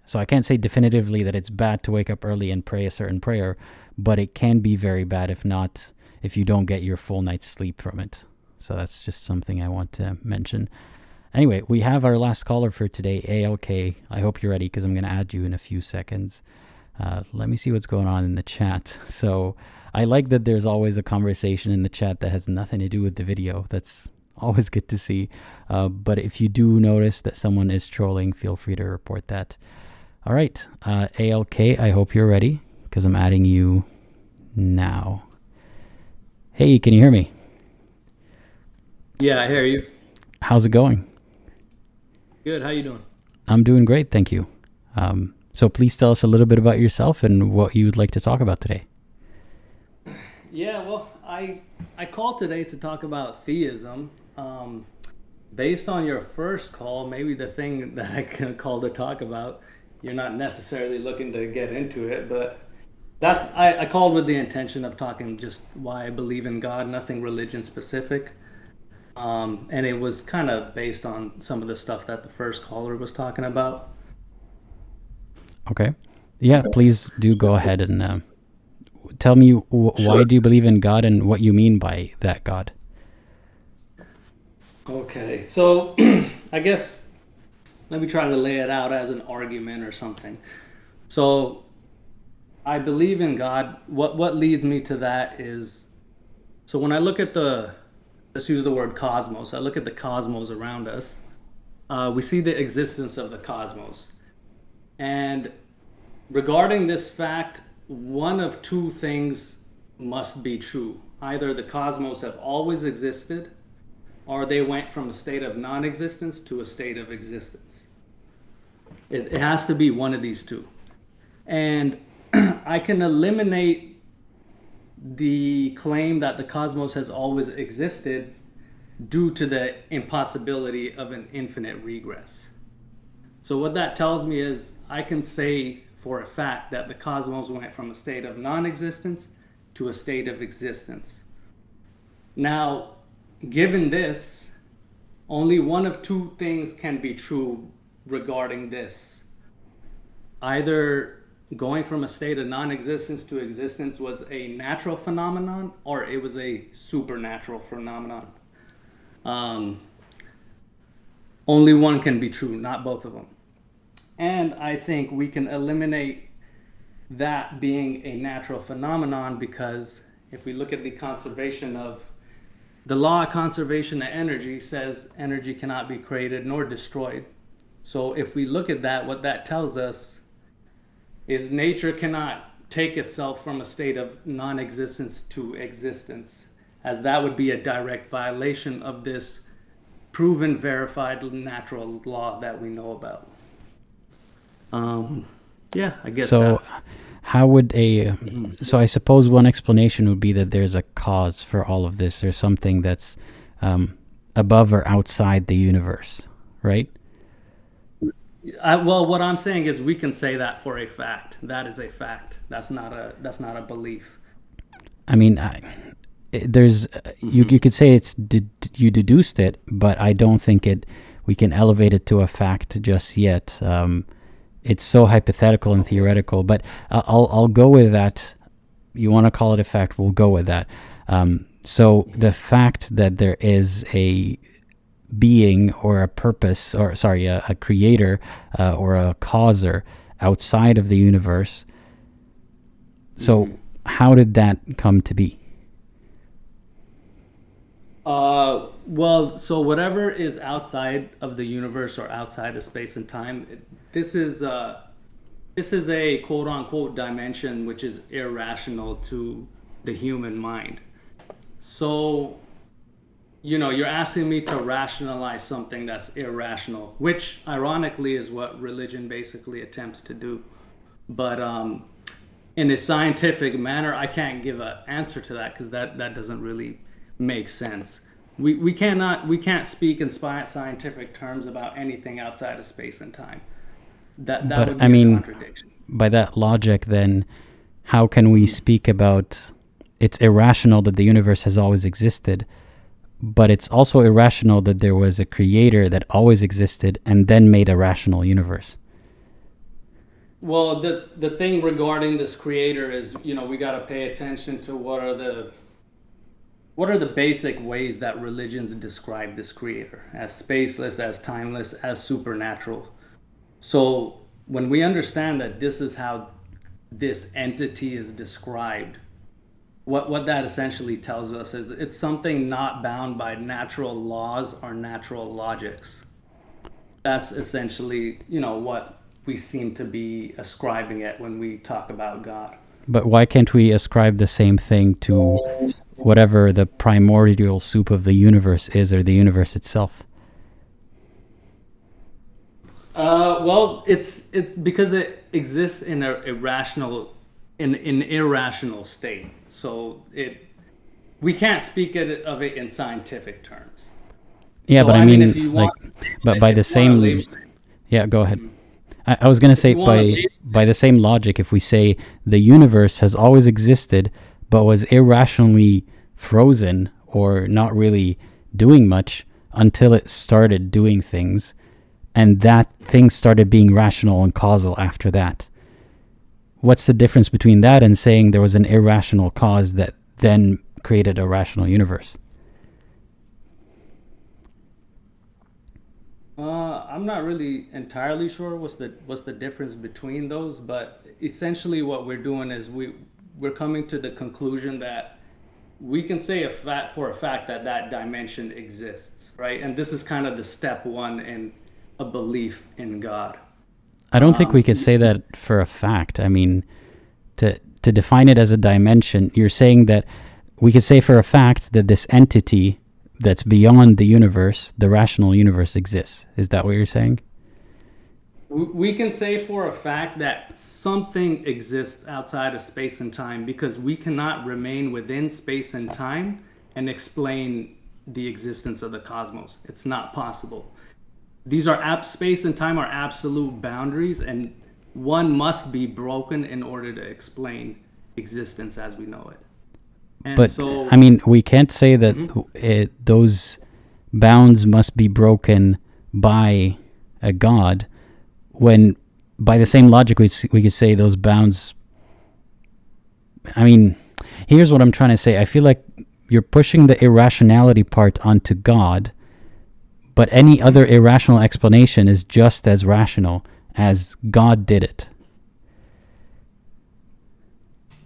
So I can't say definitively that it's bad to wake up early and pray a certain prayer, but it can be very bad if you don't get your full night's sleep from it. So that's just something I want to mention. Anyway, we have our last caller for today, ALK. I hope you're ready because I'm going to add you in a few seconds. Let me see what's going on in the chat. So I like that there's always a conversation in the chat that has nothing to do with the video. That's always good to see. But if you do notice that someone is trolling, feel free to report that. All right, ALK, I hope you're ready because I'm adding you now. Hey, can you hear me? Yeah, I hear you. How's it going? Good, how you doing? I'm doing great, thank you. So please tell us a little bit about yourself and what you'd like to talk about today. Yeah, well, I called today to talk about theism. Based on your first call, maybe the thing that I called to talk about, you're not necessarily looking to get into it, but I called with the intention of talking just why I believe in God, nothing religion specific. And it was kind of based on some of the stuff that the first caller was talking about. Okay. Yeah, please do go ahead and tell me why do you believe in God and what you mean by that God? Okay, so I guess let me try to lay it out as an argument or something. So I believe in God. What leads me to that is, so when I look at let's use the word cosmos. I look at the cosmos around us. We see the existence of the cosmos. And regarding this fact, one of two things must be true. Either the cosmos have always existed, or they went from a state of non-existence to a state of existence. It has to be one of these two. And I can eliminate the claim that the cosmos has always existed due to the impossibility of an infinite regress. So what that tells me is I can say for a fact that the cosmos went from a state of non-existence to a state of existence. Now, given this, only one of two things can be true regarding this. Either going from a state of non-existence to existence was a natural phenomenon, or it was a supernatural phenomenon. Only one can be true, not both of them. And I think we can eliminate that being a natural phenomenon because if we look at the conservation of the law of conservation of energy says energy cannot be created nor destroyed. So if we look at that, what that tells us is nature cannot take itself from a state of non-existence to existence, as that would be a direct violation of this proven, verified natural law that we know about. Yeah, I guess so. That's... How would so I suppose one explanation would be that there's a cause for all of this. There's something that's above or outside the universe, right? Well, what I'm saying is we can say that for a fact. That is a fact. That's not a belief. I mean, there's you could say you deduced it, but I don't think we can elevate it to a fact just yet. It's so hypothetical and theoretical, but I'll go with that. You want to call it a fact, we'll go with that. So the fact that there is a being or a purpose, or sorry, a creator or a causer outside of the universe. So how did that come to be? Well, so whatever is outside of the universe or outside of space and time, this is a quote unquote dimension which is irrational to the human mind. So, you're asking me to rationalize something that's irrational, which ironically is what religion basically attempts to do. But in a scientific manner, I can't give an answer to that because that doesn't really make sense. We can't speak in scientific terms about anything outside of space and time. That would be a contradiction. By that logic, then, how can we speak about it's irrational that the universe has always existed, but it's also irrational that there was a creator that always existed and then made a rational universe? Well, the thing regarding this creator is, we got to pay attention to what are the basic ways that religions describe this creator as spaceless, as timeless, as supernatural. So when we understand that this is how this entity is described, what that essentially tells us is it's something not bound by natural laws or natural logics. That's essentially, what we seem to be ascribing it when we talk about God. But why can't we ascribe the same thing to whatever the primordial soup of the universe is, or the universe itself? Well, it's because it exists in an irrational state. So we can't speak of it in scientific terms. Yeah, So, but I I mean, mean, if you like, want, but by the if you want to same, label yeah, go ahead. I was gonna if say you want to by label by the same logic, if we say the universe has always existed but was irrationally frozen or not really doing much until it started doing things, and that things started being rational and causal after that. What's the difference between that and saying there was an irrational cause that then created a rational universe? I'm not really entirely sure what's the difference between those, but essentially what we're doing is we're coming to the conclusion that we can say for a fact that that dimension exists, right? And this is kind of the step one in a belief in God. I don't think we could say that for a fact. I mean, to define it as a dimension, you're saying that we could say for a fact that this entity that's beyond the universe, the rational universe, exists. Is that what you're saying? We can say for a fact that something exists outside of space and time because we cannot remain within space and time and explain the existence of the cosmos. It's not possible. These are space and time are absolute boundaries, and one must be broken in order to explain existence as we know it. And but so, I mean, we can't say that those bounds must be broken by a god, when by the same logic we could say those bounds. I mean, here's what I'm trying to say. I feel like you're pushing the irrationality part onto God, but any other irrational explanation is just as rational as God did it.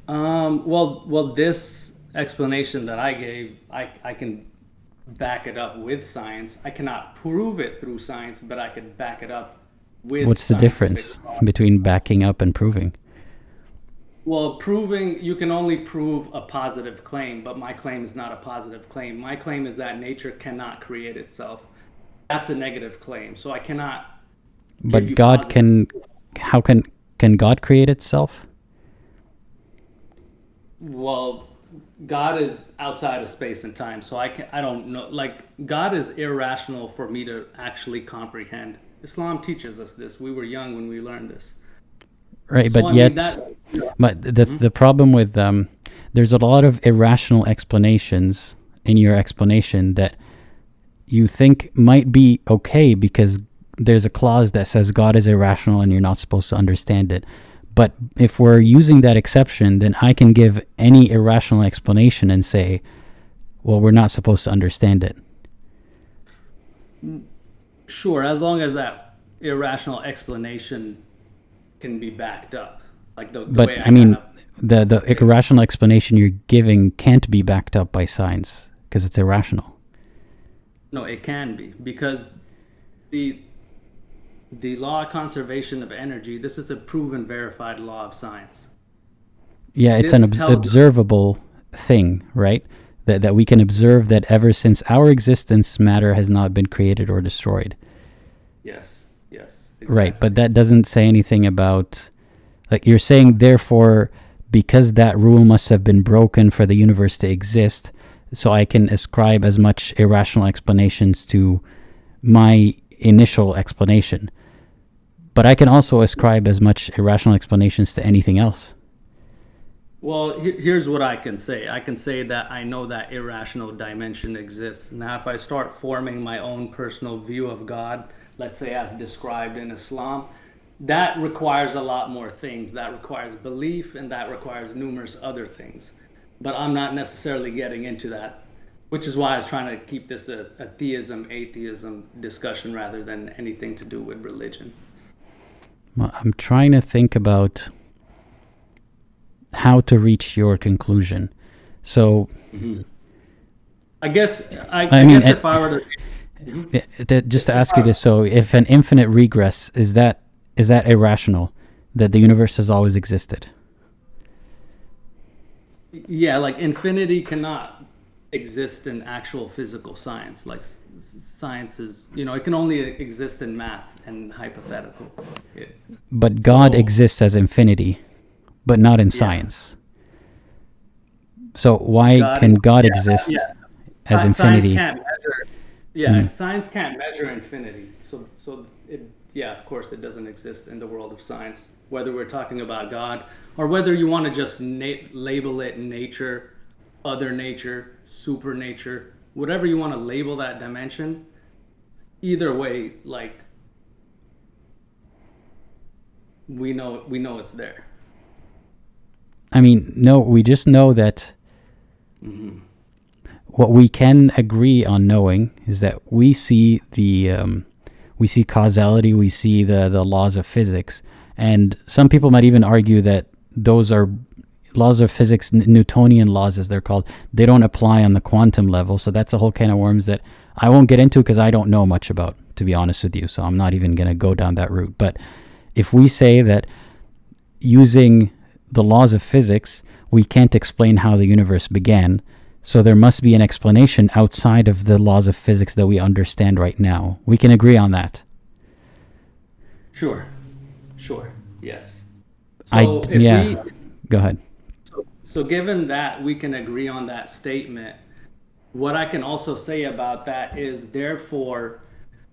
Well, this explanation that I gave, I can back it up with science. I cannot prove it through science, but I could back it up with What's the difference between backing up and proving? Well, proving, you can only prove a positive claim, but my claim is not a positive claim. My claim is that nature cannot create itself. That's a negative claim. So I cannot. But God can. How can God create itself? Well, God is outside of space and time, so I don't know. Like, God is irrational for me to actually comprehend. Islam teaches us this. We were young when we learned this. Right, So, but I mean, yet, but the problem with there's a lot of irrational explanations in your explanation that you think might be okay because there's a clause that says God is irrational and you're not supposed to understand it. But if we're using that exception, then I can give any irrational explanation and say, well, we're not supposed to understand it. Sure, as long as that irrational explanation can be backed up. Like the But way I mean, the irrational explanation you're giving can't be backed up by science because it's irrational. No, it can be, because the law of conservation of energy, this is a proven, verified law of science. Yeah, it's This an tells us- observable thing, right? That we can observe that ever since our existence, matter has not been created or destroyed. Yes, exactly. Right, but that doesn't say anything about, like, you're saying, therefore, because that rule must have been broken for the universe to exist, so I can ascribe as much irrational explanations to my initial explanation. But I can also ascribe as much irrational explanations to anything else. Well, here's what I can say. I can say that I know that irrational dimension exists. Now, if I start forming my own personal view of God, let's say as described in Islam, that requires a lot more things. That requires belief, and that requires numerous other things. But I'm not necessarily getting into that, which is why I was trying to keep this a theism, atheism discussion rather than anything to do with religion. Well, I'm trying to think about how to reach your conclusion. So, I guess mean, if I were to just to ask you this, so if an infinite regress, is that irrational, that the universe has always existed? Yeah, like infinity cannot exist in actual physical science. Like science is, it can only exist in math and hypothetical. But God exists as infinity, but not in science. So why can God exist as infinity? Yeah, science can't measure infinity. So it, yeah, of course, it doesn't exist in the world of science. Whether we're talking about God or whether you want to just label it nature, other nature, super nature, whatever you want to label that dimension. Either way, like we know it's there. I mean, no, we just know that what we can agree on knowing is that we see we see causality, we see the laws of physics, and some people might even argue that those are laws of physics, Newtonian laws as they're called. They don't apply on the quantum level, so that's a whole can of worms that I won't get into because I don't know much about, to be honest with you, so I'm not even going to go down that route. But if we say that using the laws of physics, we can't explain how the universe began, so there must be an explanation outside of the laws of physics that we understand right now. We can agree on that. Sure, yes. So Go ahead. So given that we can agree on that statement, what I can also say about that is, therefore,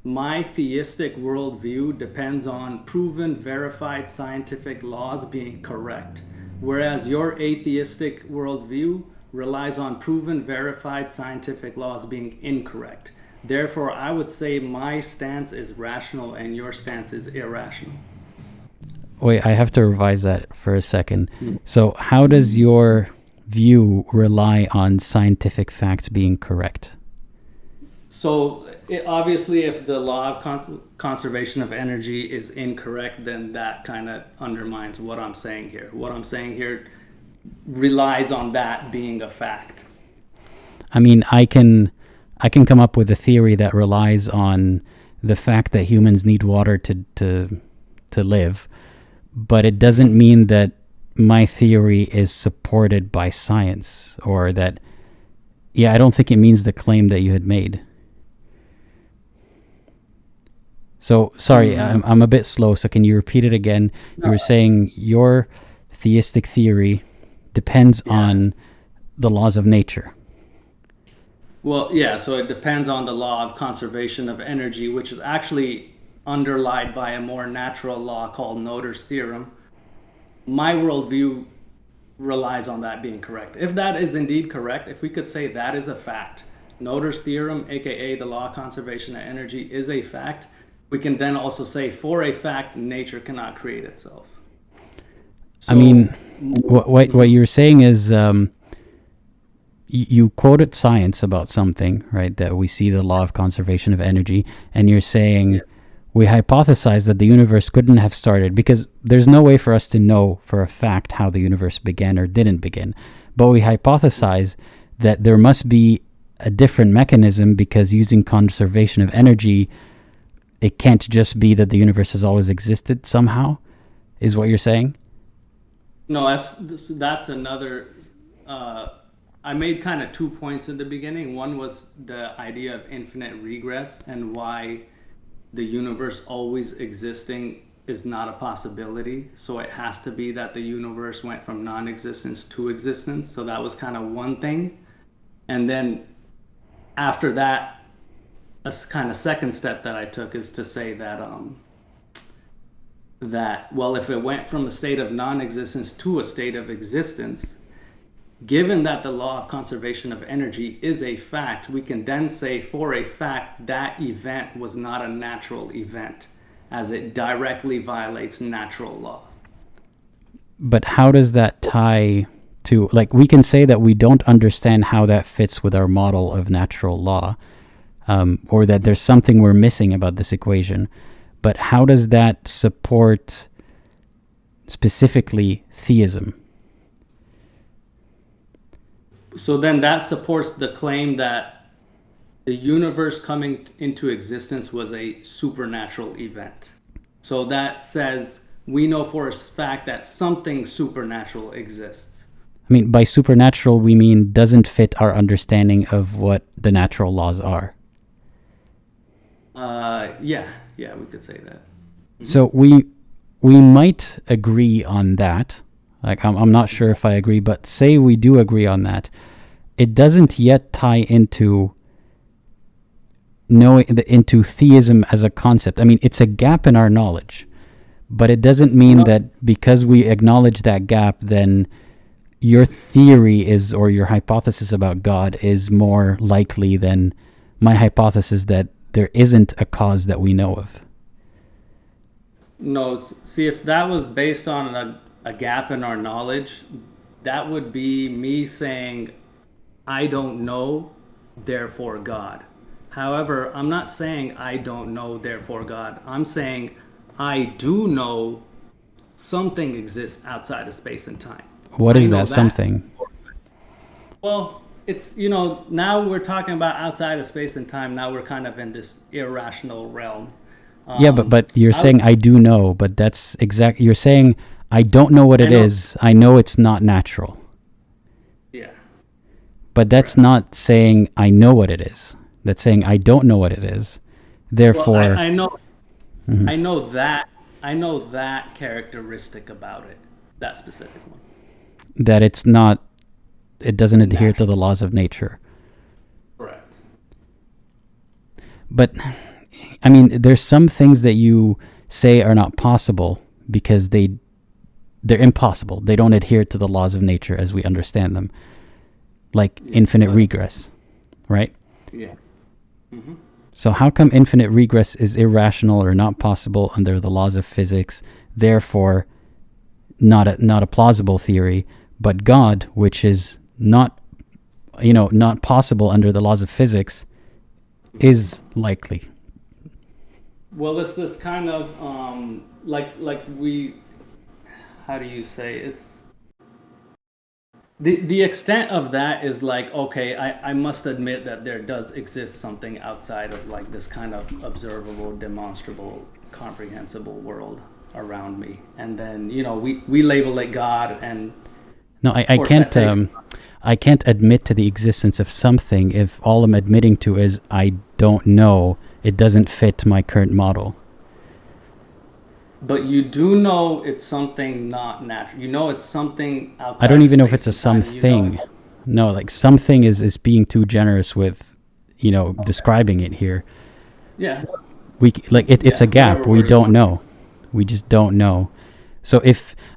my theistic worldview depends on proven, verified scientific laws being correct, whereas your atheistic worldview relies on proven, verified scientific laws being incorrect. Therefore, I would say my stance is rational and your stance is irrational. Wait, I have to revise that for a second. So how does your view rely on scientific facts being correct? So obviously, if the law of conservation of energy is incorrect, then that kind of undermines what I'm saying here. What I'm saying here relies on that being a fact. I mean, I can come up with a theory that relies on the fact that humans need water to live, but it doesn't mean that my theory is supported by science, or that, I don't think it means the claim that you had made. So, sorry, I'm a bit slow, so can you repeat it again? You were saying your theistic theory depends on the laws of nature. Well, yeah, so it depends on the law of conservation of energy, which is actually underlined by a more natural law called Noether's theorem. My worldview relies on that being correct. If that is indeed correct, if we could say that is a fact, Noether's theorem, aka the law of conservation of energy, is a fact, we can then also say, for a fact, nature cannot create itself. So, I mean, what you're saying is you quoted science about something, right? That we see the law of conservation of energy, and you're saying we hypothesize that the universe couldn't have started because there's no way for us to know for a fact how the universe began or didn't begin. But we hypothesize that there must be a different mechanism because using conservation of energy, it can't just be that the universe has always existed somehow, is what you're saying? No, that's another... I made kind of 2 points in the beginning. One was the idea of infinite regress and why the universe always existing is not a possibility. So it has to be that the universe went from non-existence to existence. So that was kind of one thing. And then after that, a kind of second step that I took is to say that well, if it went from a state of non-existence to a state of existence, given that the law of conservation of energy is a fact, we can then say for a fact that event was not a natural event, as it directly violates natural law. But how does that tie to, like, we can say that we don't understand how that fits with our model of natural law, or that there's something we're missing about this equation. But how does that support specifically theism? So then that supports the claim that the universe coming into existence was a supernatural event. So that says we know for a fact that something supernatural exists. I mean, by supernatural, we mean doesn't fit our understanding of what the natural laws are. Yeah, we could say that. Mm-hmm. So we might agree on that. Like, I'm not sure if I agree, but say we do agree on that. It doesn't yet tie into knowing into theism as a concept. I mean, it's a gap in our knowledge, but it doesn't mean that because we acknowledge that gap, then your theory is, or your hypothesis about God is more likely than my hypothesis that there isn't a cause that we know of. No, see, if that was based on a gap in our knowledge, that would be me saying, I don't know, therefore God. However, I'm not saying I don't know, therefore God. I'm saying I do know something exists outside of space and time. What is I know that something? Well, it's, now we're talking about outside of space and time. Now we're kind of in this irrational realm. Yeah, but you're saying I do know, but that's you're saying I don't know what it is. I know it's not natural. Yeah. But that's not saying I know what it is. That's saying I don't know what it is. Therefore, well, I know. Mm-hmm. I know that characteristic about it. That specific one. That it's not. It doesn't adhere to the laws of nature. Correct. But I mean, there's some things that you say are not possible because they're impossible. They don't adhere to the laws of nature as we understand them, like infinite regress, right? Yeah. Mm-hmm. So how come infinite regress is irrational or not possible under the laws of physics, therefore not a plausible theory, but God, which is not possible under the laws of physics, is likely? Well, it's this kind of how do you say, it's the extent of that is like, okay, I must admit that there does exist something outside of like this kind of observable, demonstrable, comprehensible world around me, and then we label it God. And no, I can't admit to the existence of something if all I'm admitting to is I don't know. It doesn't fit my current model. But you do know it's something not natural. It's something outside. I don't even know if it's a something. No, like something is being too generous with, describing it here. Yeah. It's a gap. We don't know. We just don't know. So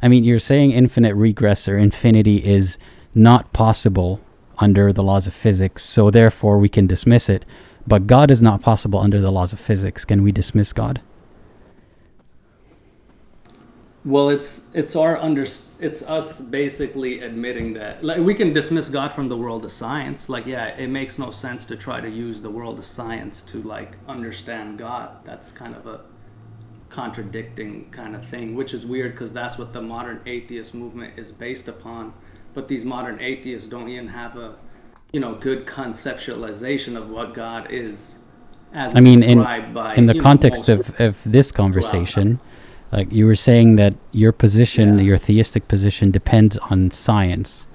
you're saying infinite regress or infinity is not possible under the laws of physics, so therefore we can dismiss it. But God is not possible under the laws of physics. Can we dismiss God? Well, it's us basically admitting that, like, we can dismiss God from the world of science. Like, yeah, it makes no sense to try to use the world of science to like understand God. That's kind of a contradicting kind of thing, which is weird because that's what the modern atheist movement is based upon. But these modern atheists don't even have a good conceptualization of what God is, as described by in the context of this conversation. Like you were saying that your position, your theistic position, depends on science,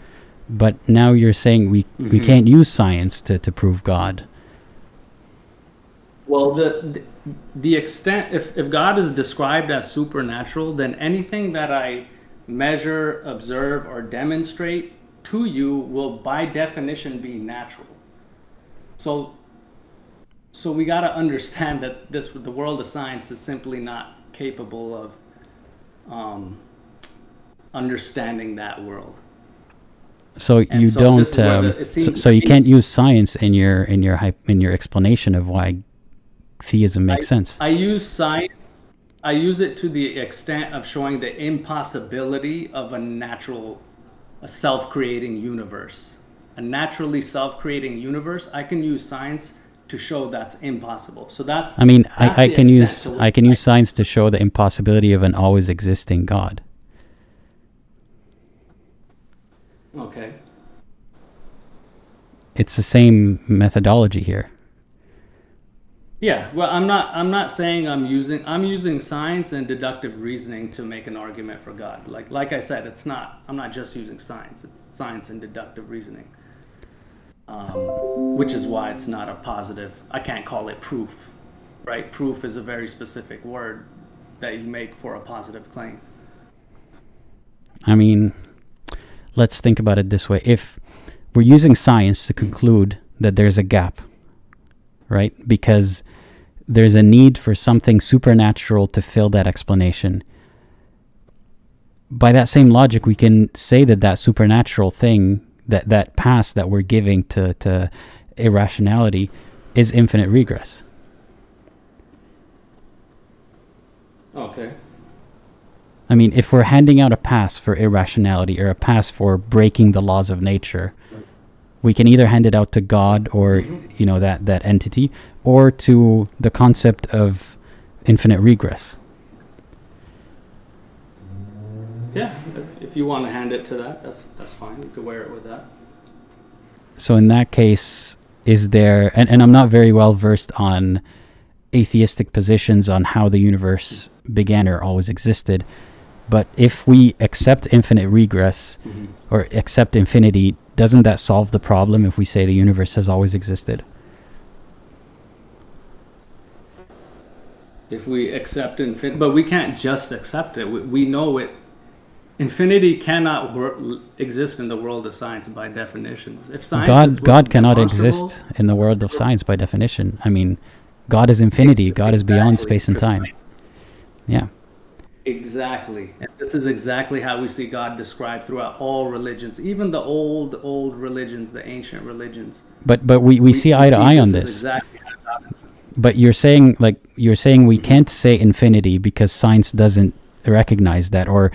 but now you're saying we can't use science to prove God. Well, the extent, if God is described as supernatural, then anything that I measure, observe, or demonstrate to you will by definition be natural. So we got to understand that the world of science is simply not capable of understanding that world. So you don't. So you can't use science in your explanation of why theism makes sense. I use science. I use it to the extent of showing the impossibility of a self-creating universe. A naturally self-creating universe, I can use science to show that's impossible. So that's. I can use science to show the impossibility of an always existing God. Okay. It's the same methodology here. Yeah, well, I'm not saying I'm using science and deductive reasoning to make an argument for God. Like I said, I'm not just using science. It's science and deductive reasoning. Which is why it's not a positive. I can't call it proof, right? Proof is a very specific word that you make for a positive claim. Let's think about it this way. If we're using science to conclude that there's a gap, right? Because there's a need for something supernatural to fill that explanation. By that same logic, we can say that that supernatural thing, that pass that we're giving to irrationality, is infinite regress. Okay. I mean, if we're handing out a pass for irrationality or a pass for breaking the laws of nature, we can either hand it out to God or, you know, that entity, or to the concept of infinite regress. Yeah, if you want to hand it to that, that's fine. You could wear it with that. So in that case, is there, and I'm not very well versed on atheistic positions on how the universe began or always existed, but if we accept infinite regress or accept infinity, doesn't that solve the problem if we say the universe has always existed? If we accept infinity, but we can't just accept it. We know it. Infinity cannot exist in the world of science by definition. If science God cannot exist in the world of science by definition. I mean, God is infinity. God is beyond space and time. Yeah. Exactly. And this is exactly how we see God described throughout all religions, even the old religions, the ancient religions. But we see eye to eye on this. Exactly how God. But you're saying we can't say infinity because science doesn't recognize that, or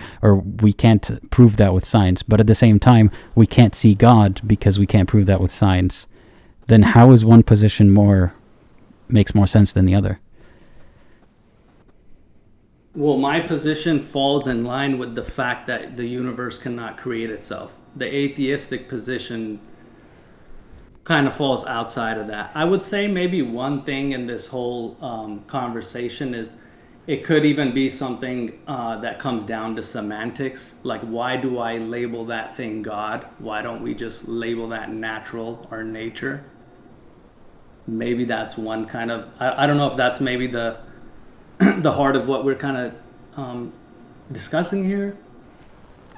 we can't prove that with science. But at the same time, we can't see God because we can't prove that with science. Then how is one position makes more sense than the other? Well, my position falls in line with the fact that the universe cannot create itself. The atheistic position kind of falls outside of that. I would say maybe one thing in this whole conversation is it could even be something that comes down to semantics. Like, why do I label that thing God? Why don't we just label that natural or nature? Maybe that's one kind of, I don't know if that's maybe the heart of what we're kind of discussing here.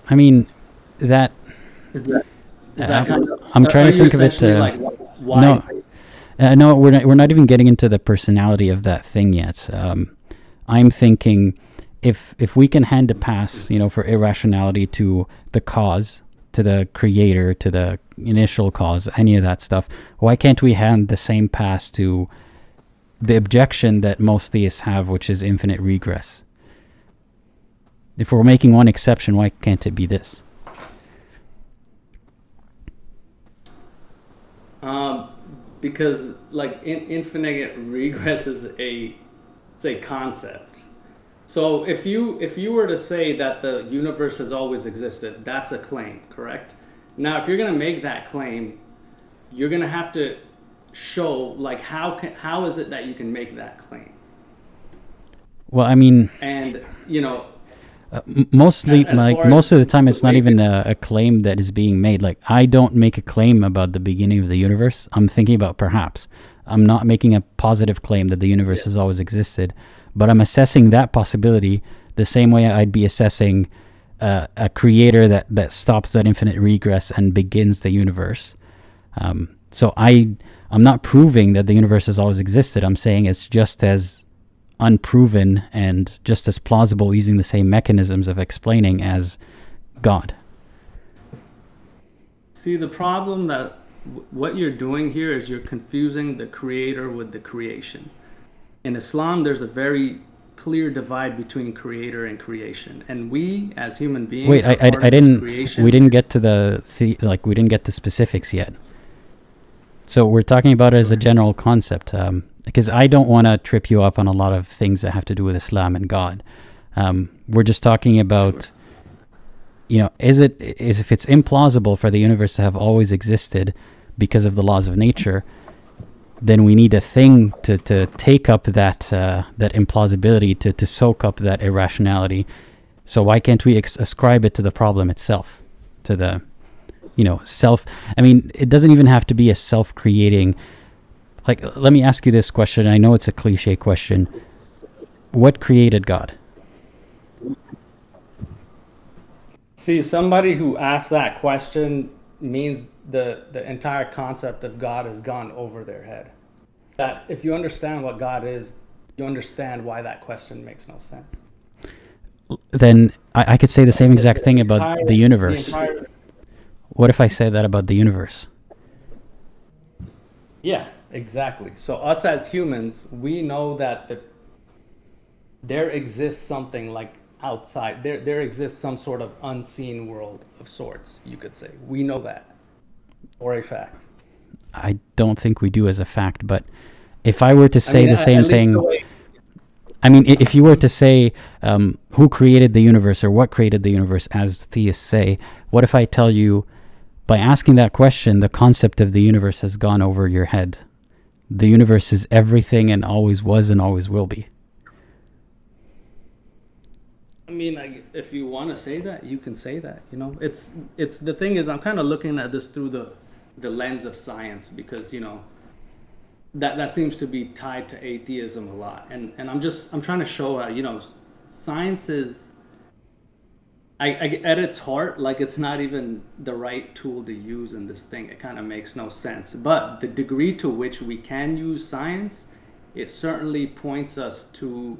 I mean, that is that kind of, I'm trying to think of it. Like, why? No, we're not even getting into the personality of that thing yet. I'm thinking if we can hand a pass, you know, for irrationality to the cause, to the creator, to the initial cause, any of that stuff, why can't we hand the same pass to the objection that most theists have, which is infinite regress? If we're making one exception, why can't it be this? Because like infinite regress is a concept. So if you were to say that the universe has always existed, that's a claim, correct? Now, if you're going to make that claim, you're going to have to show, like, how is it that you can make that claim? Well, I mean, and you know, mostly, like, most of the time it's not even a claim that is being made. Like, I don't make a claim about the beginning of the universe. I'm thinking about perhaps. I'm not making a positive claim that the universe has always existed, but I'm assessing that possibility the same way I'd be assessing a creator that stops that infinite regress and begins the universe. So I'm not proving that the universe has always existed. I'm saying it's just as unproven and just as plausible using the same mechanisms of explaining as God. See, the problem that what you're doing here is you're confusing the creator with the creation. In Islam, there's a very clear divide between creator and creation, and we as human beings. Wait, I didn't. We didn't get to we didn't get to specifics yet. So we're talking about it as a general concept, because I don't want to trip you up on a lot of things that have to do with Islam and God. We're just talking about, you know, if it's implausible for the universe to have always existed because of the laws of nature, then we need a thing to take up that implausibility, to soak up that irrationality. So why can't we ascribe it to the problem itself, to the, you know, self? I mean, it doesn't even have to be a self-creating. Like, let me ask you this question. I know it's a cliche question. What created God? See, somebody who asks that question means the entire concept of God has gone over their head. that if you understand what God is, you understand why that question makes no sense. Then I could say the same exact thing about the universe. entire- What if I say that about the universe? Yeah, exactly. So us as humans, we know that there exists something like outside. There exists some sort of unseen world of sorts, you could say. We know that for a fact. I don't think we do as a fact, but if I were to say the same at least thing, the way- I mean, if you were to say who created the universe or what created the universe, as theists say, what if I tell you, by asking that question, the concept of the universe has gone over your head? The universe is everything and always was and always will be. I mean, if you want to say that, you can say that. You know, it's the thing is, I'm kind of looking at this through the lens of science, because that seems to be tied to atheism a lot, and I'm trying to show how science is. At its heart, like, it's not even the right tool to use in this thing. It kind of makes no sense. But the degree to which we can use science, it certainly points us to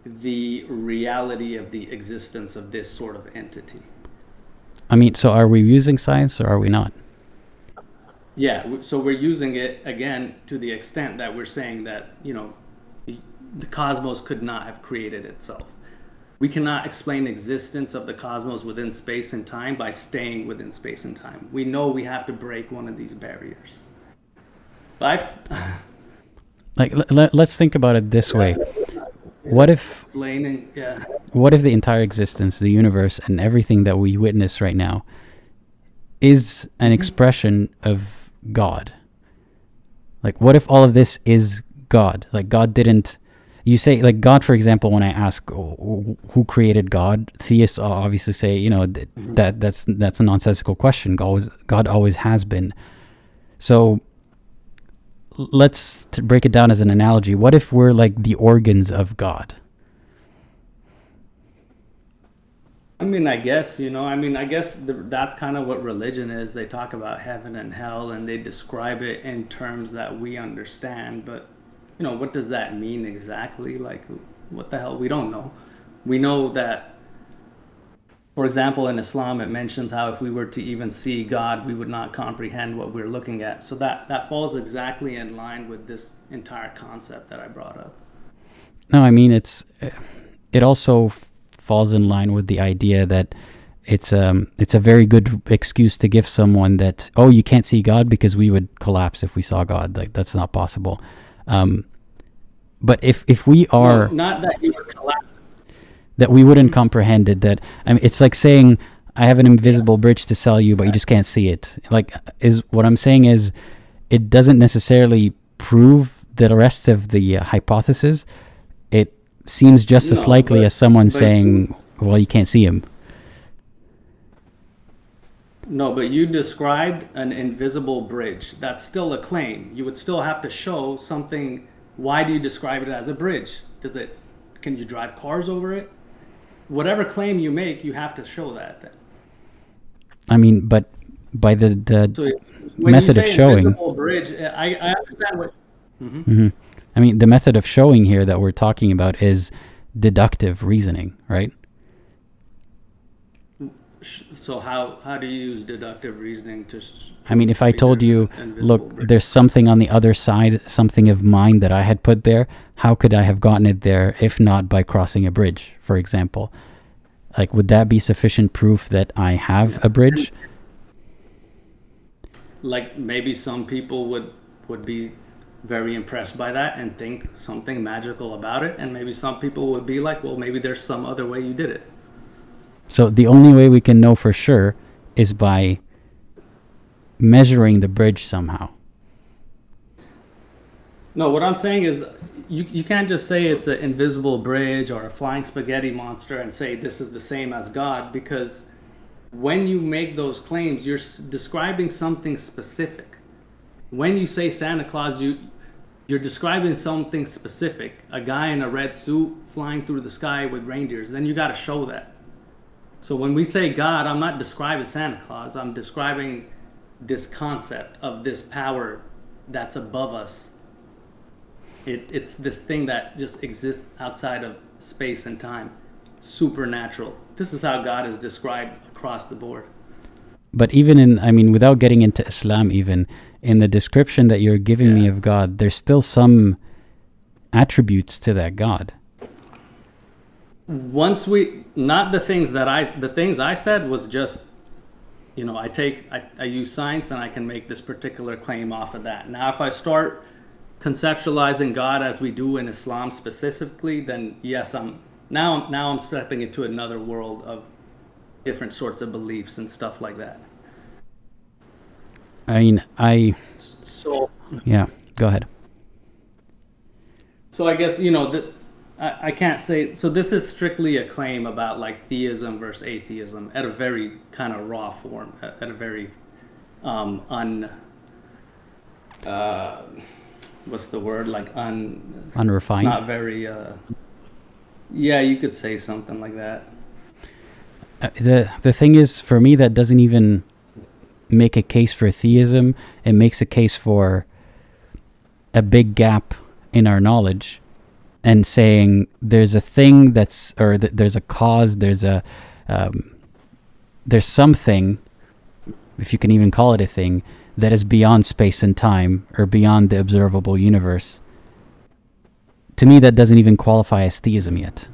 the reality of the existence of this sort of entity. I mean, so are we using science or are we not? Yeah, so we're using it again to the extent that we're saying that, the cosmos could not have created itself. We cannot explain the existence of the cosmos within space and time by staying within space and time. We know we have to break one of these barriers. Let's think about it this way. What if the entire existence, the universe, and everything that we witness right now is an expression of God? Like, what if all of this is God? Like, God didn't... You say, like, God, for example, when I ask who created God, theists obviously say, that's a nonsensical question. God always has been. So let's break it down as an analogy. What if we're like the organs of God? I guess that's kind of what religion is. They talk about heaven and hell, and they describe it in terms that we understand, but what does that mean exactly? Like, what the hell? We don't know. We know that, for example, in Islam, it mentions how if we were to even see God, we would not comprehend what we're looking at. So that falls exactly in line with this entire concept that I brought up. No, I mean, it also falls in line with the idea that it's a very good excuse to give someone that, oh, you can't see God because we would collapse if we saw God. Like, that's not possible. But if we are... No, not that you would collapse. That we wouldn't comprehend it. That, I mean, it's like saying, I have an invisible bridge to sell you, but you just can't see it. Like, what I'm saying is, it doesn't necessarily prove the rest of the hypothesis. It seems just as likely as someone saying, well, you can't see him. No, but you described an invisible bridge. That's still a claim. You would still have to show something. Why do you describe it as a bridge? Can you drive cars over it? Whatever claim you make, you have to show that then. I mean, but by the method of showing... Bridge, I understand what... Mm-hmm. I mean, the method of showing here that we're talking about is deductive reasoning, right? So how do you use deductive reasoning to... I mean, if I told you, look, there's something on the other side, something of mine that I had put there, how could I have gotten it there if not by crossing a bridge, for example? Like, would that be sufficient proof that I have a bridge? Like, maybe some people would be very impressed by that and think something magical about it, and maybe some people would be like, well, maybe there's some other way you did it. So the only way we can know for sure is by measuring the bridge somehow. No, what I'm saying is you can't just say it's an invisible bridge or a flying spaghetti monster and say this is the same as God, because when you make those claims, you're describing something specific. When you say Santa Claus, you're describing something specific. A guy in a red suit flying through the sky with reindeers, then you got to show that. So when we say God, I'm not describing Santa Claus. I'm describing this concept of this power that's above us It's this thing that just exists outside of space and time. Supernatural. This is how God is described across the board. But even in, I mean, without getting into Islam, even in the description that you're giving me of God, there's still some attributes to that God. Once not the things I said was just, I use science and I can make this particular claim off of that. Now, if I start conceptualizing God as we do in Islam specifically, then yes, I'm stepping into another world of different sorts of beliefs and stuff like that. I mean, So yeah, go ahead. So I guess, I can't say, so this is strictly a claim about like theism versus atheism at a very kind of raw form, at a very what's the word, like unrefined. It's not very, yeah, you could say something like that. The thing is, for me, that doesn't even make a case for theism. It makes a case for a big gap in our knowledge, and saying there's a thing there's a cause, there's something, if you can even call it a thing, that is beyond space and time, or beyond the observable universe. To me, that doesn't even qualify as theism yet.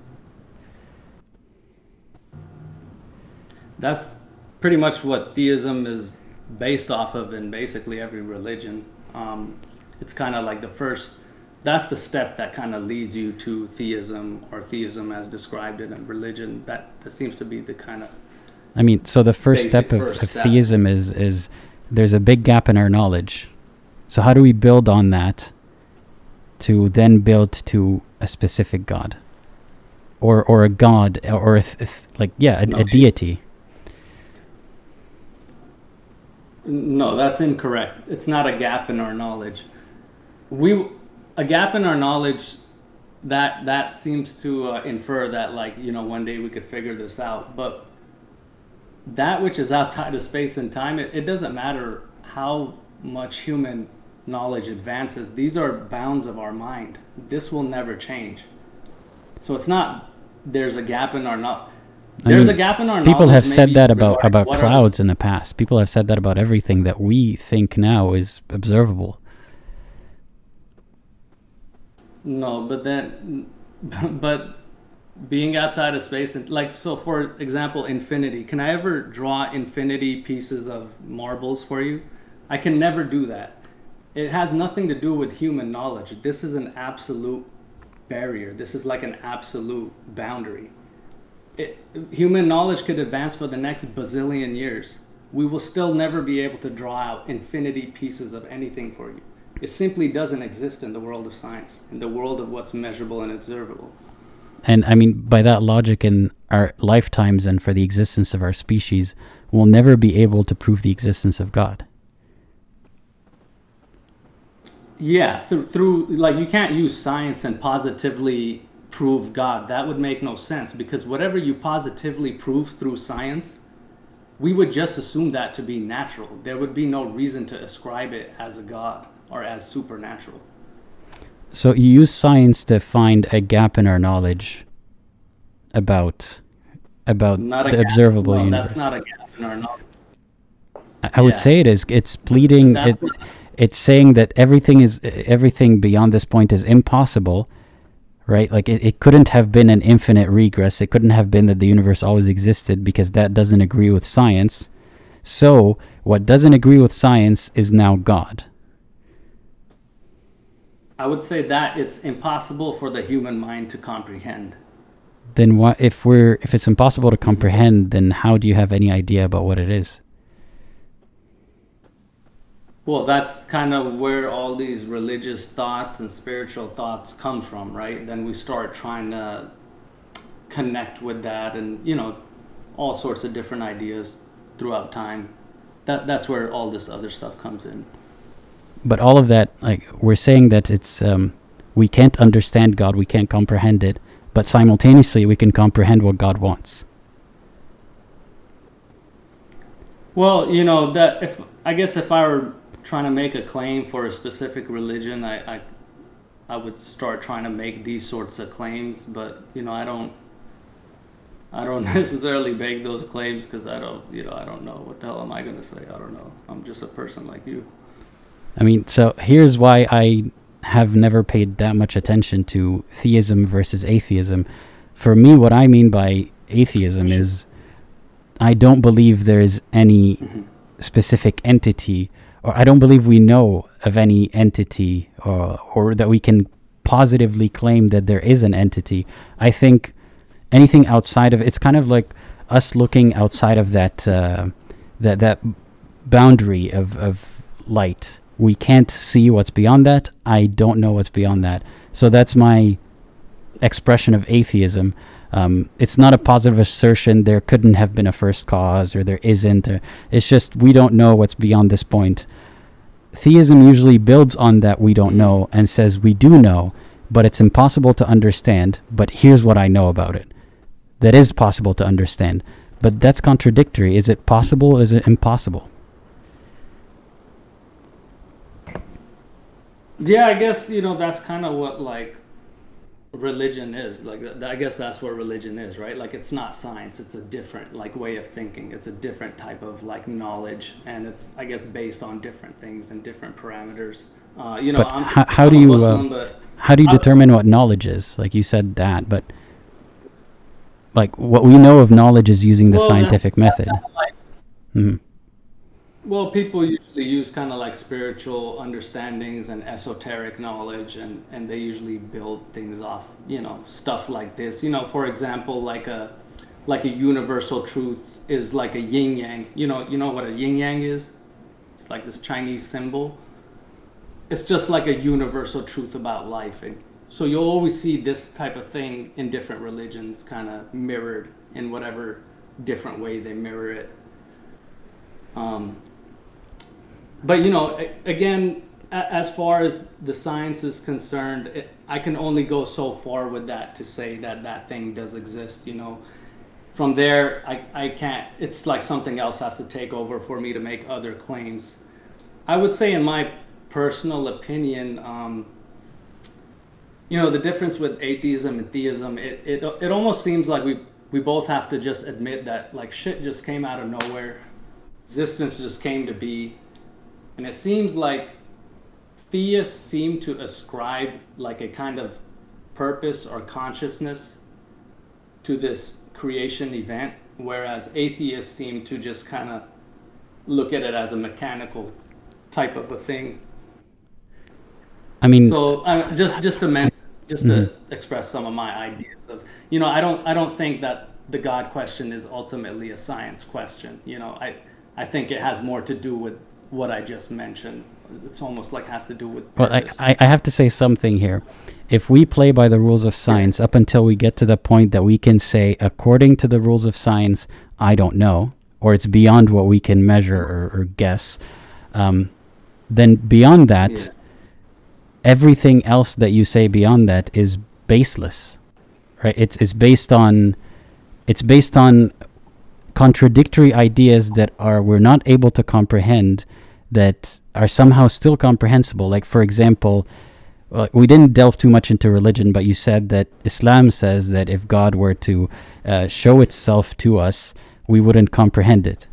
That's pretty much what theism is based off of in basically every religion. It's kind of like that's the step that kind of leads you to theism, or theism as described in a religion. That seems to be the kind of, I mean, so the first step of theism is there's a big gap in our knowledge. So how do we build on that to then build to a specific God? Or a God, or a deity? No, that's incorrect. It's not a gap in our knowledge. A gap in our knowledge, that seems to infer that, like, one day we could figure this out. But that which is outside of space and time, it doesn't matter how much human knowledge advances. These are bounds of our mind. This will never change. So it's not there's a gap in our knowledge. There's a gap in our knowledge. People have said that about clouds in the past. People have said that about everything that we think now is observable. No, but being outside of space, and like, so for example, infinity. Can I ever draw infinity pieces of marbles for you? I can never do that. It has nothing to do with human knowledge. This is an absolute barrier. This is like an absolute boundary. Human knowledge could advance for the next bazillion years. We will still never be able to draw out infinity pieces of anything for you. It simply doesn't exist in the world of science, in the world of what's measurable and observable. And I mean, by that logic, in our lifetimes and for the existence of our species, we'll never be able to prove the existence of God. Yeah, through like, you can't use science and positively prove God. That would make no sense, because whatever you positively prove through science, we would just assume that to be natural. There would be no reason to ascribe it as a God or as supernatural. So you use science to find a gap in our knowledge about the observable universe. That's not a gap in our knowledge. I would say it is. It's pleading. It's saying that everything beyond this point is impossible, right? Like it couldn't have been an infinite regress. It couldn't have been that the universe always existed, because that doesn't agree with science. So what doesn't agree with science is now God. I would say that it's impossible for the human mind to comprehend. Then what if it's impossible to comprehend, then how do you have any idea about what it is? Well, that's kind of where all these religious thoughts and spiritual thoughts come from, right? Then we start trying to connect with that, and all sorts of different ideas throughout time. That's where all this other stuff comes in. But all of that, like, we're saying that it's we can't understand God, we can't comprehend it, but simultaneously we can comprehend what God wants. Well, if I were trying to make a claim for a specific religion, I I would start trying to make these sorts of claims. But I don't necessarily make those claims because I don't know what the hell am I going to say. I don't know. I'm just a person like you. I mean, so here's why I have never paid that much attention to theism versus atheism. For me, what I mean by atheism is I don't believe there's any specific entity, or I don't believe we know of any entity, or that we can positively claim that there is an entity. I think anything outside of it's kind of like us looking outside of that that boundary of light. We can't see what's beyond that. I don't know what's beyond that. So that's my expression of atheism. It's not a positive assertion. There couldn't have been a first cause, or there isn't. It's just we don't know what's beyond this point. Theism usually builds on that we don't know and says we do know, but it's impossible to understand. But here's what I know about it. That is possible to understand. But that's contradictory. Is it possible? Is it impossible? Yeah, I guess, that's kind of what, like, religion is. Like, I guess that's what religion is, right? Like, it's not science. It's a different, like, way of thinking. It's a different type of, like, knowledge. And it's, I guess, based on different things and different parameters. But how do you determine what knowledge is? Like, you said that, but, like, what we know of knowledge is using the scientific method. Well, people usually use kind of like spiritual understandings and esoteric knowledge, and they usually build things off, stuff like this. For example, like a universal truth is like a yin yang. You know what a yin yang is? It's like this Chinese symbol. It's just like a universal truth about life. And so you'll always see this type of thing in different religions kind of mirrored in whatever different way they mirror it. But again, as far as the science is concerned, I can only go so far with that to say that thing does exist. From there, I can't. It's like something else has to take over for me to make other claims. I would say, in my personal opinion, the difference with atheism and theism, it almost seems like we both have to just admit that, like, shit just came out of nowhere, existence just came to be. And it seems like theists seem to ascribe like a kind of purpose or consciousness to this creation event, whereas atheists seem to just kind of look at it as a mechanical type of a thing. I mean, so just to mention, to express some of my ideas of, I don't think that the God question is ultimately a science question. I think it has more to do with what I just mentioned. It's almost like has to do with purpose. Well, I have to say something here. If we play by the rules of science up until we get to the point that we can say, according to the rules of science, I don't know, or it's beyond what we can measure or guess, then beyond that, everything else that you say beyond that is baseless, right? It's based on contradictory ideas that we're not able to comprehend, that are somehow still comprehensible. Like, for example, we didn't delve too much into religion, but you said that Islam says that if God were to show itself to us, we wouldn't comprehend it.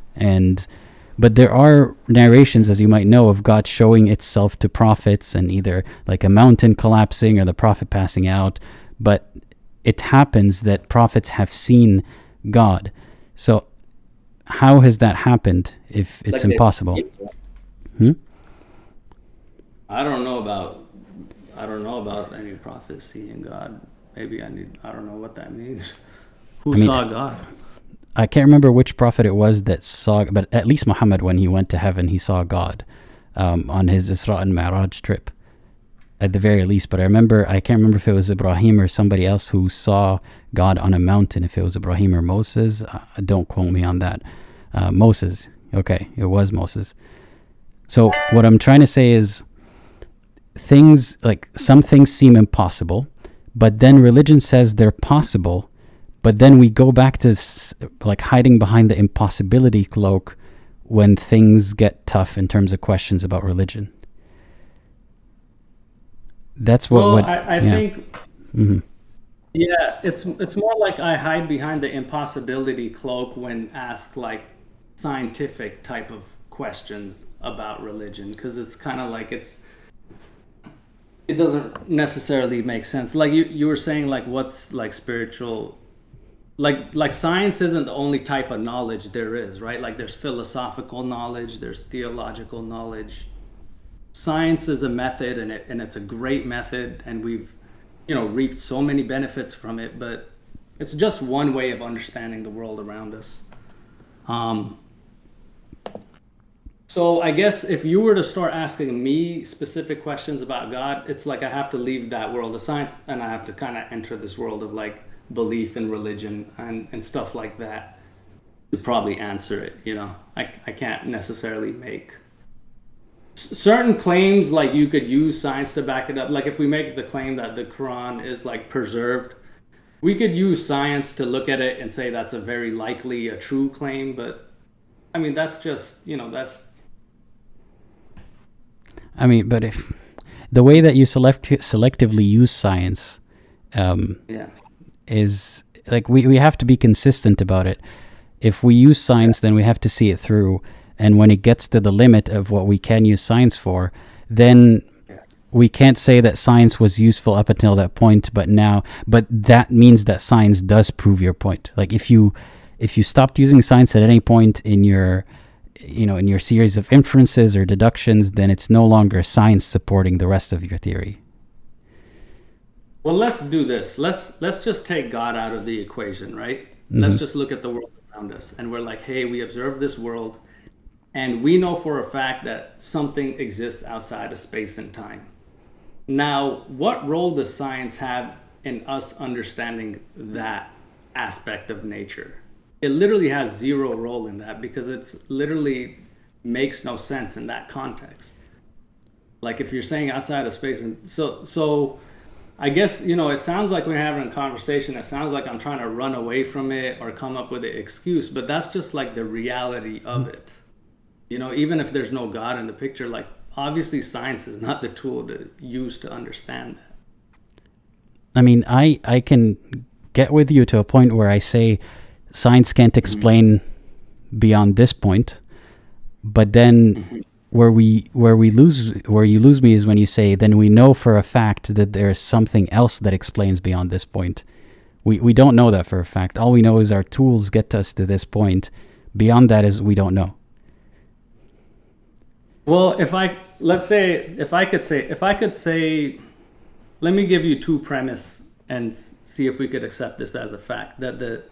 But there are narrations, as you might know, of God showing itself to prophets, and either like a mountain collapsing or the prophet passing out. But it happens that prophets have seen God. So how has that happened if it's like impossible? I don't know about any prophets seeing God. Maybe I don't know what that means. Who saw God? I can't remember which prophet it was that saw, but at least Muhammad, when he went to heaven, he saw God on his Isra and Mi'raj trip, at the very least. But I can't remember if it was Ibrahim or somebody else who saw God on a mountain. If it was Ibrahim or Moses, don't quote me on that. Moses. Okay, it was Moses. So what I'm trying to say is, some things seem impossible, but then religion says they're possible, but then we go back to like hiding behind the impossibility cloak when things get tough in terms of questions about religion. that's what. Well, what I yeah. think, Mhm. yeah, it's more like I hide behind the impossibility cloak when asked like scientific type of questions about religion, because it's kind of like it doesn't necessarily make sense. Like you were saying, like what's like spiritual, like science isn't the only type of knowledge there is, right? Like there's philosophical knowledge, there's theological knowledge. Science is a method, and it's a great method, and we've reaped so many benefits from it, but it's just one way of understanding the world around us. So I guess if you were to start asking me specific questions about God, it's like I have to leave that world of science and I have to kind of enter this world of like belief in religion and stuff like that to probably answer it. I can't necessarily make certain claims, like you could use science to back it up. Like if we make the claim that the Quran is like preserved, we could use science to look at it and say that's a very likely a true claim. But I mean, that's just, I mean, but if the way that you selectively use science is like we have to be consistent about it. If we use science, then we have to see it through. And when it gets to the limit of what we can use science for, then we can't say that science was useful up until that point, but that means that science does prove your point. Like if you stopped using science at any point in your series of inferences or deductions, then it's no longer science supporting the rest of your theory. Well, let's do this. Let's just take God out of the equation, right? Mm-hmm. Let's just look at the world around us, and we're like, hey, we observe this world, and we know for a fact that something exists outside of space and time. Now, what role does science have in us understanding that aspect of nature? It literally has zero role in that, because it's literally makes no sense in that context. Like if you're saying outside of space, and so I guess, it sounds like we're having a conversation. It sounds like I'm trying to run away from it or come up with an excuse, but that's just like the reality of it. Even if there's no God in the picture, like obviously science is not the tool to use to understand that. I mean, I can get with you to a point where I say science can't explain beyond this point, but then where you lose me is when you say, then we know for a fact that there's something else that explains beyond this point. We don't know that for a fact. All we know is our tools get us to this point. Beyond that is we don't know. Well, if I could say, let me give you two premise and see if we could accept this as a fact, that the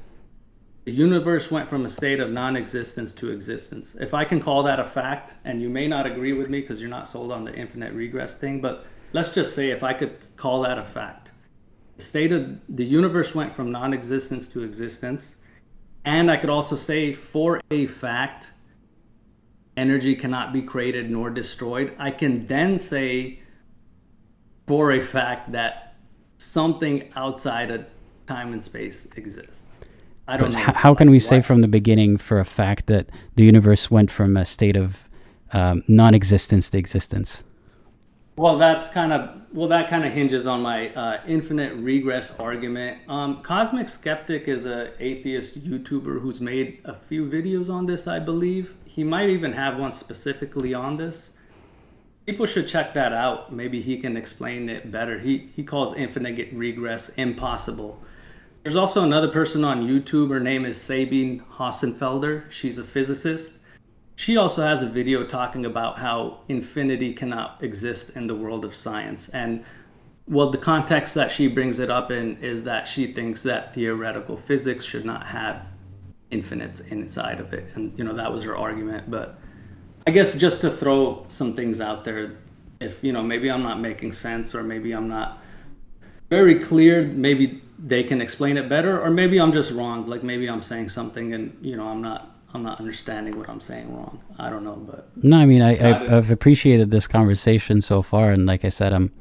universe went from a state of non-existence to existence. If I can call that a fact, and you may not agree with me because you're not sold on the infinite regress thing, but let's just say if I could call that a fact. The universe went from non-existence to existence, and I could also say for a fact, energy cannot be created nor destroyed. I can then say for a fact that something outside of time and space exists. I don't know. How can we say from the beginning for a fact that the universe went from a state of non-existence to existence? Well, that kind of hinges on my infinite regress argument. Cosmic Skeptic is an atheist YouTuber who's made a few videos on this, I believe. He might even have one specifically on this. People should check that out. Maybe he can explain it better. He calls infinite regress impossible. There's also another person on YouTube. Her name is Sabine Hossenfelder. She's a physicist. She also has a video talking about how infinity cannot exist in the world of science. And well, the context that she brings it up in is that she thinks that theoretical physics should not have infinites inside of it. And, that was her argument. But I guess just to throw some things out there, if, maybe I'm not making sense, or maybe I'm not very clear, maybe they can explain it better, or maybe I'm just wrong. Like maybe I'm saying something and I'm not understanding what I'm saying wrong. I don't know, but no, I mean I've appreciated this conversation so far, and like I said, I'm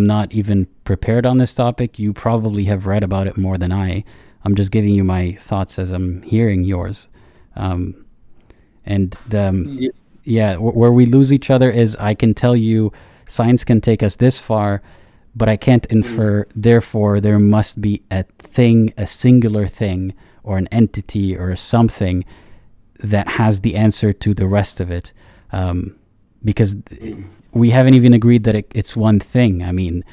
not even prepared on this topic. You probably have read about it more than I. I'm just giving you my thoughts as I'm hearing yours. Where we lose each other is I can tell you science can take us this far, but I can't infer, therefore there must be a thing, a singular thing, or an entity or something that has the answer to the rest of it. Because we haven't even agreed that it's one thing. I mean,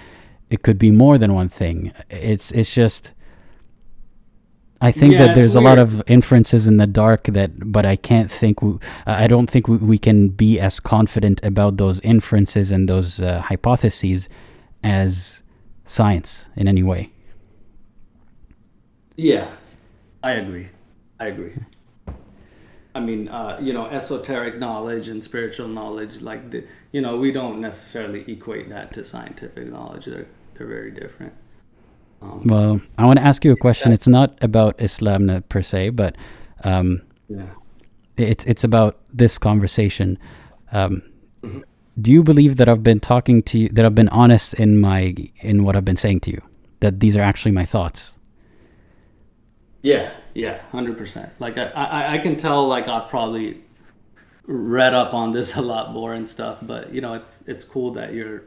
it could be more than one thing. It's just, I think that there's a lot of inferences in the dark but I can't think, I don't think we can be as confident about those inferences and those hypotheses as science in any way. Yeah, I agree. I mean, esoteric knowledge and spiritual knowledge, like, we don't necessarily equate that to scientific knowledge. They're very different. Well, I want to ask you a question. It's not about Islam per se, but it's about this conversation. Do you believe that I've been talking to you, that I've been honest in what I've been saying to you, that these are actually my thoughts? Yeah, 100%. Like I can tell, like, I've probably read up on this a lot more and stuff, but it's cool that you're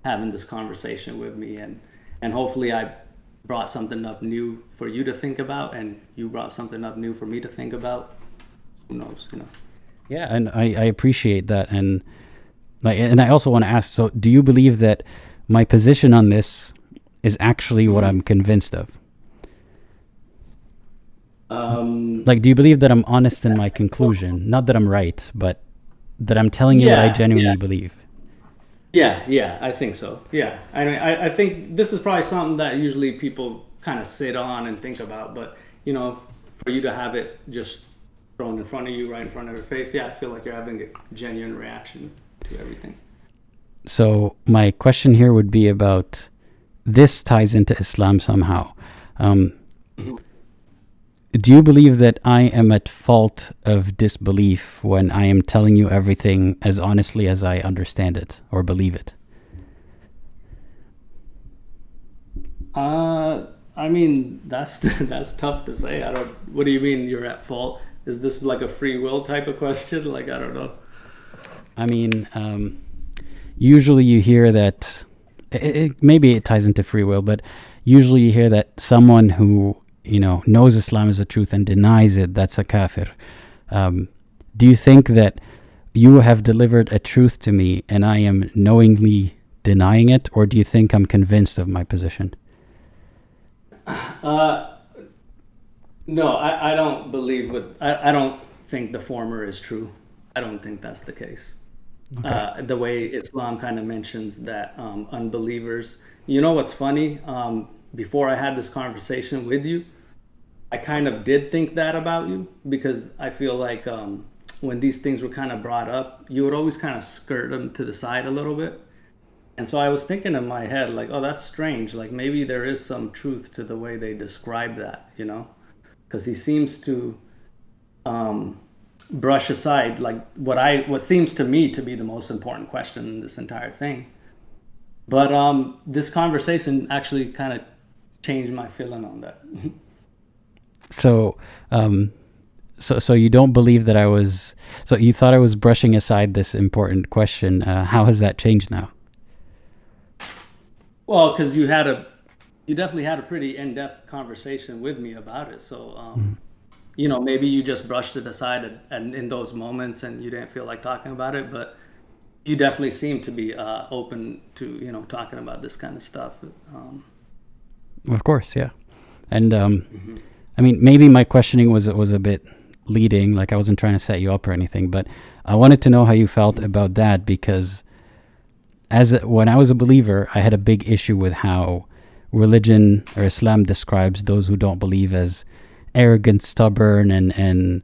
having this conversation with me, and hopefully I brought something up new for you to think about, and you brought something up new for me to think about. Who knows, Yeah, and I appreciate that, and I also want to ask, so do you believe that my position on this is actually what I'm convinced of? Do you believe that I'm honest in my conclusion? Not that I'm right, but that I'm telling you what I genuinely believe. Yeah, I think so. Yeah, I mean, I think this is probably something that usually people kind of sit on and think about, but for you to have it just thrown in front of you, right in front of your face, I feel like you're having a genuine reaction to everything. So my question here would be about, this ties into Islam somehow. Do you believe that I am at fault of disbelief when I am telling you everything as honestly as I understand it or believe it? I mean, that's tough to say. What do you mean you're at fault? Is this like a free will type of question? Like, I don't know. I mean, usually you hear that, maybe it ties into free will, but usually you hear that someone who knows Islam is the truth and denies it, that's a kafir. Do you think that you have delivered a truth to me and I am knowingly denying it, or do you think I'm convinced of my position? No, I don't believe I don't think the former is true. I don't think that's the case. Okay. The way Islam kind of mentions that unbelievers, what's funny? Before I had this conversation with you, I kind of did think that about you, because I feel like when these things were kind of brought up, you would always kind of skirt them to the side a little bit. And so I was thinking in my head, like, oh, that's strange. Like, maybe there is some truth to the way they describe that, because he seems to brush aside like what seems to me to be the most important question in this entire thing. But this conversation actually kind of changed my feeling on that. So you don't believe that so you thought I was brushing aside this important question. How has that changed now? Well, because you definitely had a pretty in-depth conversation with me about it. So, maybe you just brushed it aside and in those moments and you didn't feel like talking about it, but you definitely seem to be open to, talking about this kind of stuff. Of course, yeah. And I mean, maybe my questioning was a bit leading, like I wasn't trying to set you up or anything, but I wanted to know how you felt about that, because when I was a believer, I had a big issue with how religion or Islam describes those who don't believe as arrogant, stubborn, and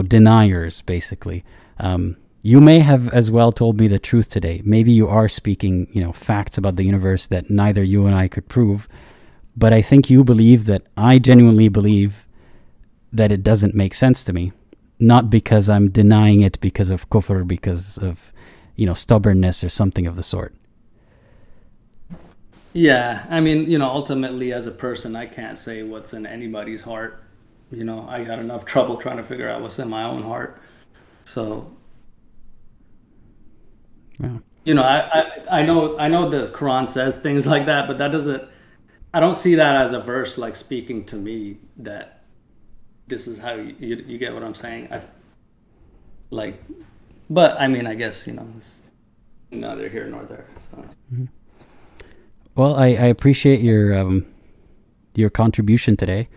deniers, basically. You may have as well told me the truth today. Maybe you are speaking, facts about the universe that neither you and I could prove. But I think you believe that I genuinely believe that it doesn't make sense to me, not because I'm denying it because of kufr, because of, stubbornness or something of the sort. Yeah, I mean, ultimately as a person, I can't say what's in anybody's heart. I got enough trouble trying to figure out what's in my own heart. So, yeah. I know the Quran says things like that, but that doesn't. I don't see that as a verse like speaking to me that this is how you get what I'm saying. Like, but I mean, I guess it's neither here nor there. So. Well, I appreciate your contribution today.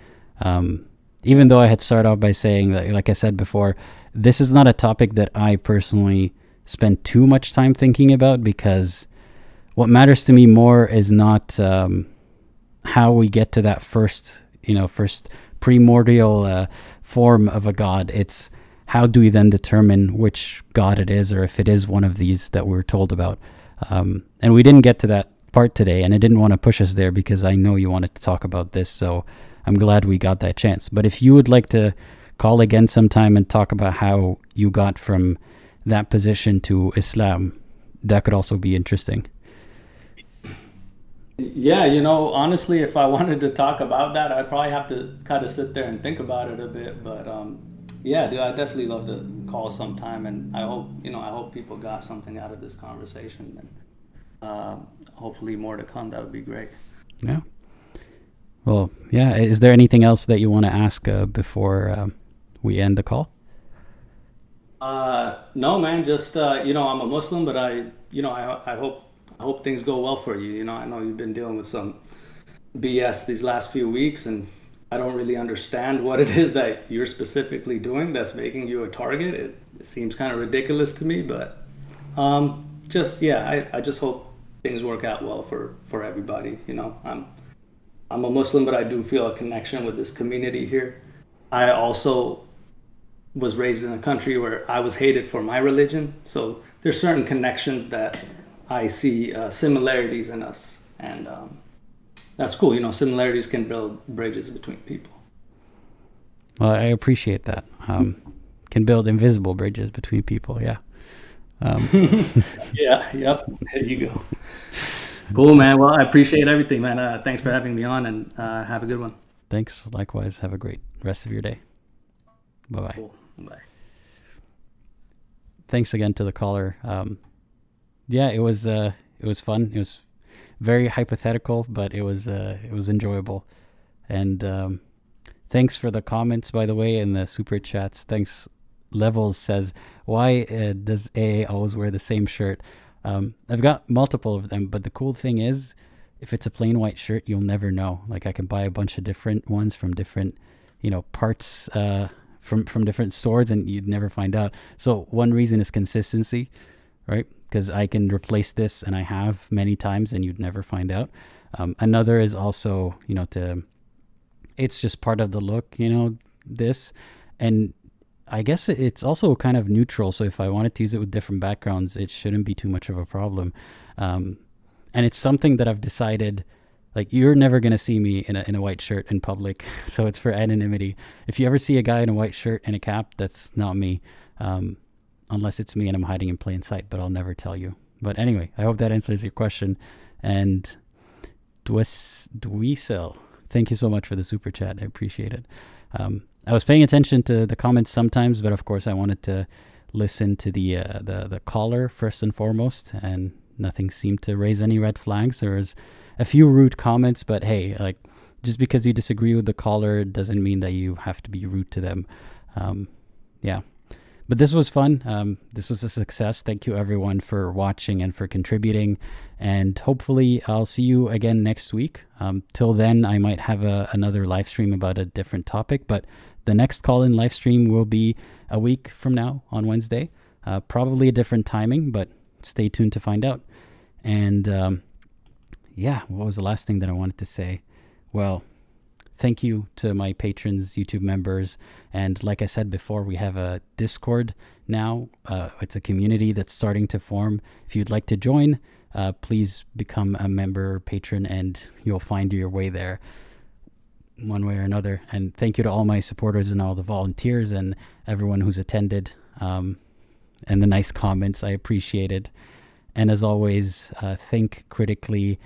Even though I had started off by saying that, like I said before, this is not a topic that I personally spend too much time thinking about, because what matters to me more is not how we get to that first primordial form of a god. It's how do we then determine which god it is, or if it is one of these that we're told about. And we didn't get to that part today, and I didn't want to push us there because I know you wanted to talk about this, so I'm glad we got that chance. But if you would like to call again sometime and talk about how you got from that position to Islam, that could also be interesting. Yeah, honestly, if I wanted to talk about that, I'd probably have to kind of sit there and think about it a bit. But yeah, dude, I'd definitely love to call sometime, and I hope people got something out of this conversation, and hopefully more to come. That would be great. Yeah. Well, yeah. Is there anything else that you want to ask before we end the call? No, man. Just I'm a Muslim, but I hope things go well for you. I know you've been dealing with some BS these last few weeks, and I don't really understand what it is that you're specifically doing that's making you a target. It seems kind of ridiculous to me, but I just hope things work out well for everybody. I'm a Muslim, but I do feel a connection with this community here. I also was raised in a country where I was hated for my religion, so there's certain connections that I see similarities in us, and that's cool. Similarities can build bridges between people. Well, I appreciate that. Can build invisible bridges between people. Yeah. Yeah. Yep. There you go. Cool, man. Well, I appreciate everything, man. Thanks for having me on, and have a good one. Thanks. Likewise. Have a great rest of your day. Bye-bye. Cool. Bye. Thanks again to the caller. Yeah, it was fun. It was very hypothetical, but it was enjoyable. And thanks for the comments, by the way, in the super chats. Thanks. Levels says, why does AA always wear the same shirt? I've got multiple of them, but the cool thing is, if it's a plain white shirt, you'll never know. Like, I can buy a bunch of different ones from different, parts from different stores, and you'd never find out. So one reason is consistency, right? Because I can replace this, and I have many times, and you'd never find out. Another is also, it's just part of the look, this. And I guess it's also kind of neutral. So if I wanted to use it with different backgrounds, it shouldn't be too much of a problem. And it's something that I've decided, like, you're never going to see me in a white shirt in public. So it's for anonymity. If you ever see a guy in a white shirt and a cap, that's not me. Unless it's me and I'm hiding in plain sight, but I'll never tell you. But anyway, I hope that answers your question. And Dweesel, thank you so much for the super chat. I appreciate it. I was paying attention to the comments sometimes, but of course I wanted to listen to the caller first and foremost, and nothing seemed to raise any red flags. There was a few rude comments, but hey, like, just because you disagree with the caller doesn't mean that you have to be rude to them. Yeah. But this was fun. This was a success. Thank you everyone for watching and for contributing. And hopefully I'll see you again next week. Till then, I might have another live stream about a different topic. But the next call-in live stream will be a week from now on Wednesday. Probably a different timing, but stay tuned to find out. And yeah, what was the last thing that I wanted to say? Well, thank you to my patrons, YouTube members. And like I said before, we have a Discord now. It's a community that's starting to form. If you'd like to join, please become a member or patron, and you'll find your way there one way or another. And thank you to all my supporters and all the volunteers and everyone who's attended, and the nice comments. I appreciate it. And as always, think critically,